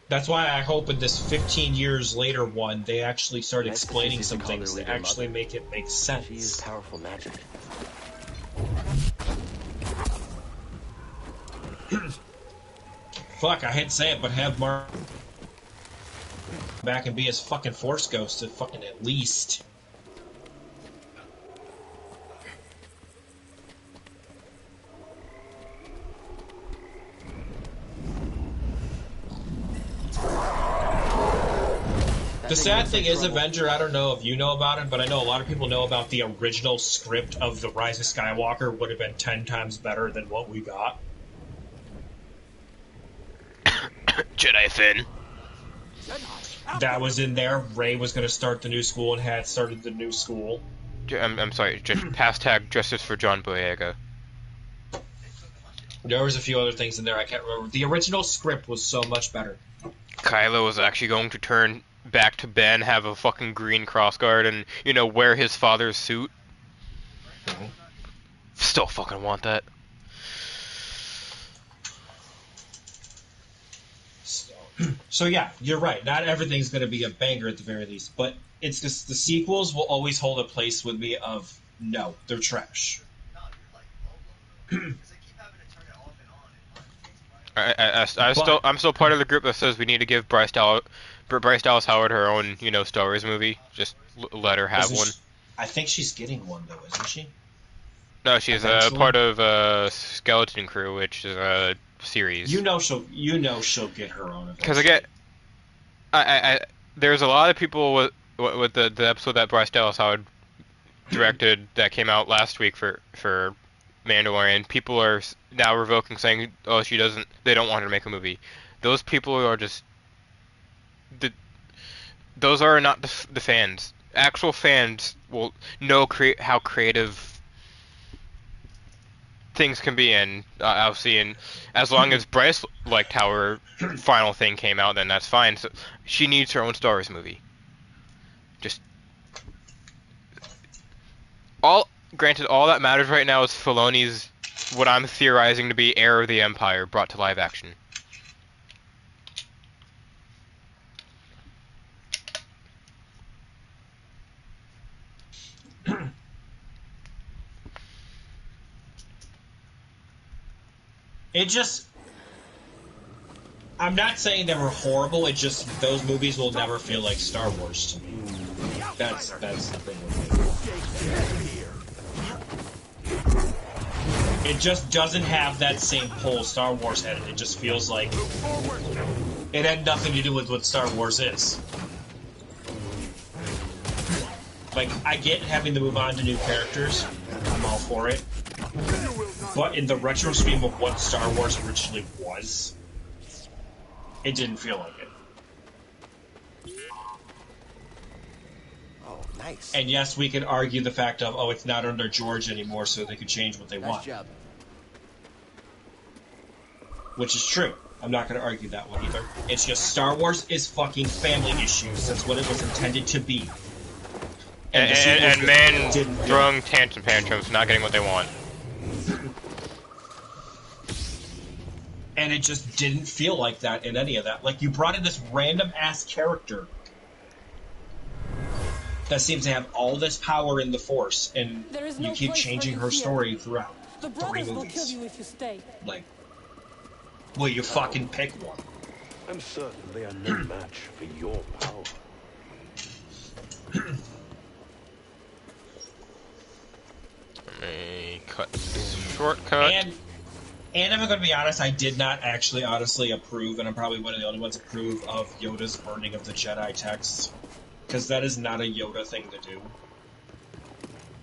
Speaker 2: That's why I hope in this 15 years later one, they actually start explaining some things that actually make it make sense.
Speaker 3: She used powerful magic.
Speaker 2: Fuck, I hate to say it, but have Mark back and be his fucking Force Ghost at least. The sad thing is, Avenger, I don't know if you know about it, but I know a lot of people know about the original script of The Rise of Skywalker would have been 10 times better than what we got.
Speaker 1: Jedi Finn.
Speaker 2: That was in there. Rey was going to start the new school and had started the new school.
Speaker 1: I'm sorry, just hashtag justice for John Boyega.
Speaker 2: There was a few other things in there I can't remember. The original script was so much better.
Speaker 1: Kylo was actually going to turn back to Ben, have a fucking green crossguard, and, you know, wear his father's suit.
Speaker 2: Mm-hmm.
Speaker 1: Still fucking want that.
Speaker 2: So yeah, you're right. Not everything's going to be a banger at the very least, but it's just the sequels will always hold a place with me of no, they're trash.
Speaker 1: I'm still part of the group that says we need to give Bryce Dallas Howard her own, you know, Star Wars movie. Just let her have one.
Speaker 2: I think she's getting one though, isn't she?
Speaker 1: No, she's part of Skeleton Crew, which is a series.
Speaker 2: You know she'll get her own.
Speaker 1: Because there's a lot of people with the episode that Bryce Dallas Howard directed that came out last week for Mandalorian. People are now revoking, saying, "Oh, they don't want her to make a movie." Those people are just those are not the fans. Actual fans will know how creative things can be, and I'll see. And as long as Bryce liked how her final thing came out, then that's fine. So she needs her own Star Wars movie. Granted, all that matters right now is Filoni's, what I'm theorizing to be Heir of the Empire brought to live action.
Speaker 2: It just... I'm not saying they were horrible, it just... Those movies will never feel like Star Wars to me. That's the thing with me. It just doesn't have that same pull Star Wars had. It just feels like... It had nothing to do with what Star Wars is. Like, I get having to move on to new characters. I'm all for it. But in the retro stream of what Star Wars originally was, it didn't feel like it.
Speaker 3: Oh, nice.
Speaker 2: And yes, we can argue the fact of, oh, it's not under George anymore, so they can change what they want.
Speaker 3: Nice job.
Speaker 2: Which is true. I'm not going to argue that one either. It's just Star Wars is fucking family issues. That's what it was intended to be.
Speaker 1: And men throwing tantrums, not getting what they want.
Speaker 2: And it just didn't feel like that in any of that. Like, you brought in this random-ass character that seems to have all this power in the Force, and you keep changing her story throughout
Speaker 11: The
Speaker 2: 3
Speaker 11: brothers will
Speaker 2: movies.
Speaker 11: kill you if you stay.
Speaker 2: Like, will you fucking pick one?
Speaker 10: I'm certain they are no match for your power.
Speaker 1: Let me cut this shortcut.
Speaker 2: And if I'm going to be honest, I did not actually honestly approve, and I'm probably one of the only ones approve of Yoda's burning of the Jedi texts. Because that is not a Yoda thing to do.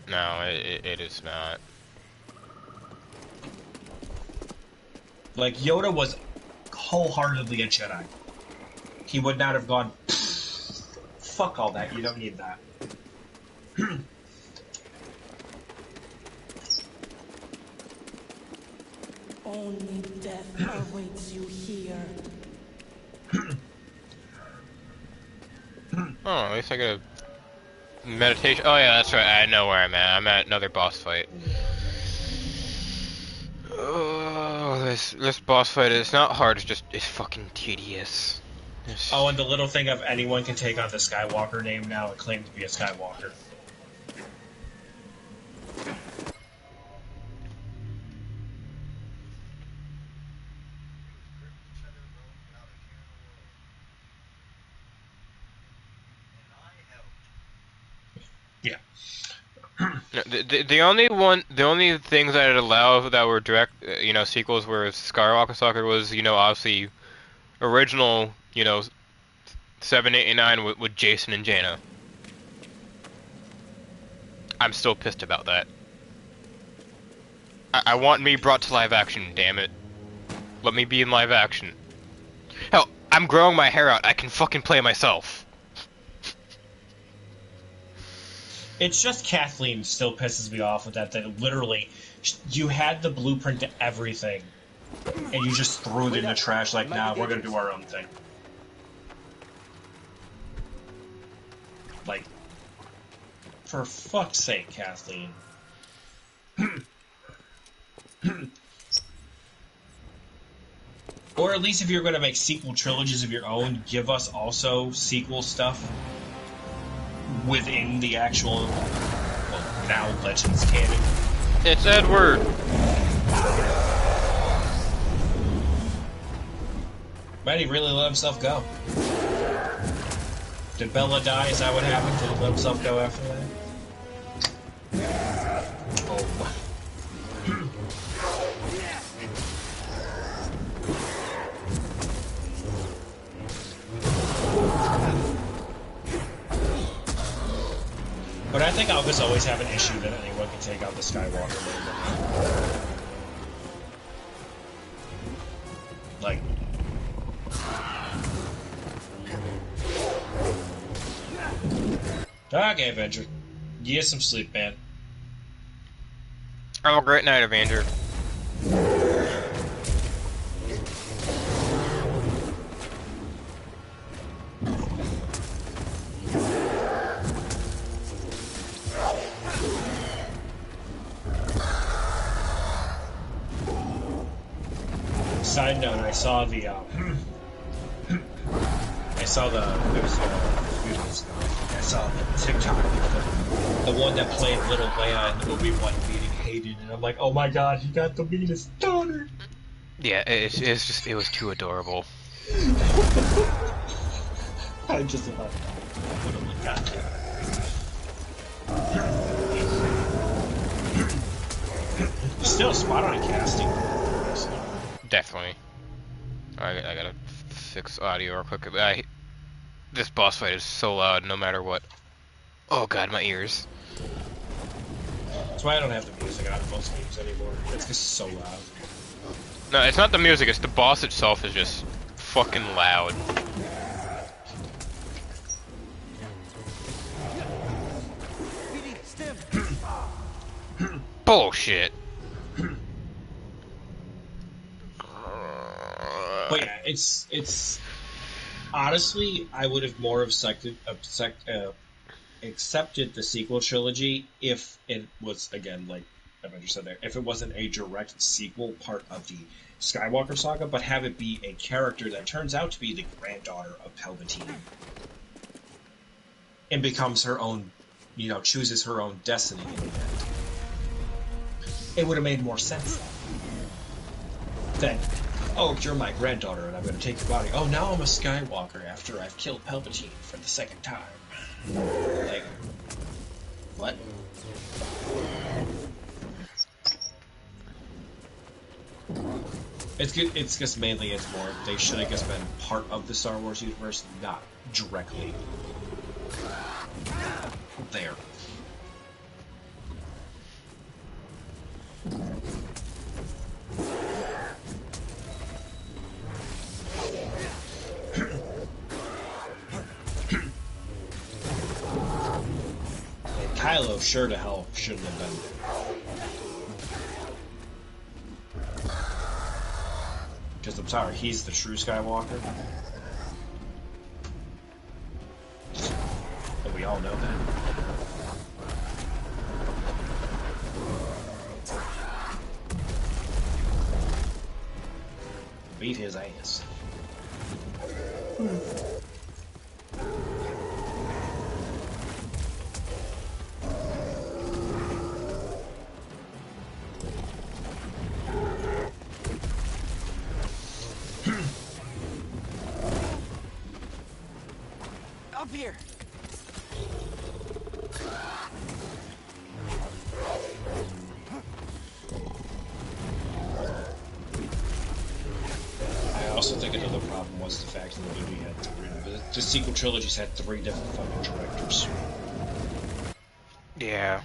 Speaker 1: No, it is not.
Speaker 2: Like, Yoda was wholeheartedly a Jedi. He would not have gone, fuck all that, you don't need that.
Speaker 11: Only death awaits you here.
Speaker 1: Oh, at least I get a meditation. Oh yeah, that's right. I know where I'm at. I'm at another boss fight. Oh, this boss fight is not hard. It's fucking tedious.
Speaker 2: Oh, and the little thing of anyone can take on the Skywalker name now and claim to be a Skywalker. Yeah.
Speaker 1: No, the only things that I'd allow that were direct, sequels were Skywalker Saga was, obviously original, 7, 8, and 9 with Jason and Jaina. I'm still pissed about that. I want me brought to live action, damn it. Let me be in live action. Hell, I'm growing my hair out. I can fucking play myself.
Speaker 2: It's just Kathleen still pisses me off with that literally, you had the blueprint to everything, and you just threw it in the trash like, nah, we're gonna do our own thing. Like, for fuck's sake, Kathleen. Or at least if you're gonna make sequel trilogies of your own, give us also sequel stuff within the actual, well, now Legends canon.
Speaker 1: It's Edward!
Speaker 2: Might he really let himself go? Did Bella die? Is that what happened? Did he let himself go after that? Oh. But I think I'll just always have an issue that anyone can take out the Skywalker movement. Like... Okay, Avenger. Get some sleep, man.
Speaker 1: Have a great night, Avenger.
Speaker 2: Side note, I saw the, there was I saw the TikTok, the one that played Little Leia in the Obi-Wan meeting Hayden, and I'm like, oh my god, he got the meanest daughter!
Speaker 1: Yeah, it's just it was too adorable.
Speaker 2: I just about got there. Still spot on casting.
Speaker 1: Definitely. I gotta fix audio real quick. This boss fight is so loud, no matter what. Oh god, my ears.
Speaker 2: That's why I don't have the music on most games anymore. It's just so loud.
Speaker 1: No, it's not the music, it's the boss itself is just fucking loud. Bullshit.
Speaker 2: But yeah, it's honestly, I would have more accepted the sequel trilogy if it was, again, like Avenger said there, if it wasn't a direct sequel part of the Skywalker saga, but have it be a character that turns out to be the granddaughter of Palpatine and becomes her own, chooses her own destiny in the end. It would have made more sense then. Oh, you're my granddaughter and I'm going to take your body. Oh, now I'm a Skywalker after I've killed Palpatine for the second time. Like, what? It's good. It's just mainly it's more they should have just been part of the Star Wars universe, not directly there. Kylo sure to hell shouldn't have been there. Because I'm sorry, he's the true Skywalker. And we all know that. Beat his ass.
Speaker 3: Up here.
Speaker 2: I also think another problem was the fact that the movie had the sequel trilogies had 3 different fucking directors.
Speaker 1: Yeah.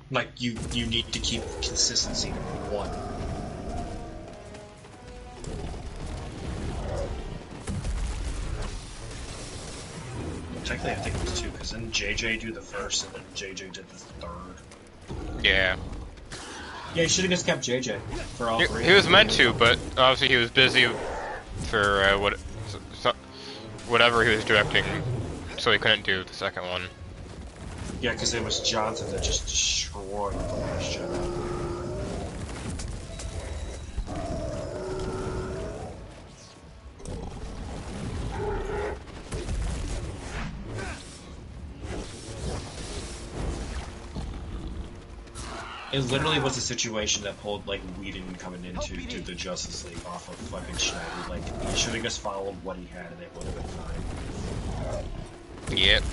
Speaker 2: Like you need to keep consistency with one. Technically, I think it was 2, because then JJ do the first, and then JJ did the third.
Speaker 1: Yeah.
Speaker 2: Yeah, you should have just kept JJ for all 3.
Speaker 1: He was meant to, but obviously he was busy for whatever he was directing, so he couldn't do the second one.
Speaker 2: Yeah, because it was Johnson that just destroyed the Last Jedi. It literally was a situation that pulled, like, Whedon coming into the Justice League off of fucking Schneider. Like, he should have just followed what he had and it would have been fine.
Speaker 1: Yep.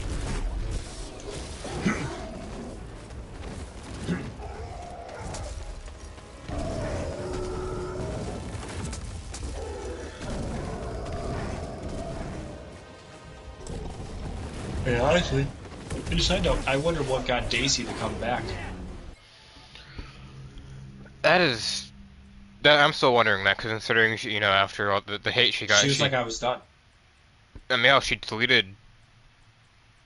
Speaker 2: Yeah, honestly, I just note, I wonder what got Daisy to come back.
Speaker 1: I'm still wondering that, because considering she, after all the hate she got,
Speaker 2: She was like, I was done.
Speaker 1: I mean, she deleted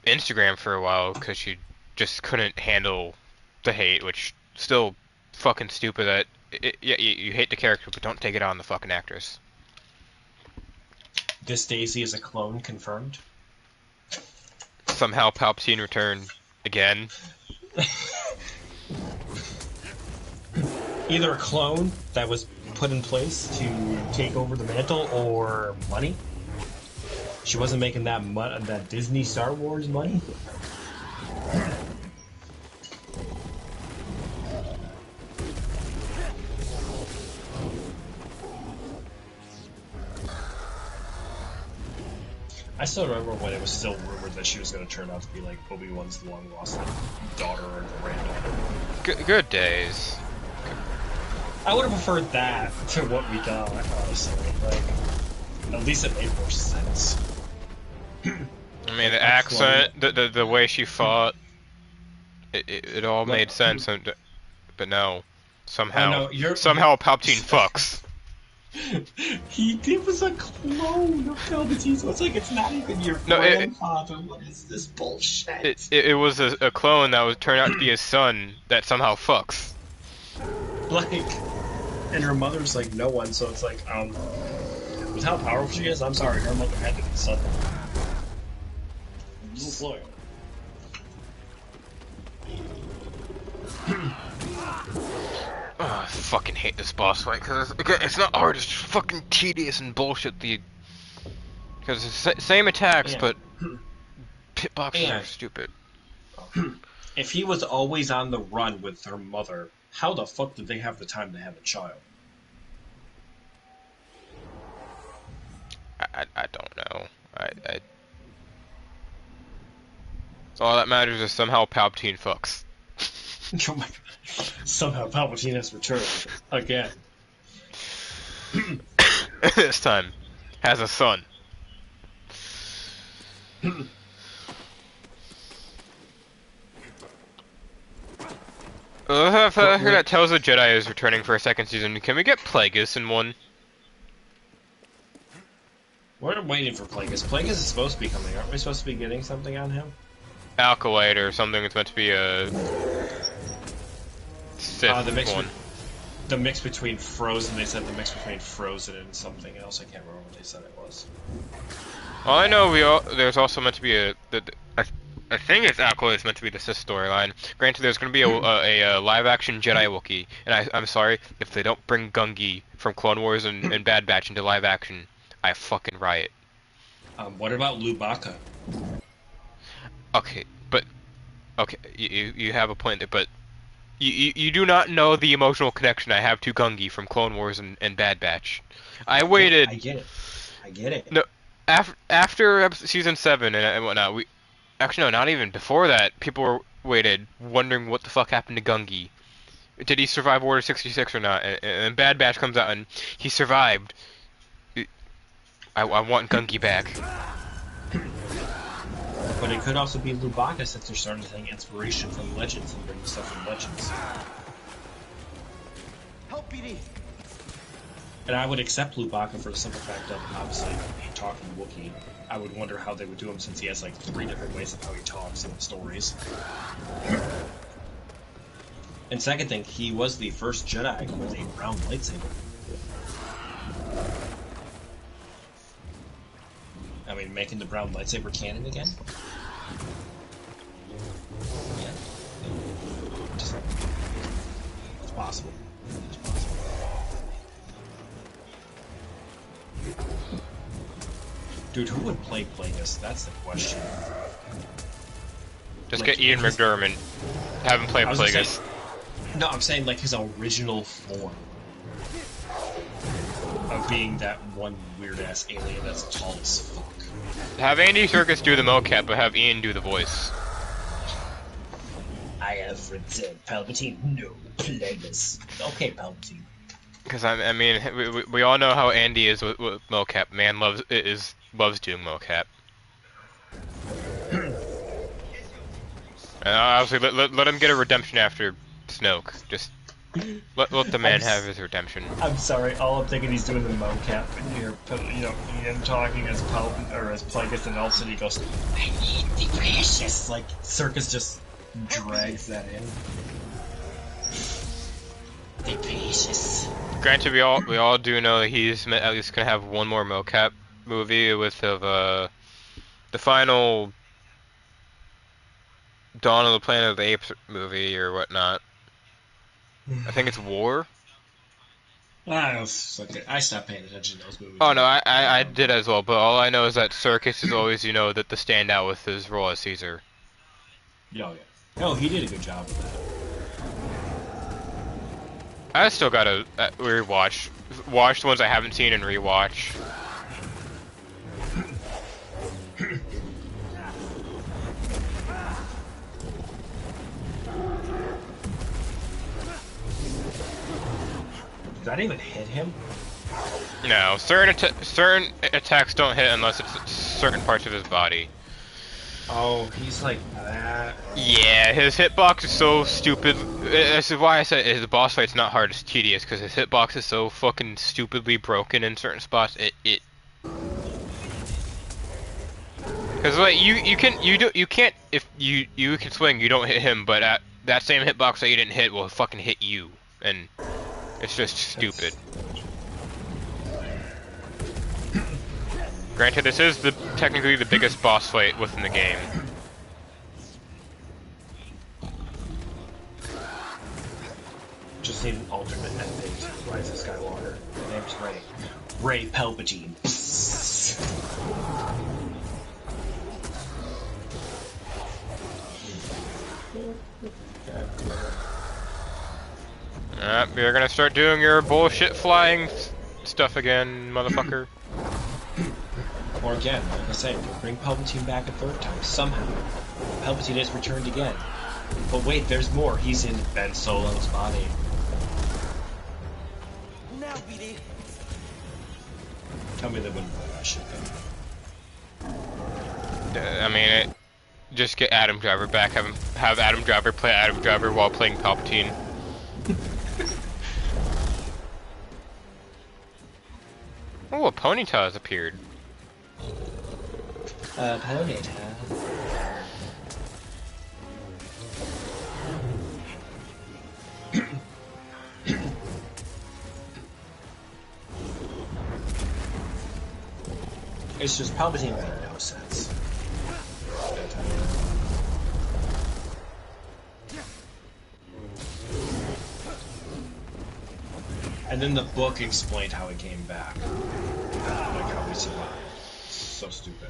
Speaker 1: Instagram for a while because she just couldn't handle the hate, which still fucking stupid. That you hate the character, but don't take it on the fucking actress.
Speaker 2: This Daisy is a clone, confirmed.
Speaker 1: Somehow Palpatine returned again.
Speaker 2: Either a clone that was put in place to take over the mantle, or money. She wasn't making that Disney Star Wars money. I still remember when it was still rumored that she was going to turn out to be like Obi-Wan's long lost daughter or granddaughter.
Speaker 1: Good days.
Speaker 2: I would have preferred that to what we got, honestly. Like, at least it made more sense.
Speaker 1: I mean, the accent, the way she fought, it all made sense. But no, somehow Palpatine fucks.
Speaker 2: He was a clone of Palpatine, so it's like it's not even your grandfather. What is this bullshit?
Speaker 1: It was a clone that was turned out to be his son that somehow fucks.
Speaker 2: Like, and her mother's like no one, so it's like, with how powerful she is, I'm sorry, her mother had to be something. Just look.
Speaker 1: Oh, I fucking hate this boss fight because it's not hard, it's just fucking tedious and bullshit. Because it's the same attacks, but hitboxes are stupid.
Speaker 2: If he was always on the run with her mother, how the fuck did they have the time to have a child?
Speaker 1: I don't know. All that matters is somehow Palpatine fucks.
Speaker 2: Oh my god. Somehow Palpatine has returned. Again.
Speaker 1: This time. Has a son. I heard that Tales of Jedi is returning for a second season. Can we get Plagueis in one?
Speaker 2: We're waiting for Plagueis. Plagueis is supposed to be coming. Aren't we supposed to be getting something on him?
Speaker 1: Alkalite or something. It's meant to be a Sith one.
Speaker 2: The mix between Frozen. They said the mix between Frozen and something else. I can't remember what they said it was.
Speaker 1: All I know, there's also meant to be I think it's Alkalite is meant to be the Sith storyline. Granted, there's going to be a live-action Jedi Wookiee, and I'm sorry if they don't bring Gungi from Clone Wars and Bad Batch into live action. I fucking riot.
Speaker 2: What about Lubaka?
Speaker 1: Okay, you have a point there, but you do not know the emotional connection I have to Gungi from Clone Wars and Bad Batch. I waited.
Speaker 2: I get it.
Speaker 1: No, after season 7 and whatnot, actually no, not even before that. People were waited, wondering what the fuck happened to Gungi. Did he survive Order 66 or not? And Bad Batch comes out and he survived. I want Gungi back.
Speaker 2: But it could also be Lubaka since they're starting to take inspiration from Legends and bring stuff from Legends.
Speaker 3: Help BD.
Speaker 2: And I would accept Lubaka for the simple fact of, obviously, he talking Wookiee. I would wonder how they would do him since he has like 3 different ways of how he talks in the stories. And second thing, he was the first Jedi with a brown lightsaber. I mean, making the brown lightsaber canon again? Yeah. It's possible. It's possible. Dude, who would play Plagueis? That's the question.
Speaker 1: Just get Ian McDermott. Have him play Plagueis.
Speaker 2: No, I'm saying like his original form. Of being that one weird-ass alien that's tall as fuck.
Speaker 1: Have Andy Serkis do the mocap, but have Ian do the voice.
Speaker 2: I have returned, Palpatine. No, Plagueis. Okay, Palpatine.
Speaker 1: Because I mean, we all know how Andy is with mocap. Man loves doing mocap. And obviously, let him get a redemption after Snoke. Just let the man have his redemption.
Speaker 2: I'm sorry, all I'm thinking he's doing the mocap, and you're, Ian talking as Palpatine or as Plagueis, and all of a sudden he goes, "I need the precious." Like Circus just drags that in. The precious.
Speaker 1: Granted, we all do know that he's at least gonna have one more mocap movie with the final Dawn of the Planet of the Apes movie or whatnot. I think it's War.
Speaker 2: Okay. I stopped paying attention to those movies.
Speaker 1: Oh no, I did as well, but all I know is that Serkis is always, the standout with his role as Caesar.
Speaker 2: Yeah. Oh, he did a good job with that.
Speaker 1: I still gotta rewatch. Watch the ones I haven't seen and rewatch.
Speaker 2: that even hit him?
Speaker 1: No, certain attacks don't hit unless it's certain parts of his body.
Speaker 2: Oh, he's like that.
Speaker 1: Yeah, his hitbox is so stupid. This is why I said his boss fight's not hard, it's tedious, because his hitbox is so fucking stupidly broken in certain spots. Because like you can't if you can swing, you don't hit him, but that same hitbox that you didn't hit will fucking hit you, and it's just stupid. Granted, this is technically the biggest boss fight within the game.
Speaker 2: Just need an alternate ending to Rise of Skywalker. My name's Rey. Rey Palpatine.
Speaker 1: You're gonna start doing your bullshit flying stuff again, motherfucker.
Speaker 2: Or again, like I said, you'll bring Palpatine back a third time, somehow. Palpatine has returned again. But wait, there's more. He's in Ben Solo's body. Tell me they wouldn't play that shit then.
Speaker 1: I mean, just get Adam Driver back. Have Adam Driver play Adam Driver while playing Palpatine. Oh, a ponytail has appeared.
Speaker 2: Ponytail. It's just Palpatine made no sense. And then the book explained how he came back. Like how he survived. So stupid.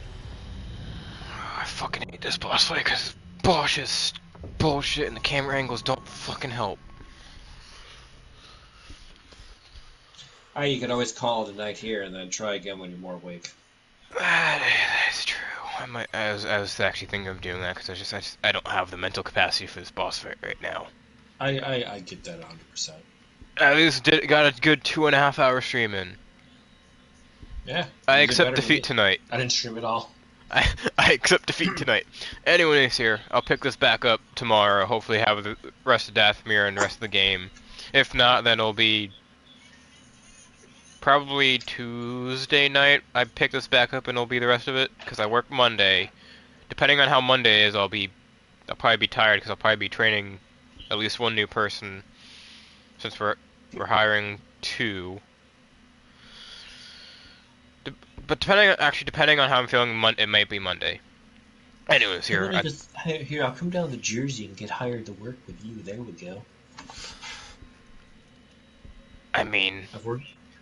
Speaker 1: I fucking hate this boss fight because Bosch is bullshit and the camera angles don't fucking help.
Speaker 2: You can always call it a night here and then try again when you're more awake.
Speaker 1: That's true. I was actually thinking of doing that because I don't have the mental capacity for this boss fight right now.
Speaker 2: I get that 100%.
Speaker 1: I at least got a good 2.5 hour stream in.
Speaker 2: Yeah.
Speaker 1: I accept defeat tonight.
Speaker 2: I didn't stream at all.
Speaker 1: I accept defeat tonight. Anyways, here, I'll pick this back up tomorrow. Hopefully have the rest of Dathomir and the rest of the game. If not, then it'll be probably Tuesday night. I pick this back up and it'll be the rest of it because I work Monday. Depending on how Monday is, I'll probably be tired because I'll probably be training at least one new person since we're hiring 2. But depending on how I'm feeling, it might be Monday. Anyways, here.
Speaker 2: I'll come down to Jersey and get hired to work with you. There we go.
Speaker 1: I mean,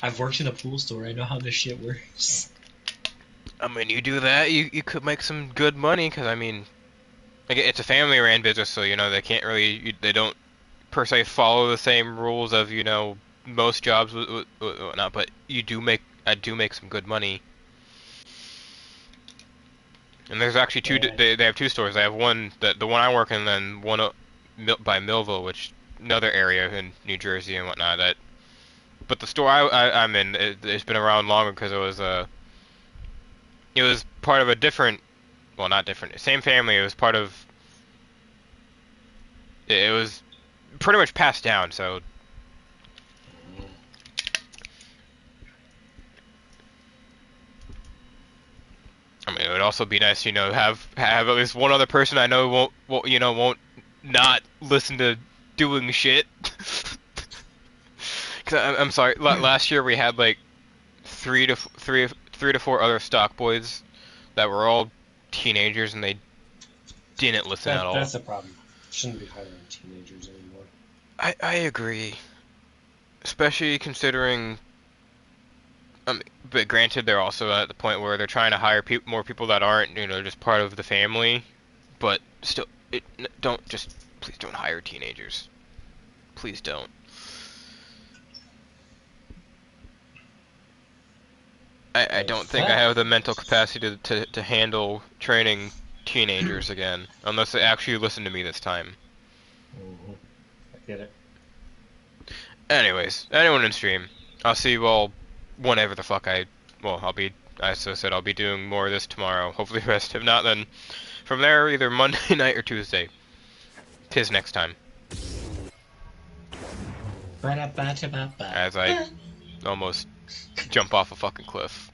Speaker 2: I've worked in a pool store. I know how this shit works.
Speaker 1: I mean, you do that, you could make some good money. Cause I mean, like, it's a family-ran business, so they can't really, they don't per se follow the same rules of most jobs whatnot. But I do make some good money. And there's actually 2. They have 2 stores. They have one the one I work in, and then one by Millville, which another area in New Jersey and whatnot. But the store I'm in, it's been around longer because it was part of a different, well, not different, same family. It was part of. It was pretty much passed down. So. I mean, it would also be nice, have at least one other person I know won't not listen to doing shit. Cause I'm sorry, last year we had like 3 to 4 other stock boys that were all teenagers and they didn't listen at all.
Speaker 2: That's the problem. Shouldn't be hiring teenagers anymore.
Speaker 1: I agree, especially considering. But granted, they're also at the point where they're trying to hire more people that aren't, just part of the family. But still, please don't hire teenagers. Please don't. I don't think I have the mental capacity to handle training teenagers again, unless they actually listen to me this time.
Speaker 2: I get it.
Speaker 1: Anyways, anyone in stream, I'll see you all whenever the fuck I'll be, as I said, I'll be doing more of this tomorrow. Hopefully rest. If not, then from there, either Monday night or Tuesday. Tis next time. As I almost jump off a fucking cliff.